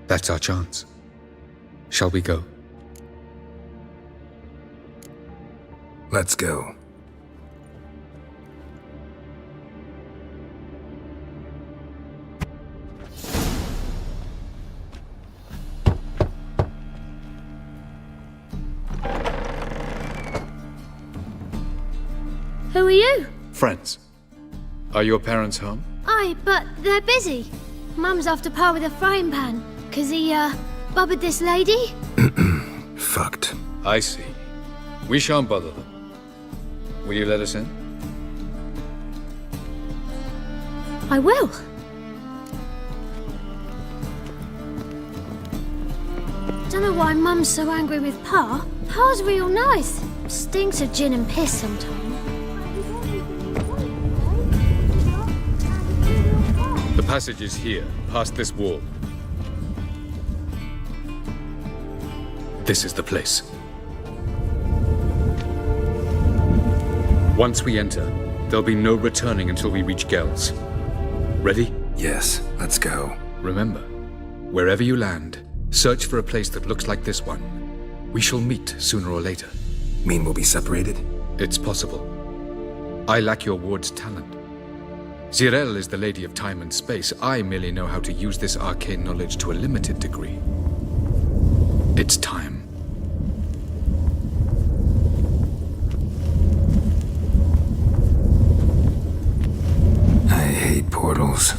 That's our chance. Shall we go? Let's go. Who are you? Friends. Are your parents home? Aye, but they're busy. Mum's off to par with a frying pan, 'cause he, bubbered this lady. Fucked. I see. We shan't bother them. Will you let us in? I will. Don't know why Mum's so angry with Pa. Pa's real nice. Stinks of gin and piss sometimes. The passage is here, past this wall. This is the place. Once we enter, there'll be no returning until we reach Gels. Ready? Yes, let's go. Remember, wherever you land, search for a place that looks like this one. We shall meet sooner or later. Mean we'll be separated? It's possible. I lack your ward's talent. Zirel is the Lady of Time and Space. I merely know how to use this arcane knowledge to a limited degree. It's time. I hate portals.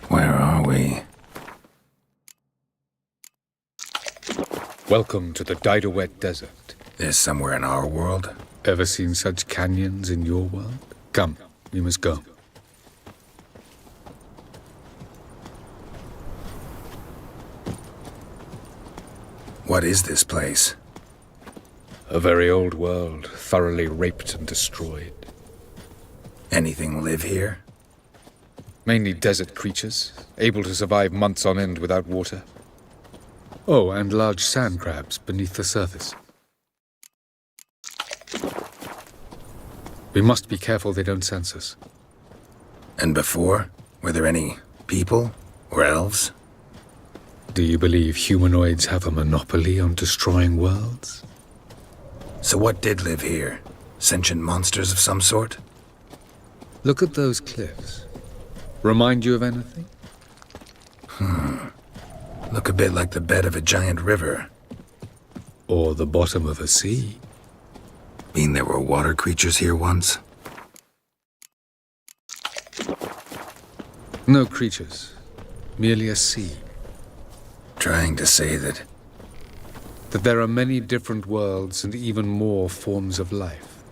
Where are we? Welcome to the Didowet Desert. There's somewhere in our world? Ever seen such canyons in your world? Come, we must go. What What is this place? A very old world, thoroughly raped and destroyed. Anything live here? Mainly desert creatures, able to survive months on end without water. Oh, and large sand crabs beneath the surface. We must be careful they don't sense us. And before? Were there any people or elves? Do you believe humanoids have a monopoly on destroying worlds? So what did live here? Sentient monsters of some sort? Look at those cliffs. Remind you of anything? Look a bit like the bed of a giant river. Or the bottom of a sea. Mean there were water creatures here once? No creatures. Merely a sea. Trying to say that there are many different worlds and even more forms of life.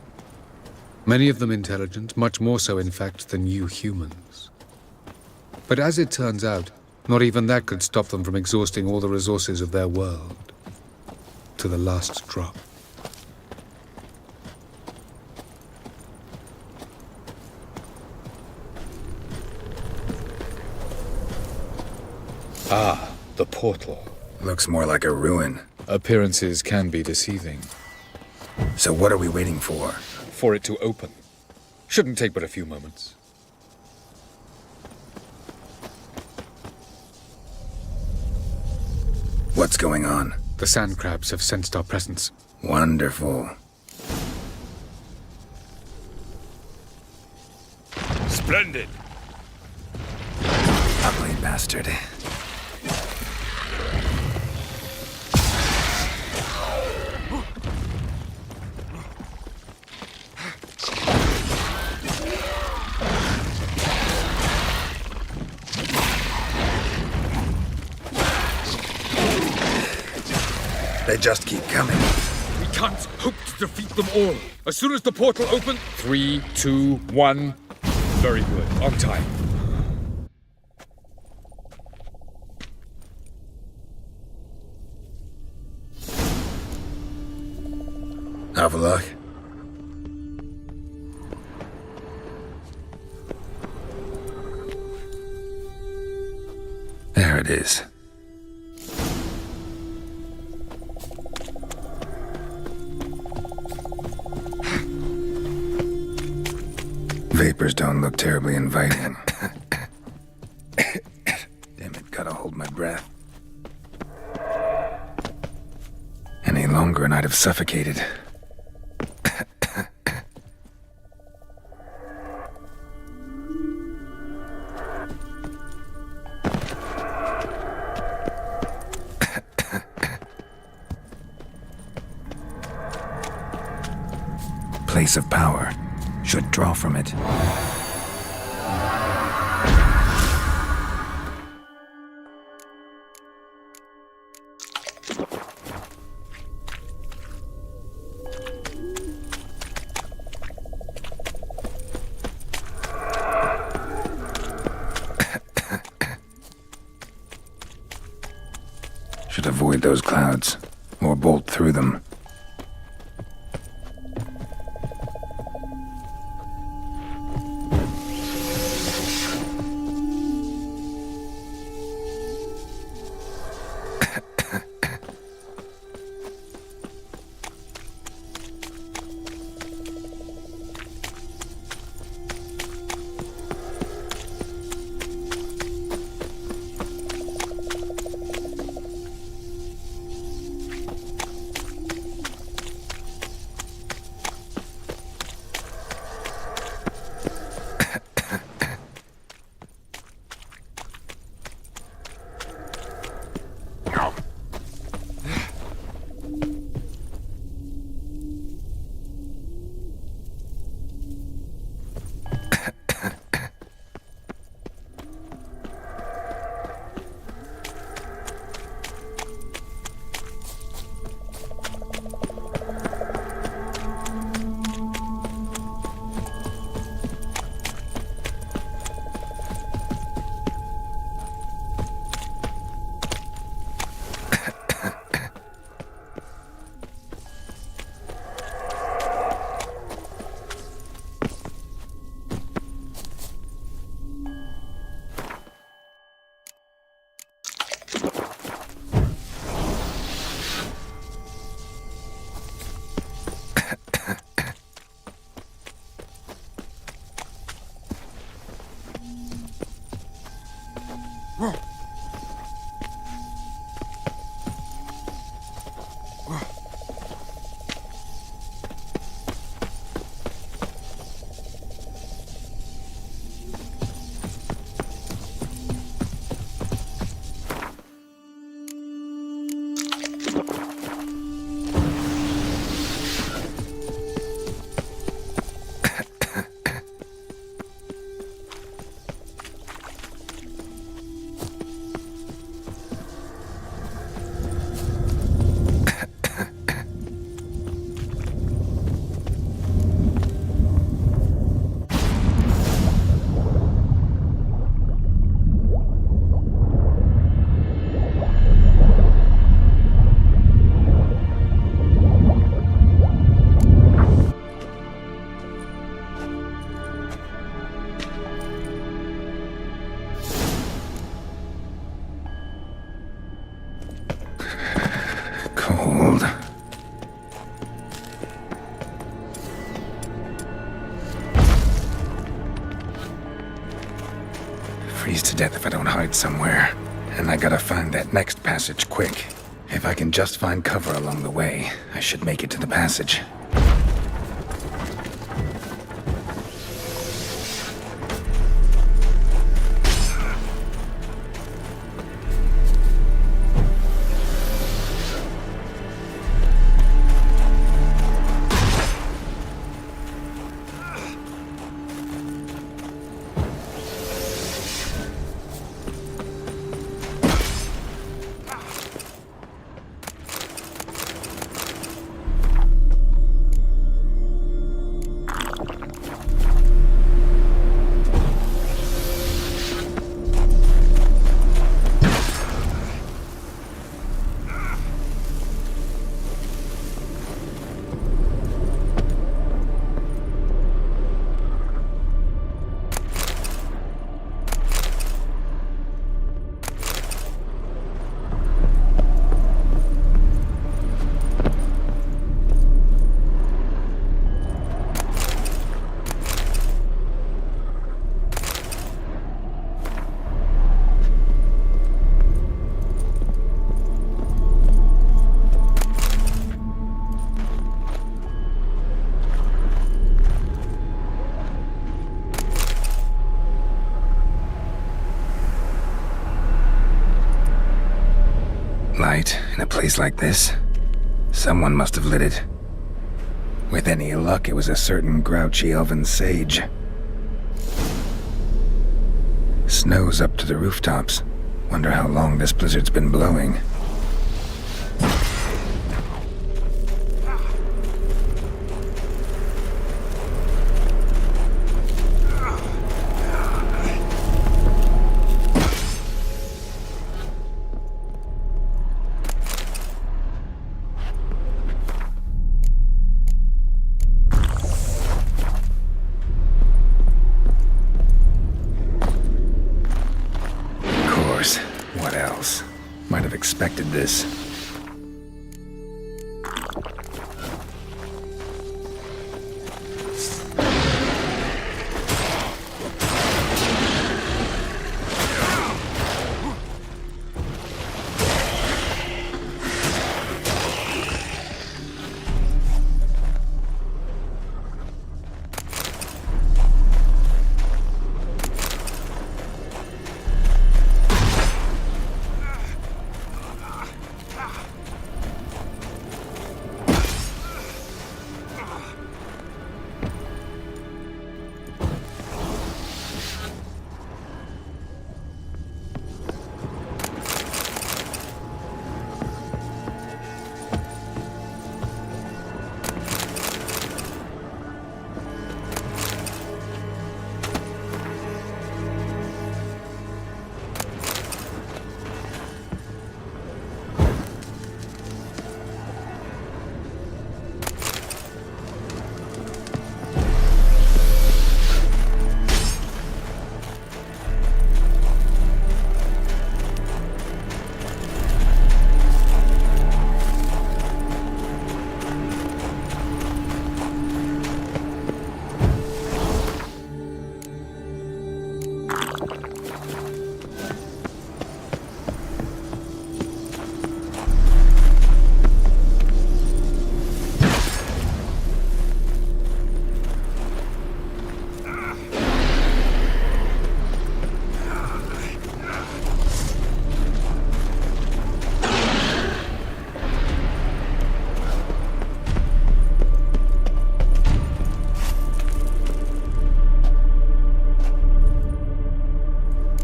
Many of them intelligent, much more so in fact than you humans. But as it turns out, not even that could stop them from exhausting all the resources of their world. To the last drop. Ah, the portal. Looks more like a ruin. Appearances can be deceiving. So what are we waiting for? For it to open. Shouldn't take but a few moments. What's going on? The sand crabs have sensed our presence. Wonderful. Splendid! Ugly bastard. They just keep coming. We can't hope to defeat them all. As soon as the portal opens... 3, 2, 1... Very good. On time. Have a look. There it is. Vapors don't look terribly inviting. Damn it, gotta hold my breath. Any longer and I'd have suffocated. Place of power. Should draw from it. Should avoid those clouds, or bolt through them. freeze to death if I don't hide somewhere. And I gotta find that next passage quick. If I can just find cover along the way, I should make it to the passage. Light in a place like this? Someone must have lit it. With any luck, it was a certain grouchy elven sage. Snow's up to the rooftops. Wonder how long this blizzard's been blowing. What else? Might have expected this.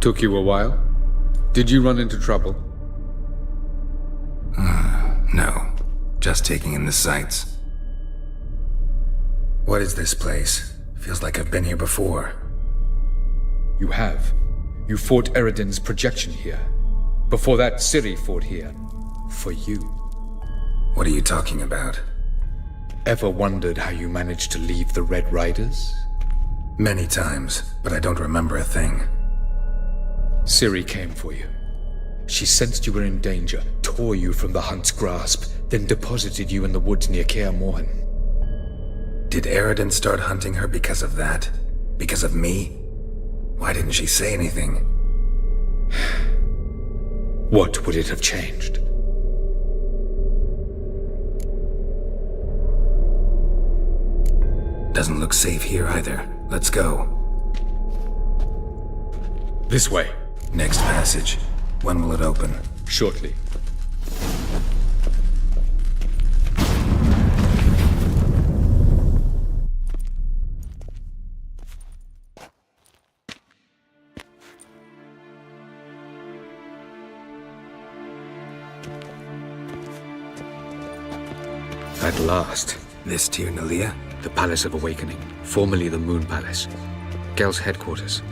Took you a while? Did you run into trouble? No. Just taking in the sights. What is this place? Feels like I've been here before. You have. You fought Eredin's projection here. Before that, Ciri fought here. For you. What are you talking about? Ever wondered how you managed to leave the Red Riders? Many times, but I don't remember a thing. Ciri came for you. She sensed you were in danger, tore you from the Hunt's grasp, then deposited you in the woods near Kaer Morhen. Did Eredin start hunting her because of that? Because of me? Why didn't she say anything? What would it have changed? Doesn't look safe here either. Let's go. This way. Next passage. When will it open? Shortly. At last. This Tir Nalia? The Palace of Awakening, formerly the Moon Palace. Gel's headquarters.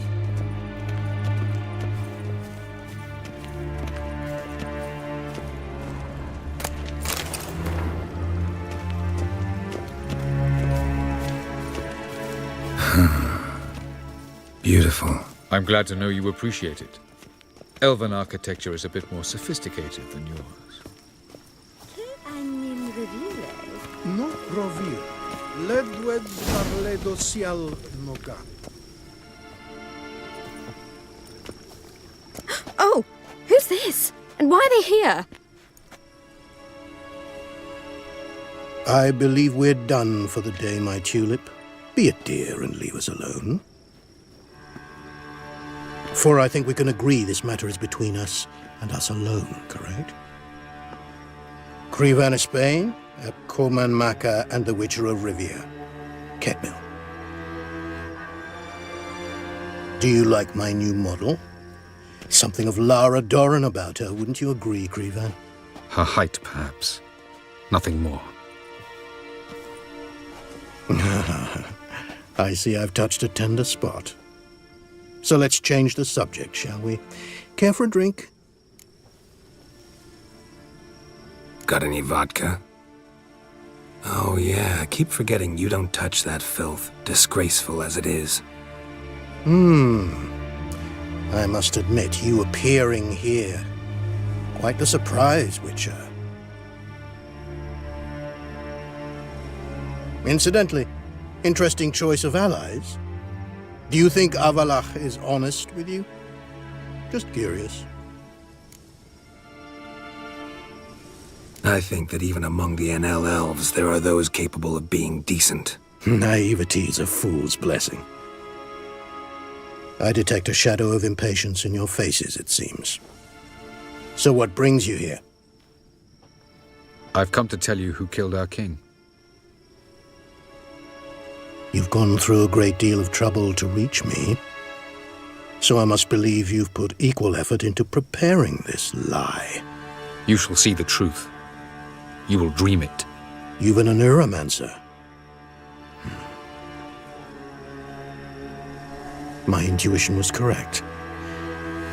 Beautiful. I'm glad to know you appreciate it. Elven architecture is a bit more sophisticated than yours. No rovir. Ledwed barledo sial noga. Oh, who's this? And why are they here? I believe we're done for the day, my tulip. Be a dear and leave us alone. For I think we can agree this matter is between us and us alone, correct? Crevan of Spain, Coman Maca, and the Witcher of Rivia. Ketmil. Do you like my new model? Something of Lara Doran about her, wouldn't you agree, Crevan? Her height, perhaps. Nothing more. I see I've touched a tender spot. So let's change the subject, shall we? Care for a drink? Got any vodka? Oh yeah, I keep forgetting you don't touch that filth, disgraceful as it is. I must admit, you appearing here. Quite the surprise, Witcher. Incidentally, interesting choice of allies. Do you think Avalach is honest with you? Just curious. I think that even among the NL elves, there are those capable of being decent. Naivety is a fool's blessing. I detect a shadow of impatience in your faces, it seems. So what brings you here? I've come to tell you who killed our king. You've gone through a great deal of trouble to reach me. So I must believe you've put equal effort into preparing this lie. You shall see the truth. You will dream it. You've an neuromancer. My intuition was correct.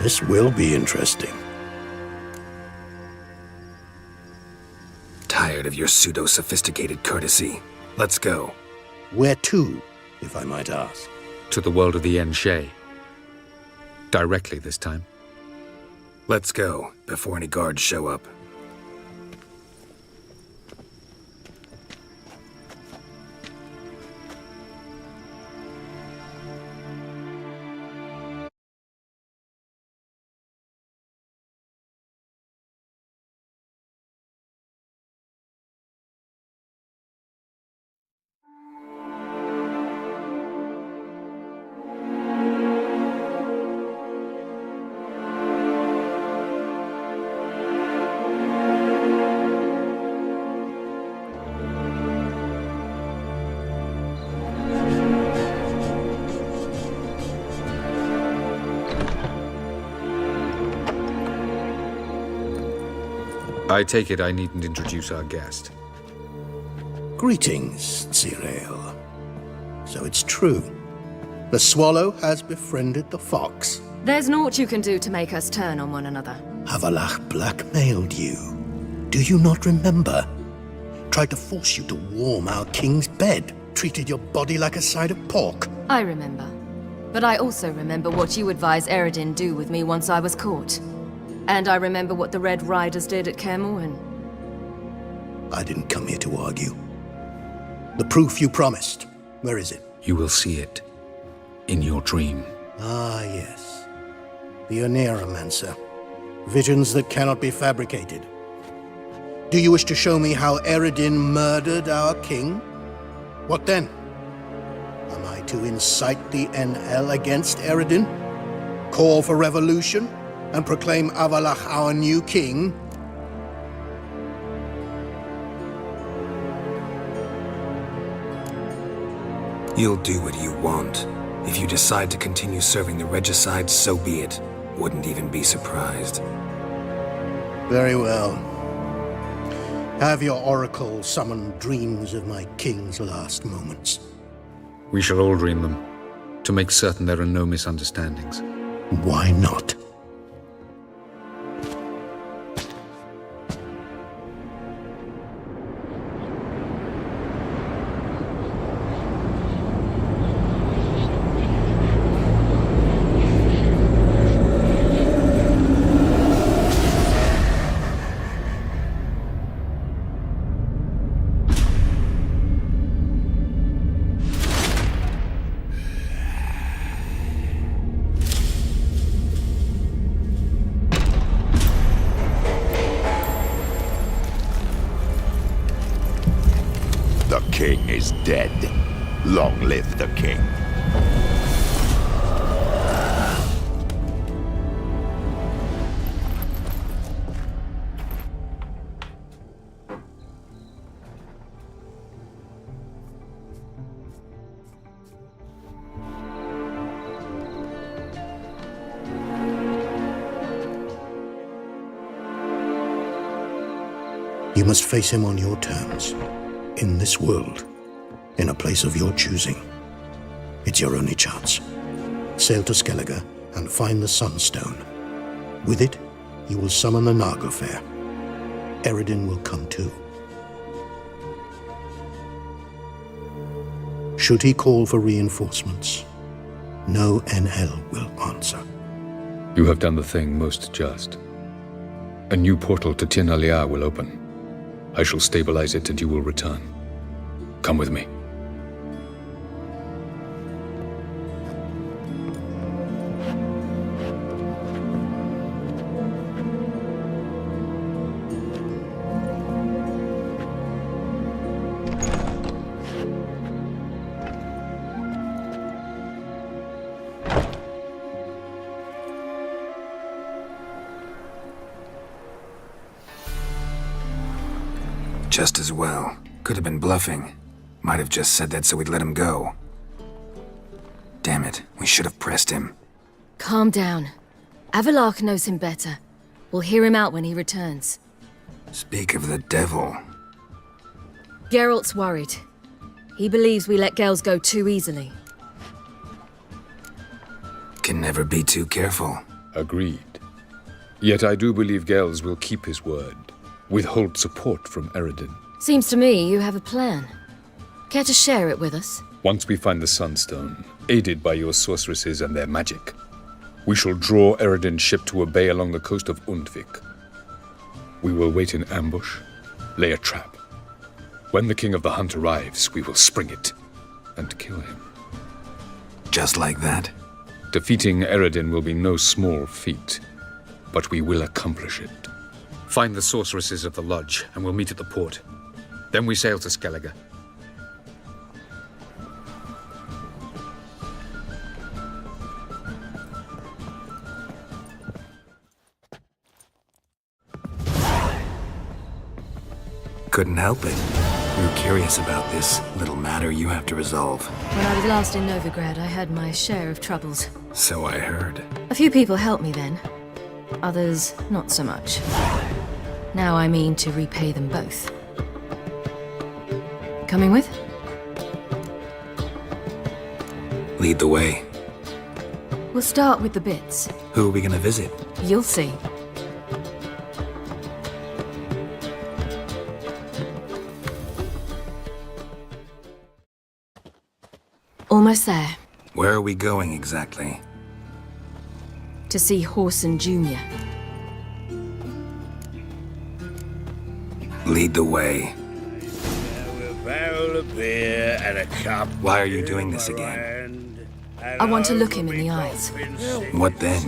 This will be interesting. Tired of your pseudo-sophisticated courtesy. Let's go. Where to, if I might ask? To the world of the Enshe. Directly this time. Let's go, before any guards show up. I take it I needn't introduce our guest. Greetings, Cyril. So it's true. The swallow has befriended the fox. There's naught you can do to make us turn on one another. Avalach blackmailed you. Do you not remember? Tried to force you to warm our king's bed. Treated your body like a side of pork. I remember. But I also remember what you advised Eredin do with me once I was caught. And I remember what the Red Riders did at Kaer Morhen. I didn't come here to argue. The proof you promised. Where is it? You will see it. In your dream. Ah, yes. The Oneiromancer. Visions that cannot be fabricated. Do you wish to show me how Eredin murdered our king? What then? Am I to incite the NL against Eredin? Call for revolution? And proclaim Avalach our new king? You'll do what you want. If you decide to continue serving the regicide, so be it. Wouldn't even be surprised. Very well. Have your oracle summon dreams of my king's last moments. We shall all dream them, to make certain there are no misunderstandings. Why not? The king is dead. Long live the king. You must face him on your terms. In this world, in a place of your choosing. It's your only chance. Sail to Skellige and find the Sunstone. With it, you will summon the Naga Fair. Eredin will come too. Should he call for reinforcements, no NL will answer. You have done the thing most just. A new portal to Tir Nalia will open. I shall stabilize it and you will return. Come with me. Just as well. Could have been bluffing. Might have just said that so we'd let him go. Damn it, we should have pressed him. Calm down. Avalach knows him better. We'll hear him out when he returns. Speak of the devil. Geralt's worried. He believes we let girls go too easily. Can never be too careful. Agreed. Yet I do believe Gels will keep his word. Withhold support from Eredin. Seems to me you have a plan. Care to share it with us? Once we find the Sunstone, aided by your sorceresses and their magic, we shall draw Eredin's ship to a bay along the coast of Undvik. We will wait in ambush, lay a trap. When the King of the Hunt arrives, we will spring it and kill him. Just like that? Defeating Eredin will be no small feat, but we will accomplish it. Find the sorceresses of the lodge, and we'll meet at the port. Then we sail to Skellige. Couldn't help it. We were curious about this little matter you have to resolve. When I was last in Novigrad, I had my share of troubles. So I heard. A few people helped me then. Others, not so much. Now I mean to repay them both. Coming with? Lead the way. We'll start with the bits. Who are we gonna visit? You'll see. Almost there. Where are we going exactly? To see Horson Jr. Lead the way. A barrel of beer and a cup. Why are you doing this again? I want to look him in the eyes. What then?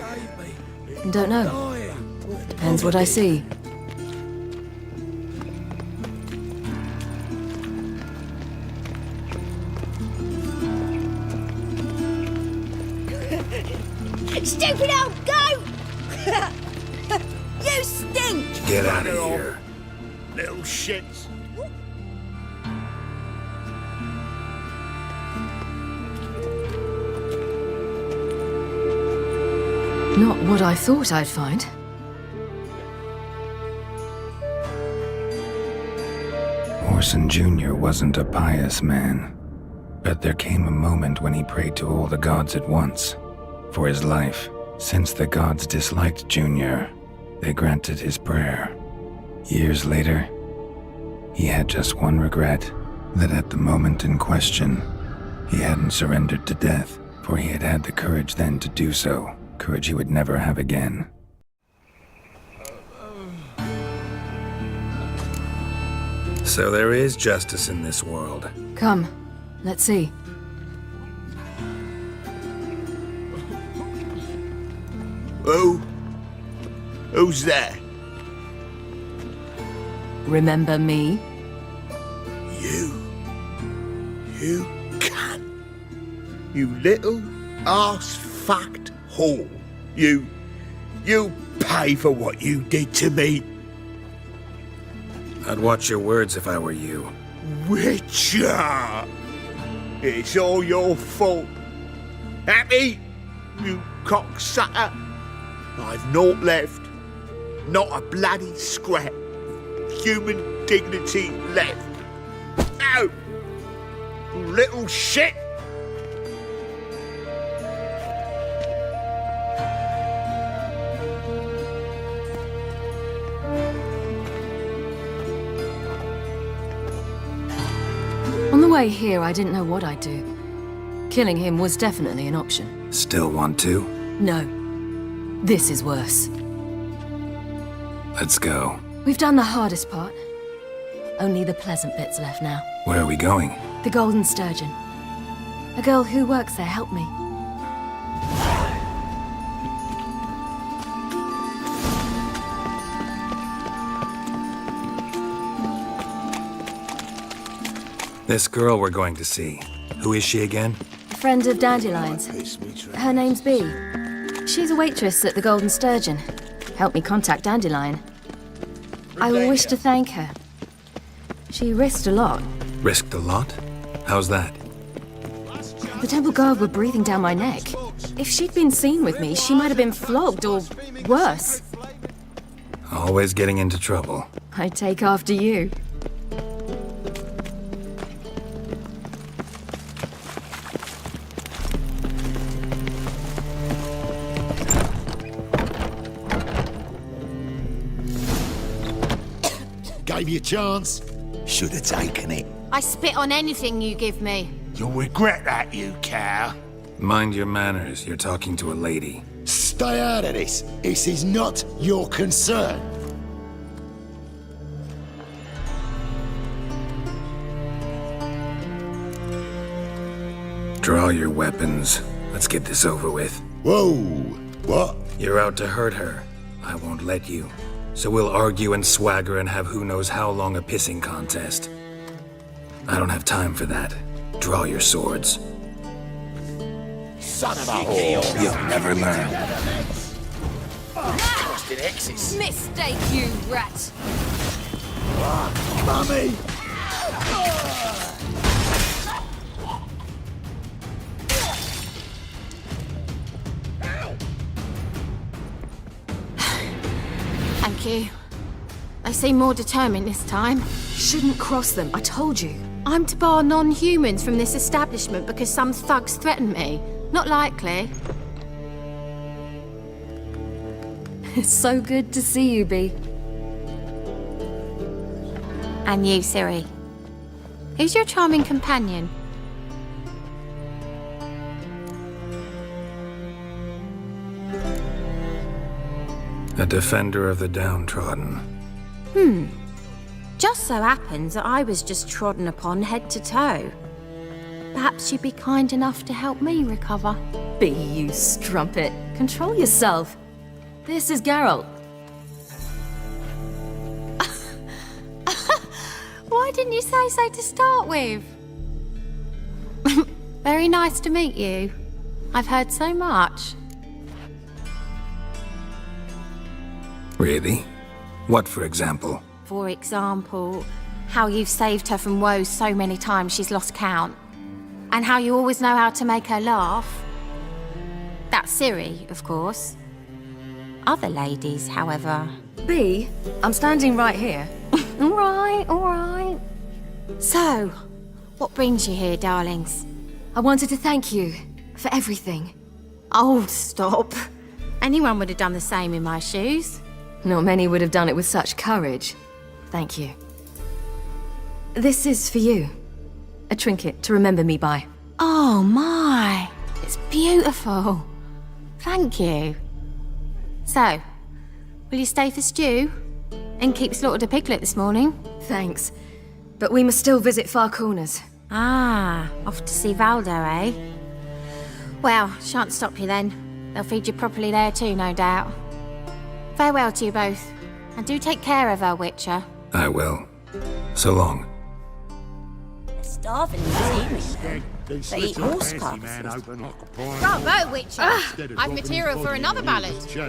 Don't know. Depends what I see. Stupid old goat! You stink! Get out of here. Little shits. Not what I thought I'd find. Orson Jr. wasn't a pious man, but there came a moment when he prayed to all the gods at once for his life. Since the gods disliked Jr., they granted his prayer. Years later, he had just one regret, that at the moment in question, he hadn't surrendered to death, for he had had the courage then to do so, courage he would never have again. So there is justice in this world. Come, let's see. Who's there? Remember me? You can. You little arse-fucked whore. You pay for what you did to me. I'd watch your words if I were you. Witcher! It's all your fault. Happy? You cocksucker. I've naught left. Not a bloody scrap. Human dignity left. Ow! Little shit! On the way here, I didn't know what I'd do. Killing him was definitely an option. Still want to? No. This is worse. Let's go. We've done the hardest part. Only the pleasant bits left now. Where are we going? The Golden Sturgeon. A girl who works there helped me. This girl we're going to see. Who is she again? A friend of Dandelion's. Her name's Bee. She's a waitress at the Golden Sturgeon. Helped me contact Dandelion. I will wish to thank her. She risked a lot. Risked a lot? How's that? The temple guard were breathing down my neck. If she'd been seen with me, she might have been flogged or worse. Always getting into trouble. I take after you. Gave you a chance. Should have taken it. I spit on anything you give me. You'll regret that, you cow. Mind your manners. You're talking to a lady. Stay out of this. This is not your concern. Draw your weapons. Let's get this over with. Whoa! What? You're out to hurt her. I won't let you. So we'll argue and swagger and have who knows how long a pissing contest. I don't have time for that. Draw your swords. Son of a whore! You'll never learn. Mistake, you rat! Mummy! Thank you. They seem more determined this time. Shouldn't cross them, I told you. I'm to bar non-humans from this establishment because some thugs threaten me. Not likely. It's so good to see you, Bee. And you, Ciri. Who's your charming companion? A defender of the downtrodden. Just so happens that I was just trodden upon head to toe. Perhaps you'd be kind enough to help me recover. Bee, you strumpet. Control yourself. This is Geralt. didn't you say so to start with? Very nice to meet you. I've heard so much. Really? What, for example? For example, how you've saved her from woes so many times she's lost count. And how you always know how to make her laugh. That's Ciri, of course. Other ladies, however... B, I'm standing right here. All right. So, what brings you here, darlings? I wanted to thank you for everything. Oh, stop. Anyone would have done the same in my shoes. Not many would have done it with such courage. Thank you. This is for you. A trinket to remember me by. Oh my, it's beautiful. Thank you. So, will you stay for stew? And keep slaughtered a piglet this morning? Thanks. But we must still visit Far Corners. Ah, off to see Valdo, eh? Well, shan't stop you then. They'll feed you properly there too, no doubt. Farewell to you both. And do take care of her, Witcher. I will. So long. Starving is healing. They eat horse carcasses. Bravo, Witcher! I've material for another ballad. He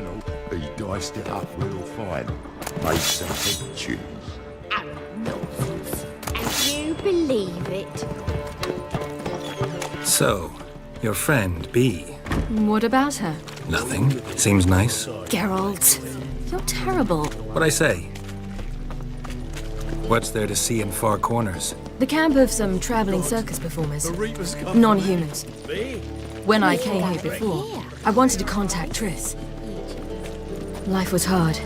diced it up real fine. Made some big tunes. Nonsense. And you believe it? So, your friend, B. What about her? Nothing. Seems nice. Geralt, you're terrible. What'd I say? What's there to see in Far Corners? The camp of some traveling circus performers. Non-humans. When I came here before, I wanted to contact Triss. Life was hard.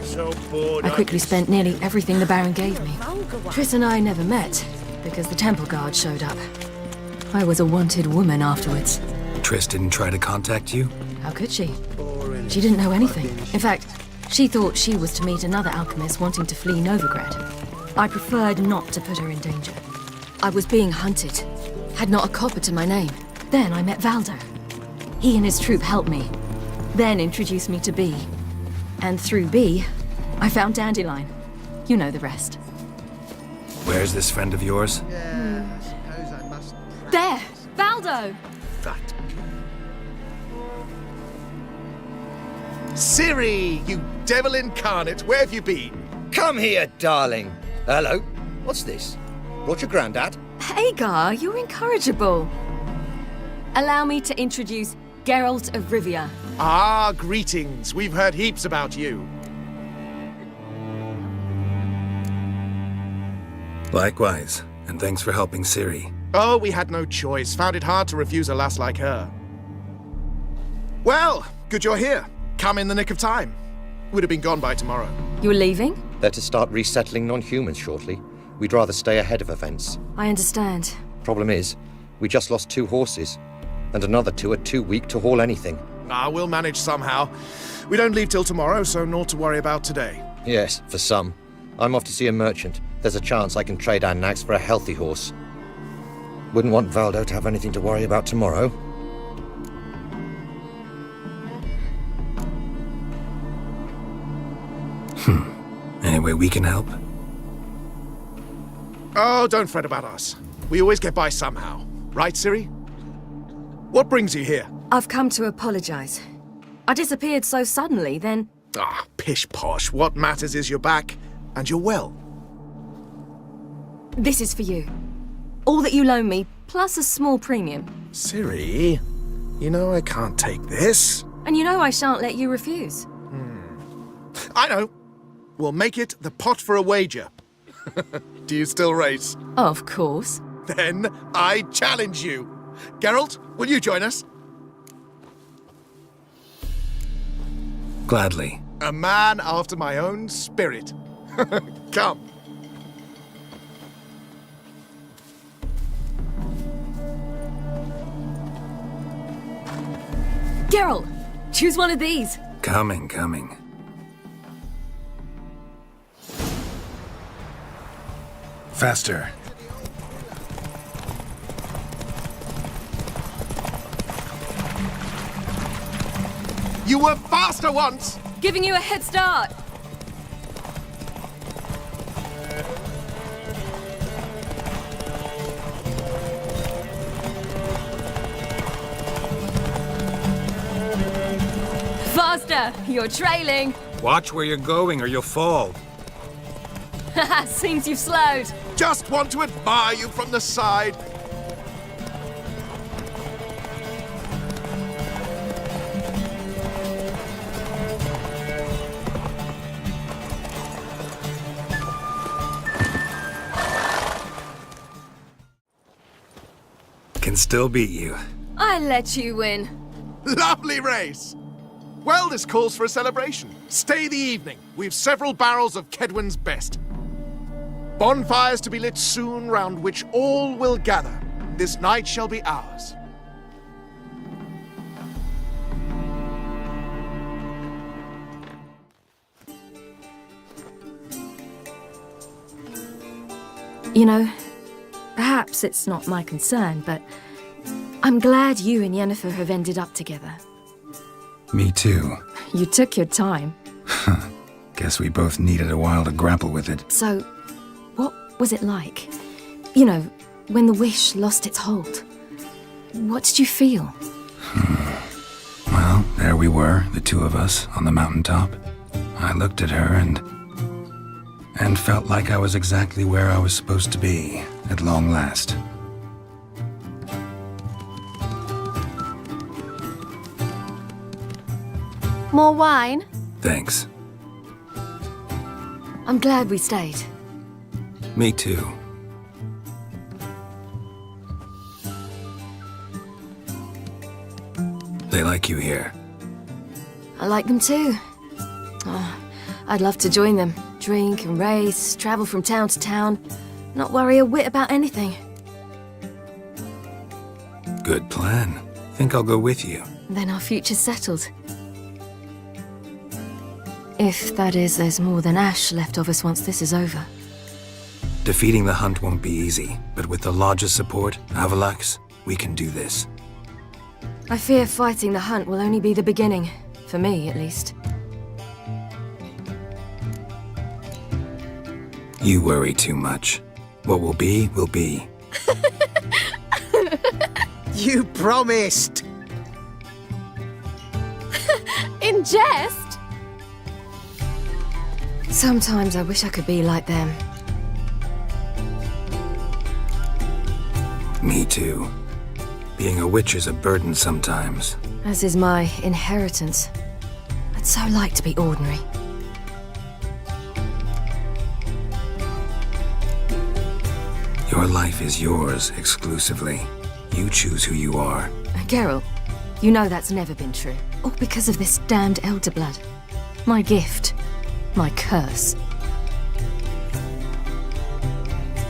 I quickly spent nearly everything the Baron gave me. Triss and I never met, because the temple guard showed up. I was a wanted woman afterwards. Triss didn't try to contact you? How could she? She didn't know anything. In fact, she thought she was to meet another alchemist wanting to flee Novigrad. I preferred not to put her in danger. I was being hunted. Had not a copper to my name. Then I met Valdo. He and his troop helped me. Then introduced me to B. And through B, I found Dandelion. You know the rest. Where's this friend of yours? There! Valdo! That. Ciri, you devil incarnate, where have you been? Come here, darling. Hello. What's this? Brought your granddad? Hagar, you're incorrigible. Allow me to introduce Geralt of Rivia. Ah, greetings. We've heard heaps about you. Likewise, and thanks for helping Ciri. Oh, we had no choice. Found it hard to refuse a lass like her. Well, good you're here. Come in the nick of time. Would have been gone by tomorrow. You're leaving? They're to start resettling non-humans shortly. We'd rather stay ahead of events. I understand. Problem is, we just lost 2 horses, and another 2 are too weak to haul anything. Ah, we'll manage somehow. We don't leave till tomorrow, so naught to worry about today. Yes, for some. I'm off to see a merchant. There's a chance I can trade our nags for a healthy horse. Wouldn't want Valdo to have anything to worry about tomorrow. Any way we can help? Oh, don't fret about us. We always get by somehow. Right, Ciri? What brings you here? I've come to apologize. I disappeared so suddenly, then... Ah, pish-posh. What matters is you're back, and you're well. This is for you. All that you loan me, plus a small premium. Ciri, you know I can't take this. And you know I shan't let you refuse. I know. We'll make it the pot for a wager. Do you still race? Of course. Then I challenge you. Geralt, will you join us? Gladly. A man after my own spirit. Come. Geralt, choose one of these. Coming. Faster. You were faster once! Giving you a head start. faster! You're trailing! Watch where you're going or you'll fall. Seems you've slowed. Just want to admire you from the side. Can still beat you. I let you win. Lovely race! Well, this calls for a celebration. Stay the evening. We've several barrels of Kedwen's best. Bonfires to be lit soon, round which all will gather. This night shall be ours. You know, perhaps it's not my concern, but I'm glad you and Yennefer have ended up together. Me too. You took your time. Guess we both needed a while to grapple with it. So, what was it like? You know, when the wish lost its hold. What did you feel? Well, there we were, the two of us, on the mountaintop. I looked at her and felt like I was exactly where I was supposed to be, at long last. More wine? Thanks. I'm glad we stayed. Me too. They like you here. I like them too. Oh, I'd love to join them. Drink and race, travel from town to town, not worry a whit about anything. Good plan. Think I'll go with you. Then our future's settled. If, that is, there's more than ash left of us once this is over. Defeating the hunt won't be easy, but with the Lodge's support, Avalax, we can do this. I fear fighting the hunt will only be the beginning. For me, at least. You worry too much. What will be, will be. You promised! In jest? Sometimes I wish I could be like them. Me too. Being a witch is a burden sometimes. As is my inheritance. I'd so like to be ordinary. Your life is yours exclusively. You choose who you are. Geralt, you know that's never been true. All because of this damned elder blood. My gift. My curse.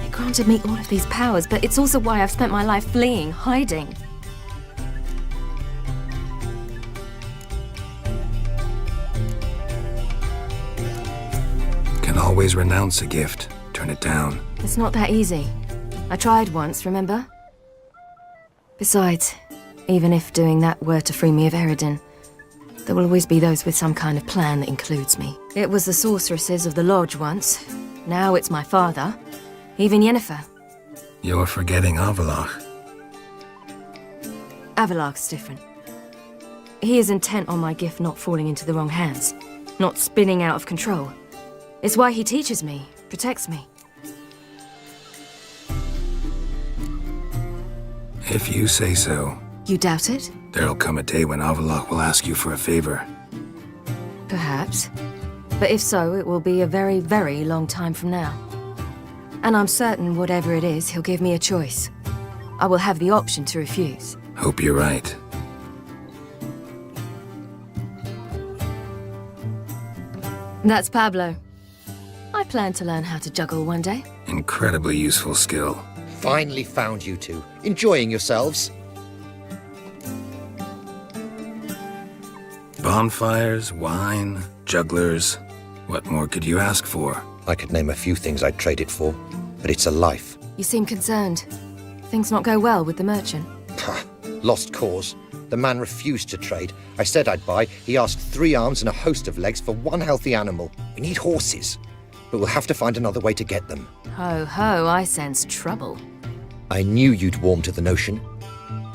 It granted me all of these powers, but it's also why I've spent my life fleeing, hiding. Can always renounce a gift. Turn it down. It's not that easy. I tried once, remember? Besides, even if doing that were to free me of Eredin, there will always be those with some kind of plan that includes me. It was the sorceresses of the Lodge once. Now it's my father. Even Yennefer. You're forgetting Avalach. Avalach's different. He is intent on my gift not falling into the wrong hands. Not spinning out of control. It's why he teaches me, protects me. If you say so. You doubt it? There'll come a day when Avalach will ask you for a favor. Perhaps. But if so, it will be a very, very long time from now. And I'm certain whatever it is, he'll give me a choice. I will have the option to refuse. Hope you're right. That's Pablo. I plan to learn how to juggle one day. Incredibly useful skill. Finally found you two. Enjoying yourselves? Bonfires, wine, jugglers. What more could you ask for? I could name a few things I'd trade it for, but it's a life. You seem concerned. Things not go well with the merchant. Lost cause. The man refused to trade. I said I'd buy. He asked 3 arms and a host of legs for 1 healthy animal. We need horses, but we'll have to find another way to get them. Ho ho, I sense trouble. I knew you'd warm to the notion.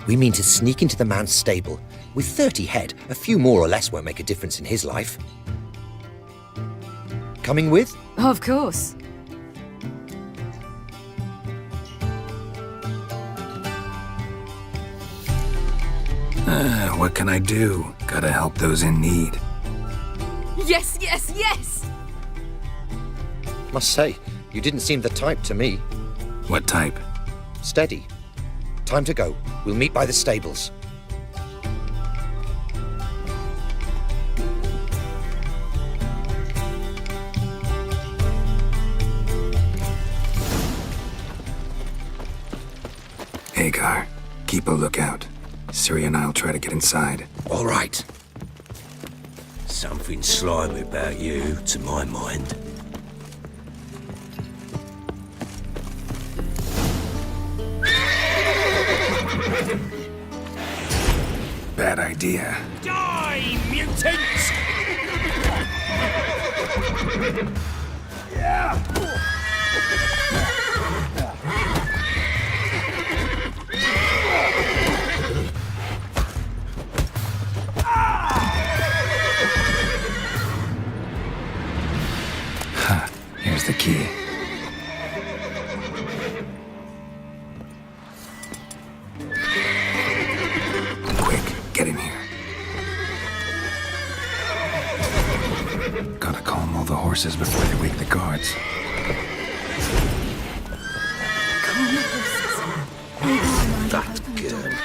We mean to sneak into the man's stable, With 30 head, a few more or less won't make a difference in his life. Coming with? Of course. What can I do? Gotta help those in need. Yes, yes, yes! Must say, you didn't seem the type to me. What type? Steady. Time to go. We'll meet by the stables. Hagar, keep a lookout. Ciri and I'll try to get inside. All right. Something slimy about you, to my mind. Bad idea. Die, mutants! Yeah! Here's the key. Quick, get in here. Gotta calm all the horses before they wake the guards. That's good.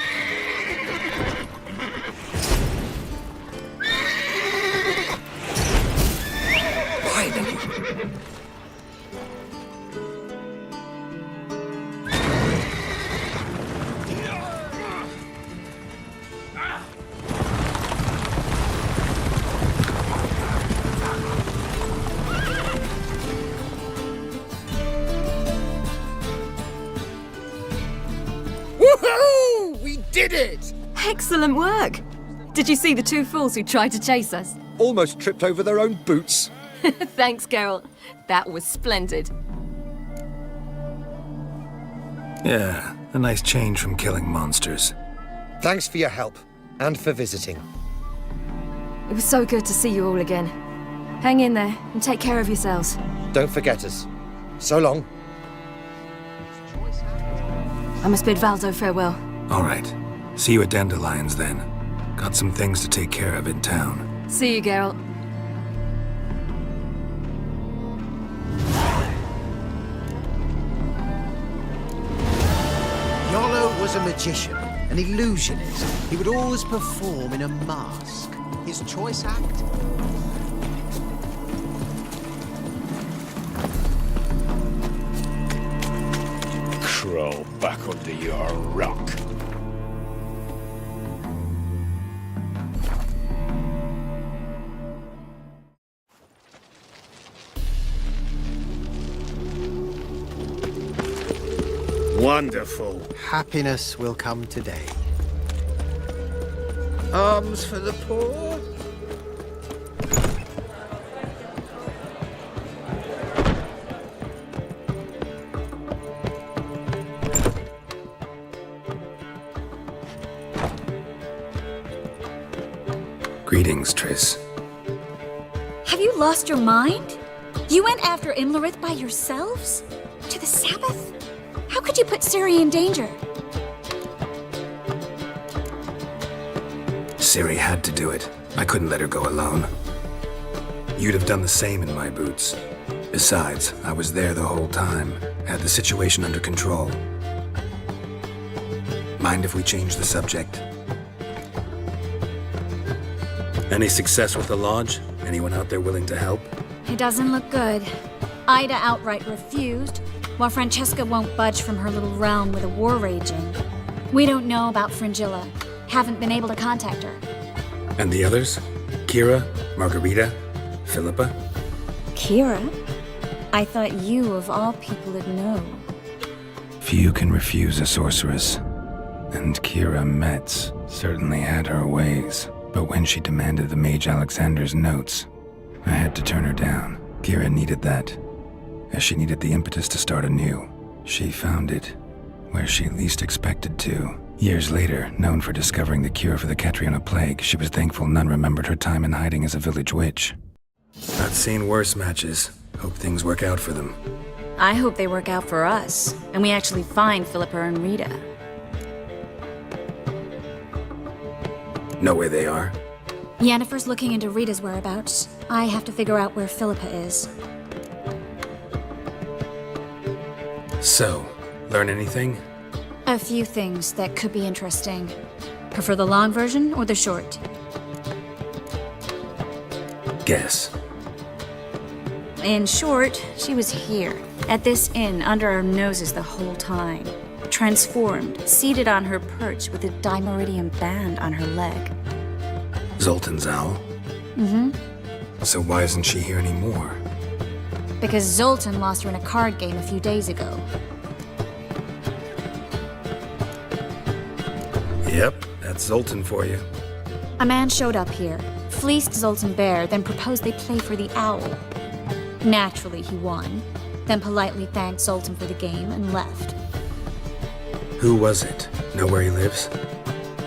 Woohoo! We did it! Excellent work! Did you see the two fools who tried to chase us? Almost tripped over their own boots. Thanks, Carol. That was splendid. Yeah, a nice change from killing monsters. Thanks for your help, and for visiting. It was so good to see you all again. Hang in there, and take care of yourselves. Don't forget us. So long. I must bid Valzo farewell. All right. See you at Dandelions, then. Got some things to take care of in town. See you, Geralt. Yolo was a magician, an illusionist. He would always perform in a mask. His choice act? Crawl back under your rock. Wonderful. Happiness will come today. Alms for the poor? Greetings, Triss. Have you lost your mind? You went after Imlerith by yourselves? To the Sabbath? How could you put Ciri in danger? Ciri had to do it. I couldn't let her go alone. You'd have done the same in my boots. Besides, I was there the whole time. Had the situation under control. Mind if we change the subject? Any success with the lodge? Anyone out there willing to help? It doesn't look good. Ida outright refused, while Francesca won't budge from her little realm with a war raging. We don't know about Fringilla. Haven't been able to contact her. And the others? Kira, Margarita, Philippa? Kira? I thought you, of all people, would know. Few can refuse a sorceress. And Kira Metz certainly had her ways. But when she demanded the Mage Alexander's notes, I had to turn her down. Kira needed that, as she needed the impetus to start anew. She found it where she least expected to. Years later, known for discovering the cure for the Catriona plague, she was thankful none remembered her time in hiding as a village witch. I've seen worse matches. Hope things work out for them. I hope they work out for us, and we actually find Philippa and Rita. Know where they are? Yennefer's looking into Rita's whereabouts. I have to figure out where Philippa is. So, learn anything? A few things that could be interesting. Prefer the long version or the short? Guess. In short, she was here, at this inn, under our noses the whole time. Transformed, seated on her perch with a dimeridium band on her leg. Zoltan's owl? Mm-hmm. So why isn't she here anymore? Because Zoltan lost her in a card game a few days ago. Yep, that's Zoltan for you. A man showed up here, fleeced Zoltan bare, then proposed they play for the owl. Naturally, he won, then politely thanked Zoltan for the game and left. Who was it? Know where he lives?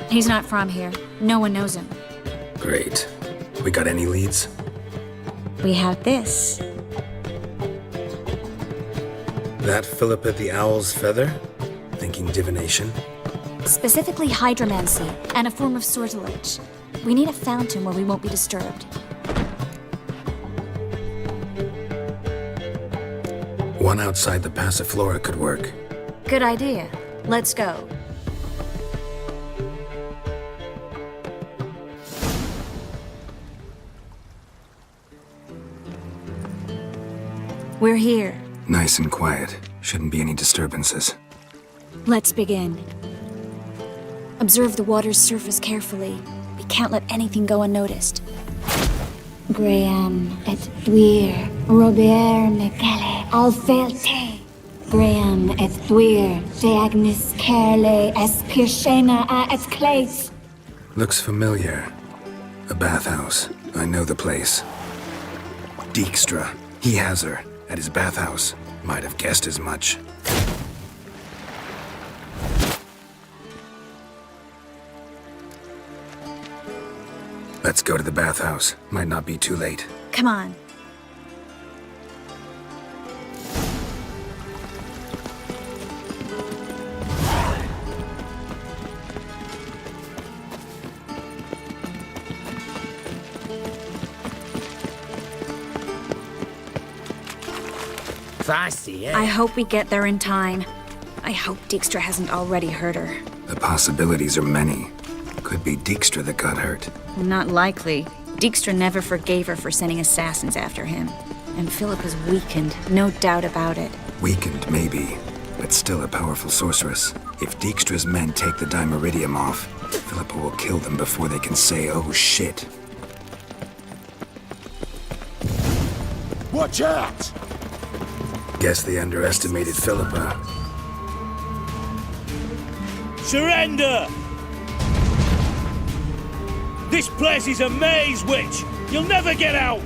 He's not from here. No one knows him. Great. We got any leads? We have this. That Philippa the Owl's feather? Thinking divination? Specifically hydromancy, and a form of sortilege. We need a fountain where we won't be disturbed. One outside the Passiflora could work. Good idea. Let's go. We're here. Nice and quiet. Shouldn't be any disturbances. Let's begin. Observe the water's surface carefully. We can't let anything go unnoticed. Graham et Dwyer, Robert Mekele, Alfelte. Graham et Dwyer, de Agnes Kerle, es Pirshena a et Clates. Looks familiar. A bathhouse. I know the place. Dijkstra. He has her. At his bathhouse. Might have guessed as much. Let's go to the bathhouse. Might not be too late. Come on. I hope we get there in time. I hope Dijkstra hasn't already hurt her. The possibilities are many. Could be Dijkstra that got hurt. Not likely. Dijkstra never forgave her for sending assassins after him. And Philippa's weakened, no doubt about it. Weakened, maybe, but still a powerful sorceress. If Dijkstra's men take the Dimeridium off, Philippa will kill them before they can say, oh shit. Watch out! Guess they underestimated Philippa. Surrender! This place is a maze, witch! You'll never get out!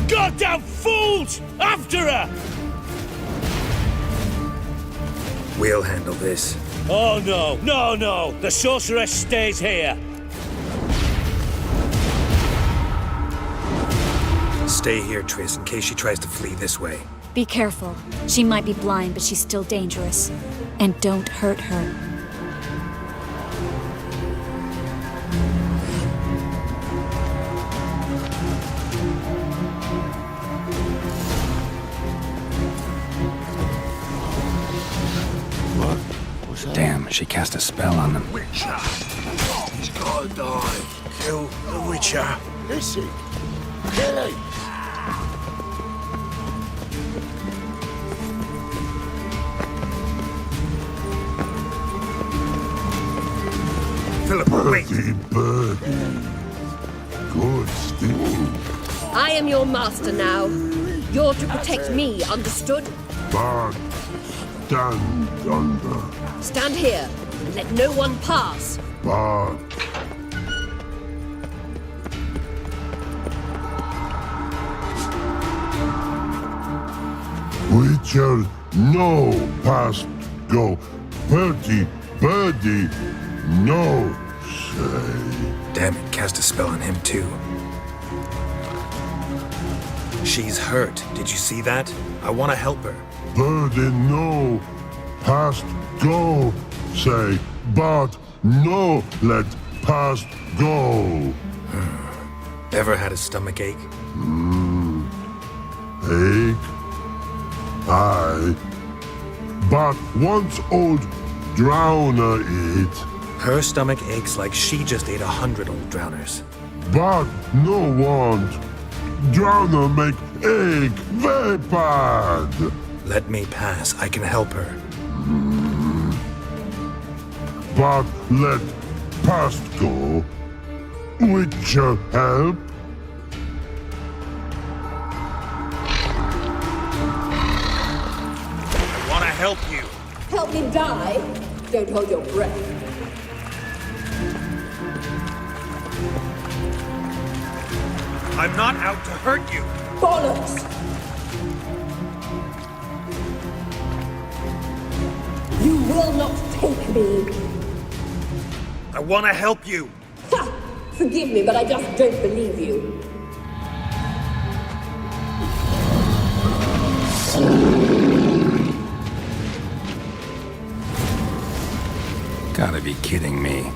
Goddamn fools! After her! We'll handle this. Oh no, no, no! The sorceress stays here! Stay here, Triss, in case she tries to flee this way. Be careful. She might be blind, but she's still dangerous. And don't hurt her. What? What's that? Damn, she cast a spell on them. Witcher! He's gotta die. Kill the Witcher. Is he? Kill him! Birdie, birdie. Good still. I am your master now. You're to protect me, understood? Bad. Stand under. Stand here and let no one pass. Bad. shall no past go. Birdie, birdie, no say. Damn it, cast a spell on him too. She's hurt. Did you see that? I want to help her. Birdie, no past go say, but no let past go. Ever had a stomach ache? Ache? Aye. But once old drowner eat. Her stomach aches like she just ate 100 old drowners. But no want. Drowner make ache very bad. Let me pass. I can help her. But let past go. Which help? I want to help you. Help me die? Don't hold your breath. I'm not out to hurt you. Bollocks! You will not take me. I want to help you. Ha! Forgive me, but I just don't believe you. Gotta be kidding me.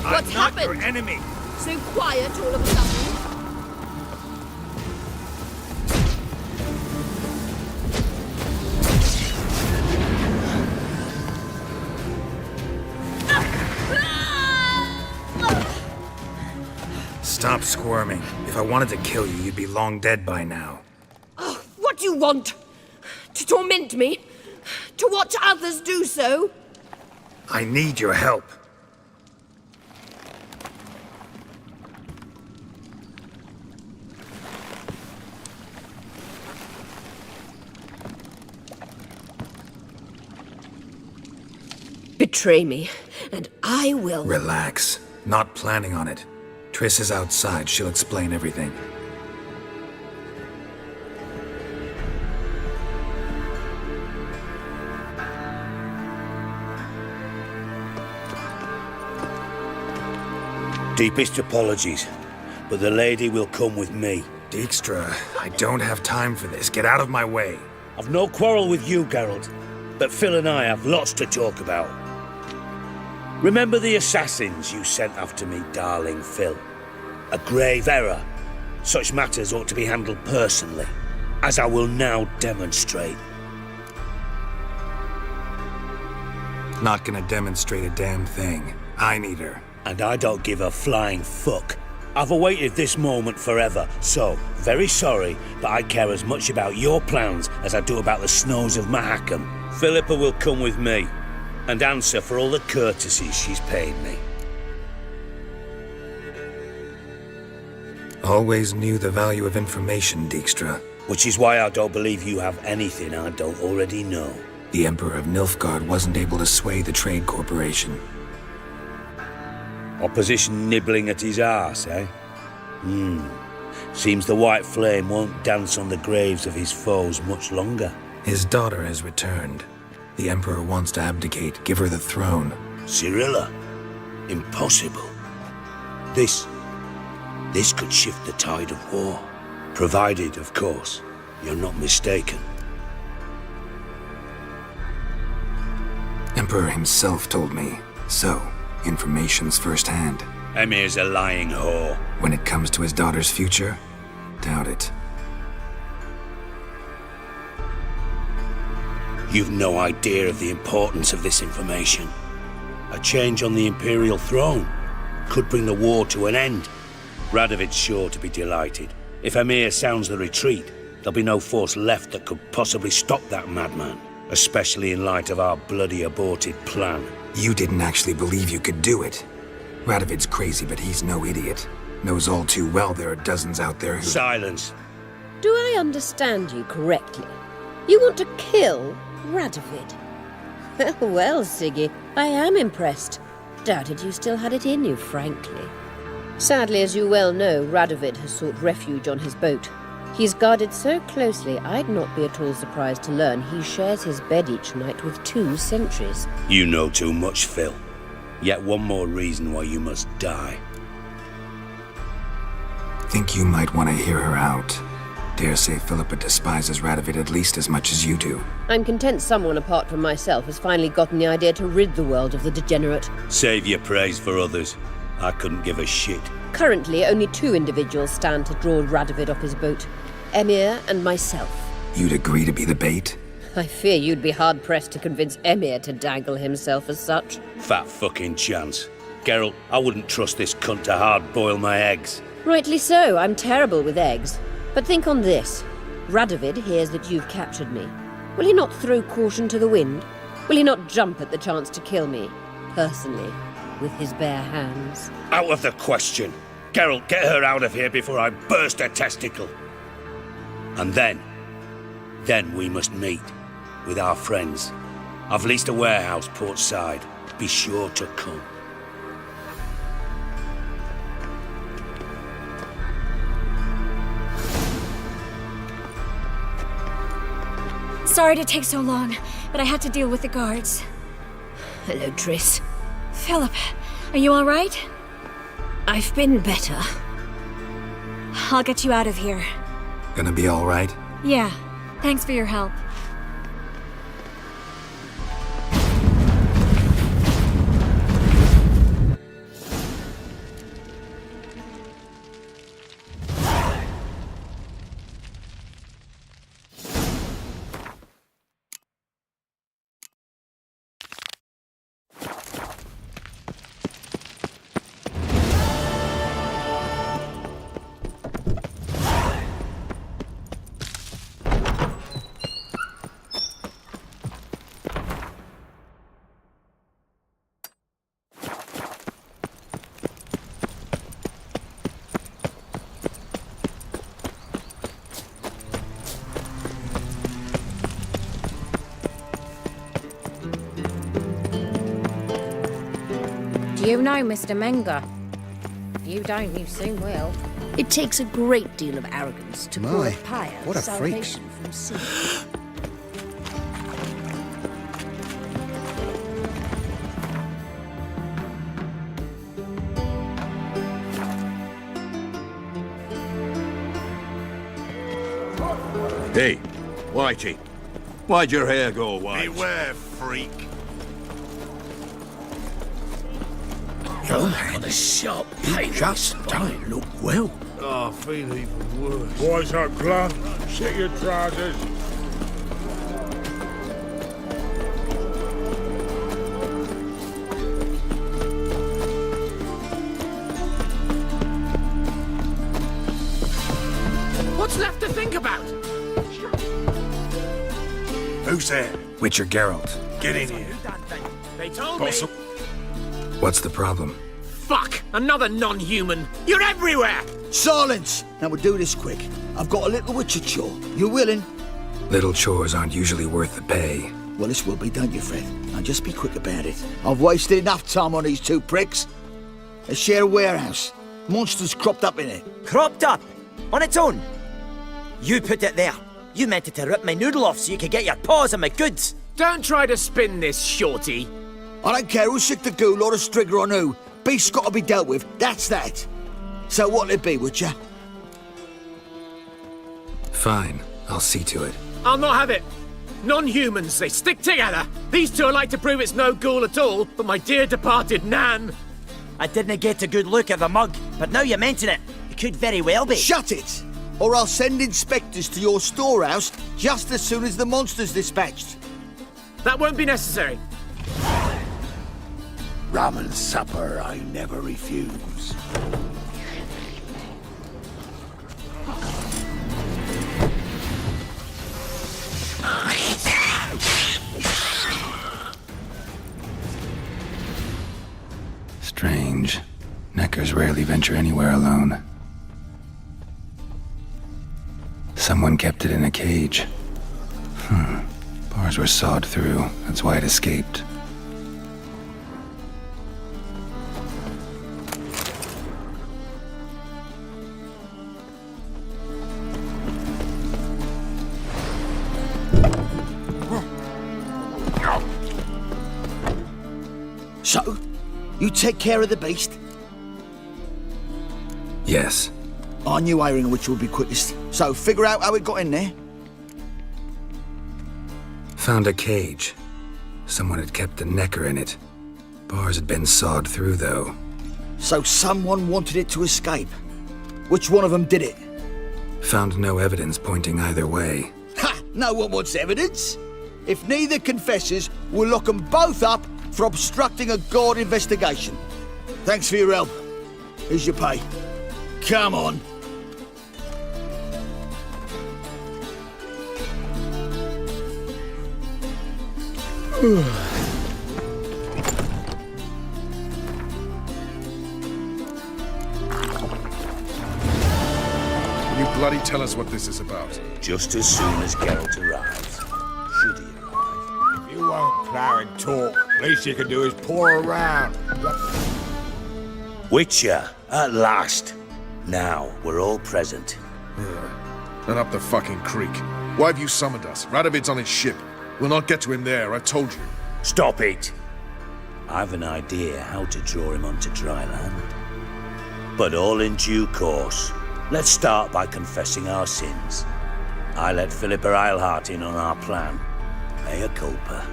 What's happened? Your enemy. So quiet all of a sudden. Stop squirming. If I wanted to kill you, you'd be long dead by now. Oh, what do you want? To torment me? To watch others do so? I need your help. Betray me, and I will... Relax. Not planning on it. Triss is outside. She'll explain everything. Deepest apologies, but the lady will come with me. Dijkstra, I don't have time for this. Get out of my way. I've no quarrel with you, Geralt, but Phil and I have lots to talk about. Remember the assassins you sent after me, darling Phil? A grave error. Such matters ought to be handled personally, as I will now demonstrate. Not gonna demonstrate a damn thing. I need her. And I don't give a flying fuck. I've awaited this moment forever, so, very sorry, but I care as much about your plans as I do about the snows of Mahakam. Philippa will come with me, and answer for all the courtesies she's paid me. Always knew the value of information, Dijkstra. Which is why I don't believe you have anything I don't already know. The Emperor of Nilfgaard wasn't able to sway the Trade Corporation. Opposition nibbling at his arse, eh? Seems the White Flame won't dance on the graves of his foes much longer. His daughter has returned. The Emperor wants to abdicate, give her the throne. Cyrilla? Impossible. This could shift the tide of war. Provided, of course, you're not mistaken. Emperor himself told me. So, information's firsthand. Emir's a lying whore. When it comes to his daughter's future, doubt it. You've no idea of the importance of this information. A change on the Imperial throne could bring the war to an end. Radovid's sure to be delighted. If Emir sounds the retreat, there'll be no force left that could possibly stop that madman, especially in light of our bloody aborted plan. You didn't actually believe you could do it. Radovid's crazy, but he's no idiot. Knows all too well there are dozens out there who... Silence. Do I understand you correctly? You want to kill Radovid? Well, Siggy, I am impressed. Doubted you still had it in you, frankly. Sadly, as you well know, Radovid has sought refuge on his boat. He's guarded so closely, I'd not be at all surprised to learn he shares his bed each night with 2 sentries. You know too much, Phil. Yet one more reason why you must die. Think you might want to hear her out. Dare say Philippa despises Radovid at least as much as you do. I'm content someone apart from myself has finally gotten the idea to rid the world of the degenerate. Save your praise for others. I couldn't give a shit. Currently, only 2 individuals stand to draw Radovid off his boat. Emir and myself. You'd agree to be the bait? I fear you'd be hard-pressed to convince Emir to dangle himself as such. Fat fucking chance. Geralt, I wouldn't trust this cunt to hard-boil my eggs. Rightly so, I'm terrible with eggs. But think on this. Radovid hears that you've captured me. Will he not throw caution to the wind? Will he not jump at the chance to kill me, personally, with his bare hands? Out of the question. Geralt, get her out of here before I burst her testicle. And then we must meet with our friends. I've leased a warehouse port side. Be sure to come. Sorry to take so long, but I had to deal with the guards. Hello, Triss. Philip, are you all right? I've been better. I'll get you out of here. Gonna be all right? Yeah, thanks for your help. Do you know Mr. Menger? If you don't, you soon will. It takes a great deal of arrogance to call a pyre what a freak. salvation from sin. Hey, Whitey. Why'd your hair go white? Beware, freak. Your man is sharp. You just don't look well. Oh, I feel even worse. Why's that glove? Sit your trousers. What's left to think about? Who's there? Witcher Geralt. Get in here. They told Boss. me. What's the problem? Fuck! Another non-human! You're everywhere! Silence! Now we'll do this quick. I've got a little witcher chore. You willing? Little chores aren't usually worth the pay. Well, this will be, don't you, Fred? Now just be quick about it. I've wasted enough time on these 2 pricks. They share a warehouse. Monsters cropped up in it. Cropped up? On its own? You put it there. You meant it to rip my noodle off so you could get your paws on my goods. Don't try to spin this, shorty. I don't care who's sick the ghoul or a strigger on who. Beast's got to be dealt with. That's that. So what'll it be, Witcher? Fine, I'll see to it. I'll not have it. Non-humans, they stick together. These 2 are like to prove it's no ghoul at all, but my dear departed Nan. I didn't get a good look at the mug, but now you mention it, it could very well be. Shut it! Or I'll send inspectors to your storehouse just as soon as the monster's dispatched. That won't be necessary. Rum and supper I never refuse. Strange. Neckers rarely venture venture anywhere alone. Someone kept it in a cage. Bars were sawed through. That's why it escaped. So, you take care of the beast? Yes. I knew hiring which would be quickest. So, figure out how it got in there. Found a cage. Someone had kept a necker in it. Bars had been sawed through, though. So someone wanted it to escape. Which one of them did it? Found no evidence pointing either way. Ha! No one wants evidence. If neither confesses, we'll lock them both up for obstructing a guard investigation. Thanks for your help. Here's your pay. Come on. Can you bloody tell us what this is about? Just as soon as Geralt arrives. Should he arrive? If you won't plough and talk, least you can do is pour around. Witcher, at last. Now, we're all present. And up the fucking creek. Why have you summoned us? Radovid's on his ship. We'll not get to him there, I've told you. Stop it! I've an idea how to draw him onto dry land. But all in due course. Let's start by confessing our sins. I let Philippa Eilhart in on our plan. Mea culpa.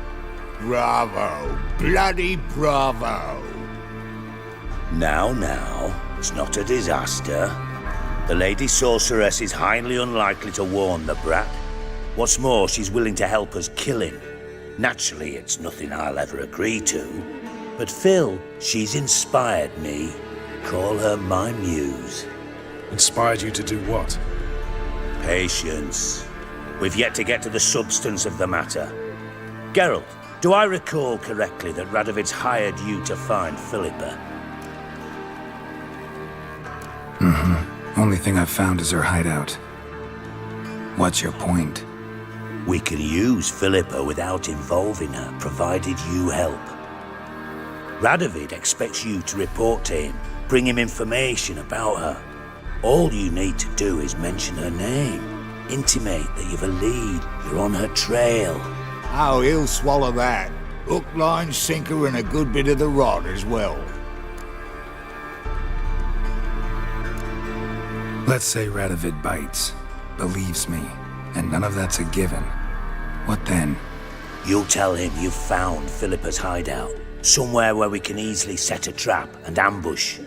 Bravo. Bloody bravo. Now, it's not a disaster. The Lady Sorceress is highly unlikely to warn the brat. What's more, she's willing to help us kill him. Naturally, it's nothing I'll ever agree to. But Phil, she's inspired me. Call her my muse. Inspired you to do what? Patience. We've yet to get to the substance of the matter. Geralt, do I recall correctly that Radovid's hired you to find Philippa? Only thing I've found is her hideout. What's your point? We can use Philippa without involving her, provided you help. Radovid expects you to report to him, bring him information about her. All you need to do is mention her name, intimate that you've a lead, you're on her trail. Oh, he'll swallow that. Hook, line, sinker, and a good bit of the rod as well. Let's say Radovid bites, believes me, and none of that's a given. What then? You'll tell him you've found Philippa's hideout, somewhere where we can easily set a trap and ambush.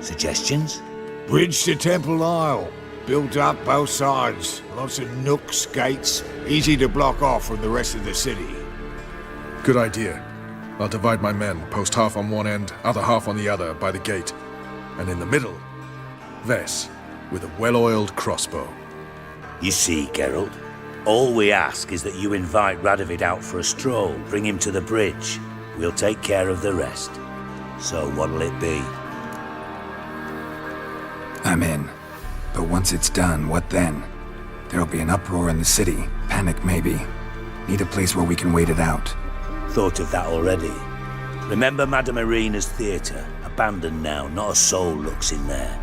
Suggestions? Bridge to Temple Isle. Built up both sides. Lots of nooks, gates. Easy to block off from the rest of the city. Good idea. I'll divide my men, post half on one end, other half on the other, by the gate. And in the middle, Vess, with a well-oiled crossbow. You see, Geralt, all we ask is that you invite Radovid out for a stroll, bring him to the bridge. We'll take care of the rest. So what'll it be? I'm in. But once it's done, what then? There'll be an uproar in the city. Panic, maybe. Need a place where we can wait it out. Thought of that already. Remember Madame Irina's theatre? Abandoned now, not a soul looks in there.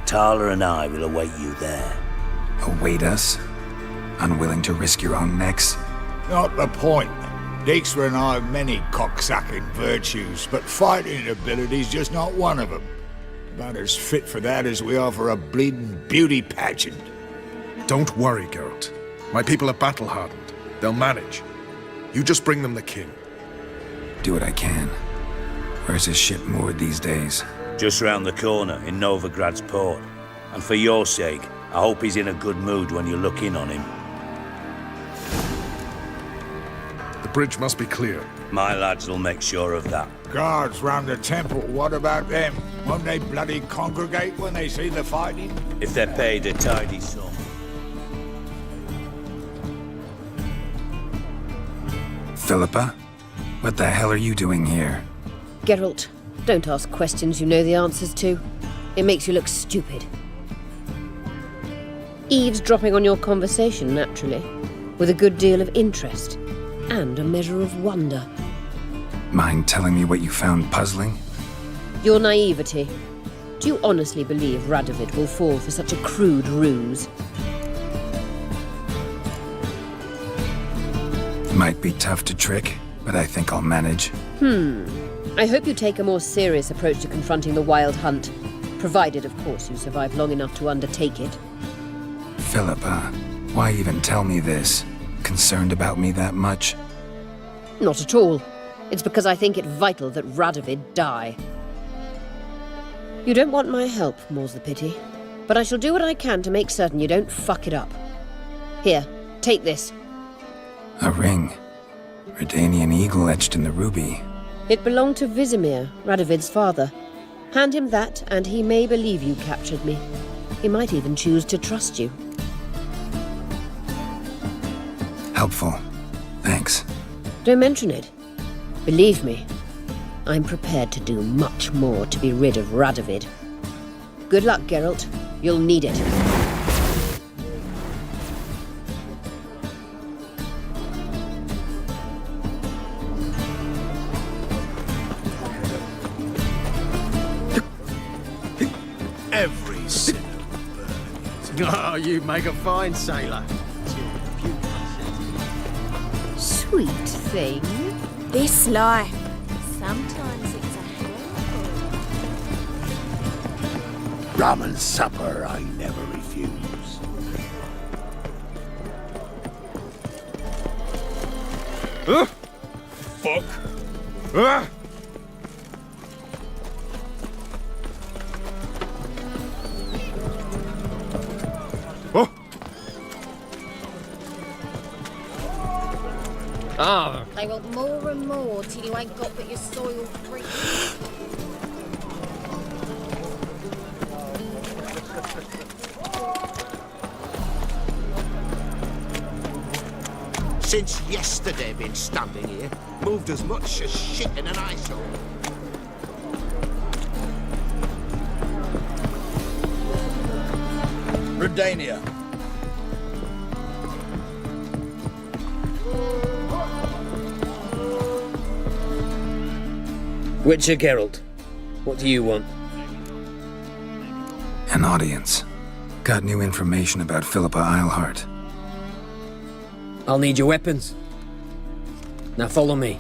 Tala and I will await you there. Await us? Unwilling to risk your own necks? Not the point. Dijkstra and I have many cocksucking virtues, but fighting ability's just not one of them. About as fit for that as we are for a bleeding beauty pageant. Don't worry, Geralt. My people are battle-hardened. They'll manage. You just bring them the king. Do what I can. Where's his ship moored these days? Just round the corner, in Novigrad's port. And for your sake, I hope he's in a good mood when you look in on him. The bridge must be clear. My lads will make sure of that. Guards round the temple, what about them? Won't they bloody congregate when they see the fighting? If they're paid a tidy sum. Philippa? What the hell are you doing here? Geralt, don't ask questions you know the answers to. It makes you look stupid. Eavesdropping on your conversation, naturally, with a good deal of interest and a measure of wonder. Mind telling me what you found puzzling? Your naivety. Do you honestly believe Radovid will fall for such a crude ruse? Might be tough to trick, but I think I'll manage. I hope you take a more serious approach to confronting the Wild Hunt, provided, of course, you survive long enough to undertake it. Philippa, why even tell me this? Concerned about me that much? Not at all. It's because I think it vital that Radovid die. You don't want my help, more's the pity. But I shall do what I can to make certain you don't fuck it up. Here, take this. A ring. Redanian eagle etched in the ruby. It belonged to Vizimir, Radovid's father. Hand him that, and he may believe you captured me. He might even choose to trust you. Helpful. Thanks. Don't mention it. Believe me, I'm prepared to do much more to be rid of Radovid. Good luck, Geralt. You'll need it. Every sinner burns. Oh, you make a fine sailor. Sweet thing. This life. Sometimes it's a hell. Rum and supper I never refuse. Fuck. Ah. They want more and more till you ain't got but your soiled free. Since yesterday been standing here, moved as much as shit in an ice hole. Redania. Witcher Geralt, what do you want? An audience. Got new information about Philippa Eilhart. I'll need your weapons. Now follow me.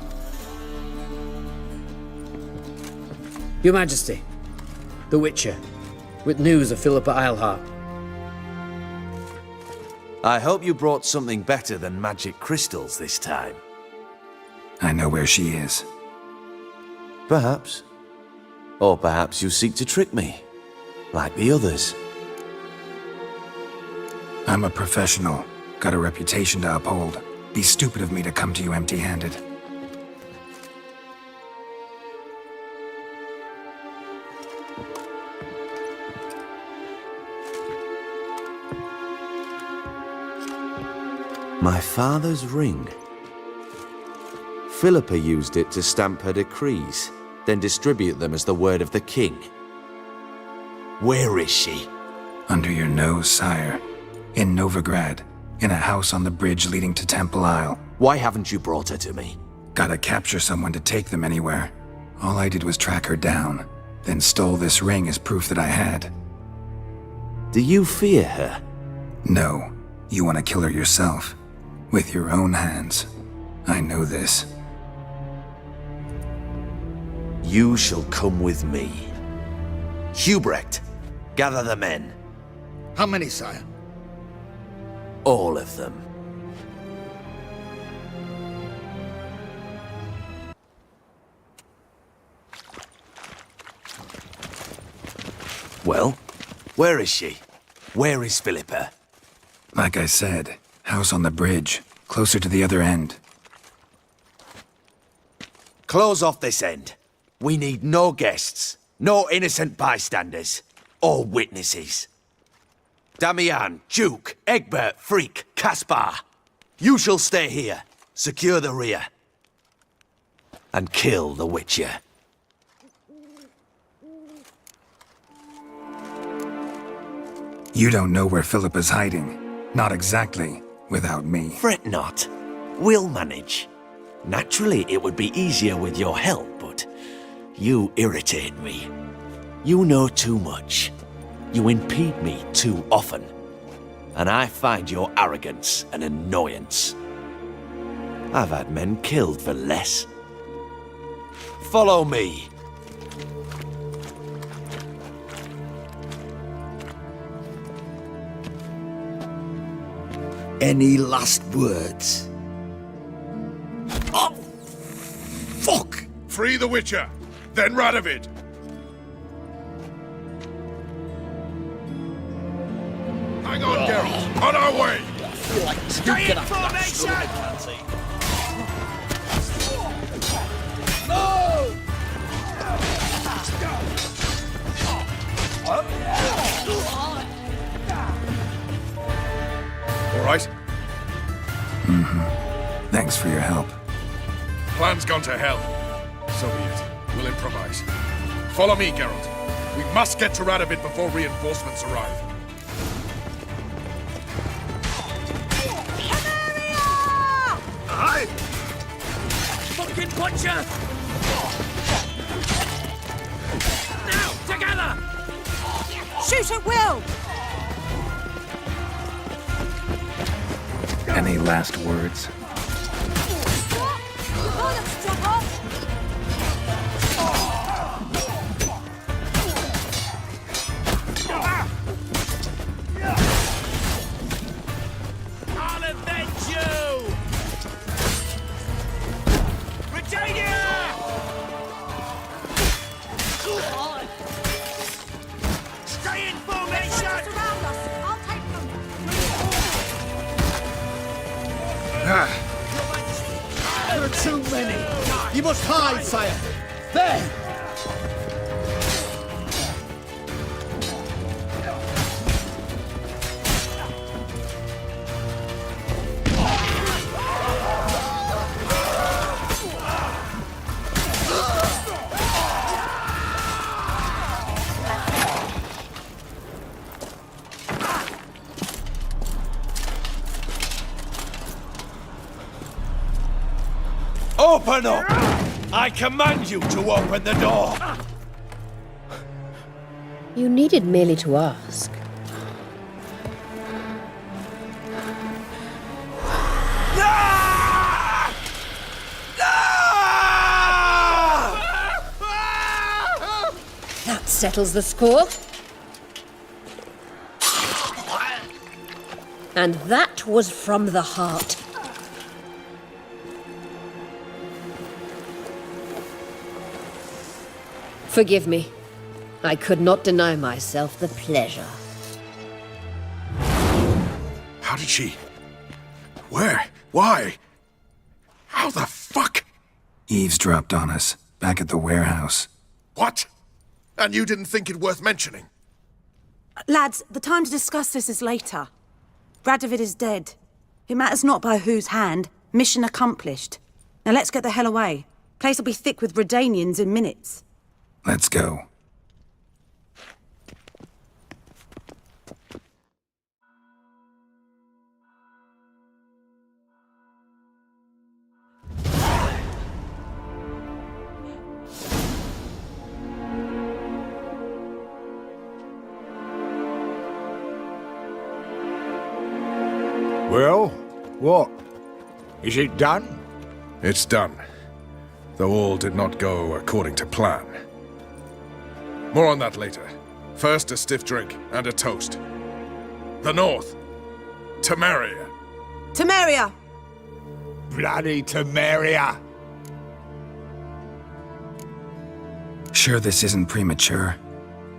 Your Majesty, the Witcher, with news of Philippa Eilhart. I hope you brought something better than magic crystals this time. I know where she is. Perhaps. Or perhaps you seek to trick me, like the others. I'm a professional. Got a reputation to uphold. Be stupid of me to come to you empty-handed. My father's ring. Philippa used it to stamp her decrees, then distribute them as the word of the king. Where is she? Under your nose, sire. In Novigrad. In a house on the bridge leading to Temple Isle. Why haven't you brought her to me? Gotta capture someone to take them anywhere. All I did was track her down, then stole this ring as proof that I had. Do you fear her? No. You want to kill her yourself. With your own hands. I know this. You shall come with me. Hubrecht, gather the men. How many, sire? All of them. Well, where is she? Where is Philippa? Like I said, house on the bridge, closer to the other end. Close off this end. We need no guests, no innocent bystanders, or witnesses. Damian, Duke, Egbert, Freak, Caspar. You shall stay here, secure the rear, and kill the Witcher. You don't know where Philippa's hiding. Not exactly, without me. Fret not. We'll manage. Naturally, it would be easier with your help, but you irritate me. You know too much. You impede me too often. And I find your arrogance an annoyance. I've had men killed for less. Follow me. Any last words? Oh, fuck! Free the Witcher, then Radovid. Hang on, Geralt. On our way. I feel like Stay in formation! No! All right? Thanks for your help. Plan's gone to hell. So be it. We'll improvise. Follow me, Geralt. We must get to Radovid before reinforcements arrive. Aye! Fucking butcher! Now, together! Shoot at will! Any last words? I'll avenge you! Regina! Stay in formation! There are too many. You must hide, sire. There! Open up! I command you to open the door! You needed merely to ask. That settles the score. And that was from the heart. Forgive me. I could not deny myself the pleasure. How did she? Where? Why? How the fuck? Eavesdropped on us, back at the warehouse. What? And you didn't think it worth mentioning? Lads, the time to discuss this is later. Radovid is dead. It matters not by whose hand. Mission accomplished. Now let's get the hell away. Place will be thick with Redanians in minutes. Let's go. Well, what? Is it done? It's done. Though all did not go according to plan. More on that later. First, a stiff drink and a toast. The North. Temeria. Temeria! Bloody Temeria! Sure this isn't premature.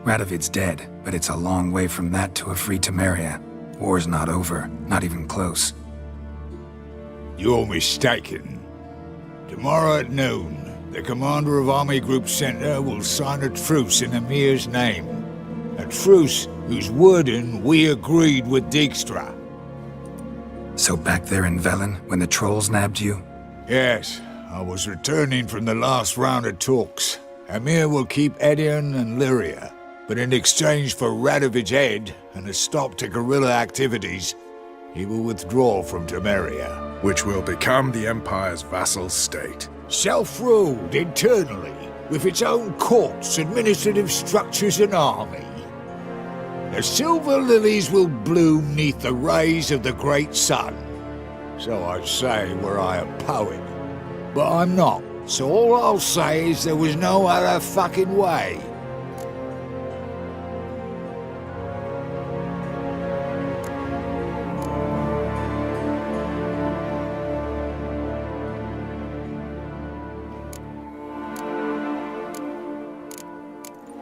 Radovid's dead, but it's a long way from that to a free Temeria. War's not over, not even close. You're mistaken. Tomorrow at noon, the commander of Army Group Center will sign a truce in Emir's name. A truce whose wording we agreed with Dijkstra. So back there in Velen, when the trolls nabbed you? Yes, I was returning from the last round of talks. Emir will keep Edion and Lyria. But in exchange for Radovid's head and a stop to guerrilla activities, he will withdraw from Temeria. Which will become the Empire's vassal state. Self-ruled internally, with its own courts, administrative structures and army. The silver lilies will bloom neath the rays of the great sun. So I'd say were I a poet. But I'm not, so all I'll say is there was no other fucking way.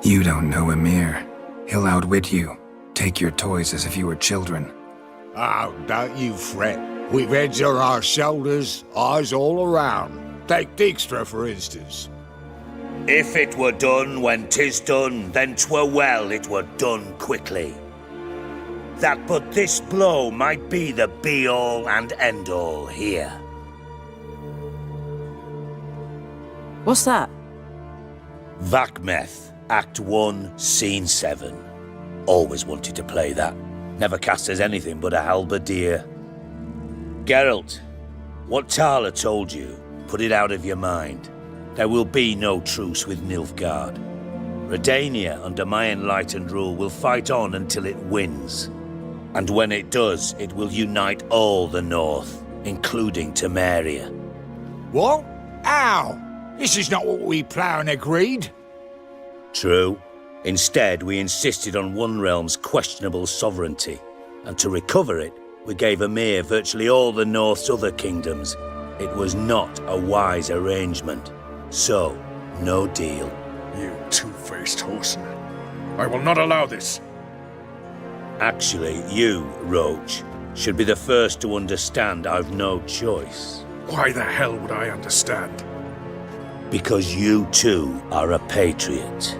You don't know Emir. He'll outwit you. Take your toys as if you were children. Oh, don't you fret. We've heads on our shoulders, eyes all around. Take Dijkstra, for instance. If it were done when 'tis done, then 'twere well it were done quickly. That but this blow might be the be-all and end-all here. What's that? Vakmeth, Act 1, Scene 7. Always wanted to play that. Never cast as anything but a halberdier. Geralt, what Tala told you, put it out of your mind. There will be no truce with Nilfgaard. Redania, under my enlightened rule, will fight on until it wins. And when it does, it will unite all the North, including Temeria. What? How? This is not what we planned and agreed. True. Instead, we insisted on one realm's questionable sovereignty, and to recover it, we gave Emir virtually all the North's other kingdoms. It was not a wise arrangement. So, no deal. You two-faced whoreson. I will not allow this. Actually, you, Roach, should be the first to understand I've no choice. Why the hell would I understand? Because you too are a patriot.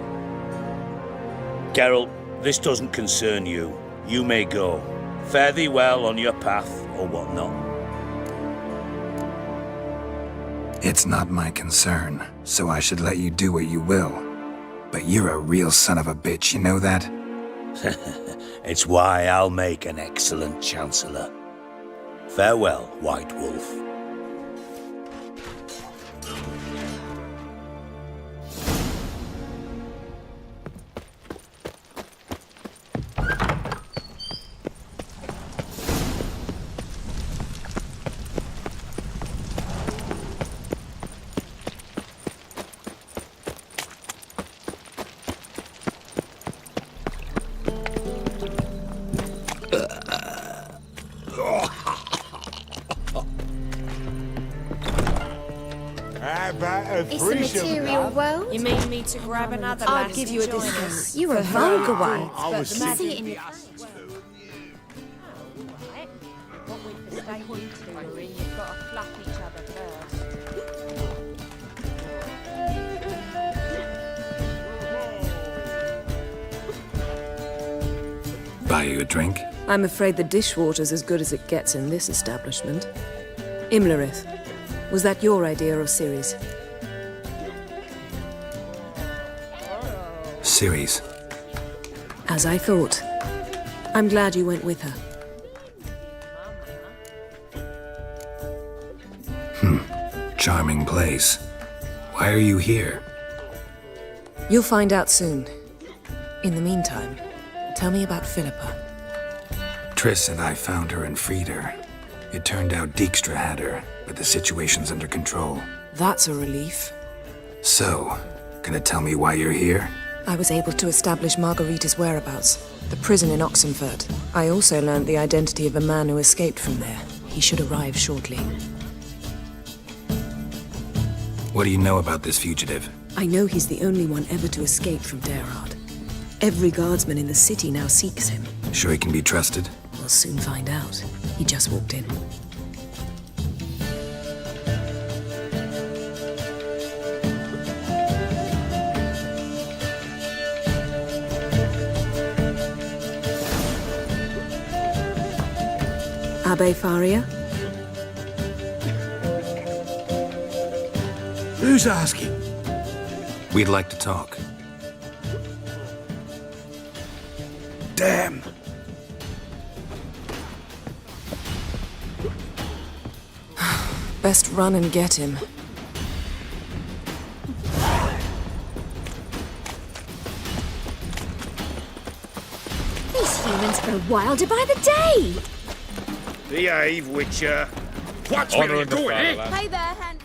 Geralt, this doesn't concern you. You may go. Fare thee well on your path, or whatnot. It's not my concern, so I should let you do what you will. But you're a real son of a bitch, you know that? It's why I'll make an excellent Chancellor. Farewell, White Wolf. It's the material world. You mean me to grab another I'd lass give to you a join discount. us? You're a vulgar one. I was See it in your You've got to fluff each other first. Buy you a drink? I'm afraid the dishwater's as good as it gets in this establishment. Imlerith, was that your idea or Ciri's? Ciri's. As I thought. I'm glad you went with her. Charming place. Why are you here? You'll find out soon. In the meantime, tell me about Philippa. Triss and I found her and freed her. It turned out Dijkstra had her, but the situation's under control. That's a relief. So, gonna tell me why you're here? I was able to establish Margarita's whereabouts, the prison in Oxenfurt. I also learned the identity of a man who escaped from there. He should arrive shortly. What do you know about this fugitive? I know he's the only one ever to escape from Derard. Every guardsman in the city now seeks him. Sure he can be trusted? We'll soon find out. He just walked in. Abbe Faria? Who's asking? We'd like to talk. damn. Best run and get him. These humans grow wilder by the day. Behave, Witcher. What's Honor really and the doing, eh? fatherland. Hey there, Hans.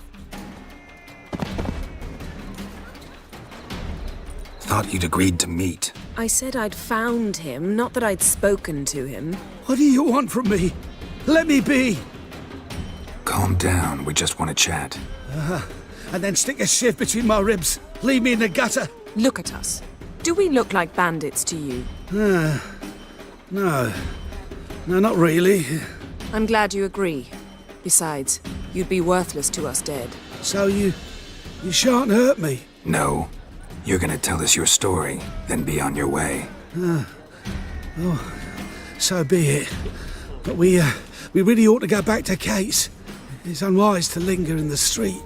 Thought you'd agreed to meet. I said I'd found him, not that I'd spoken to him. What do you want from me? Let me be. Calm down, we just want to chat. And then stick a sieve between my ribs. Leave me in the gutter. Look at us. Do we look like bandits to you? No. No, not really. I'm glad you agree. Besides, you'd be worthless to us dead. So you shan't hurt me. No. You're gonna tell us your story, then be on your way. Oh, so be it. But we really ought to go back to Kate's. It's unwise to linger in the street.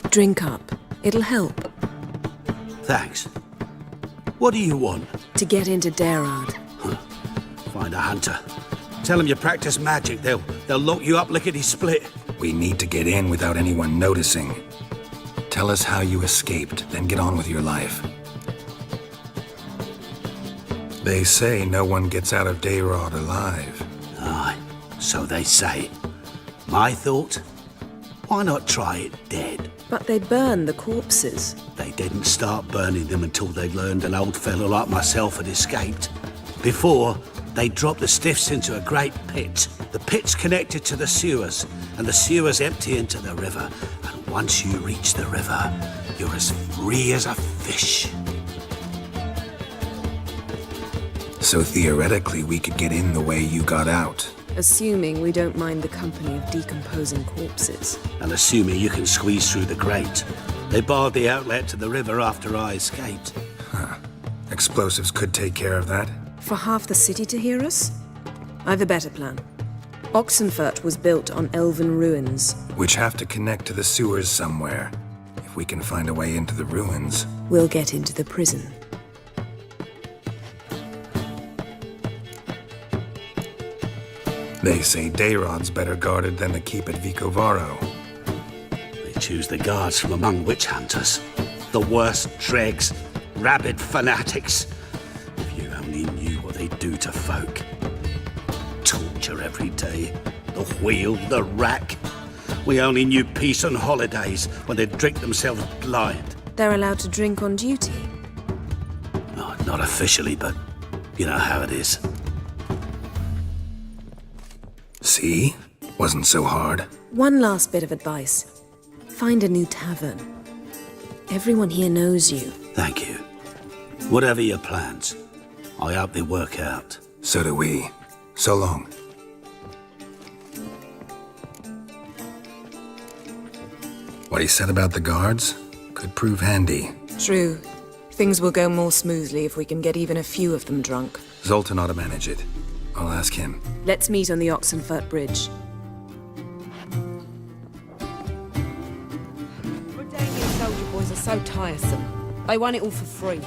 Drink up. It'll help. Thanks. What do you want? To get into Darard. Find a hunter. Tell them you practice magic. They'll lock you up lickety-split. We need to get in without anyone noticing. Tell us how you escaped, then get on with your life. They say no one gets out of Dayrod alive. Aye, so they say. My thought? Why not try it dead? But they burn the corpses. They didn't start burning them until they'd learned an old fellow like myself had escaped. Before, they dropped the stiffs into a great pit. The pit's connected to the sewers, and the sewers empty into the river. And once you reach the river, you're as free as a fish. So theoretically, we could get in the way you got out. Assuming we don't mind the company of decomposing corpses. And assuming you can squeeze through the grate. They barred the outlet to the river after I escaped. Huh. Explosives could take care of that. For half the city to hear us? I've a better plan. Oxenfurt was built on elven ruins. Which have to connect to the sewers somewhere. If we can find a way into the ruins. We'll get into the prison. They say Dayrod's better guarded than the keep at Vicovaro. They choose the guards from among witch hunters. The worst dregs, rabid fanatics. If you only knew what they do to folk. Torture every day. The wheel, the rack. We only knew peace on holidays when they'd drink themselves blind. They're allowed to drink on duty? Oh, not officially, but you know how it is. See? Wasn't so hard. One last bit of advice. Find a new tavern. Everyone here knows you. Thank you. Whatever your plans, I hope they work out. So do we. So long. What he said about the guards could prove handy. True. Things will go more smoothly if we can get even a few of them drunk. Zoltan ought to manage it. I'll ask him. Let's meet on the Oxenfurt Bridge. Redanian soldier boys are so tiresome. They want it all for free.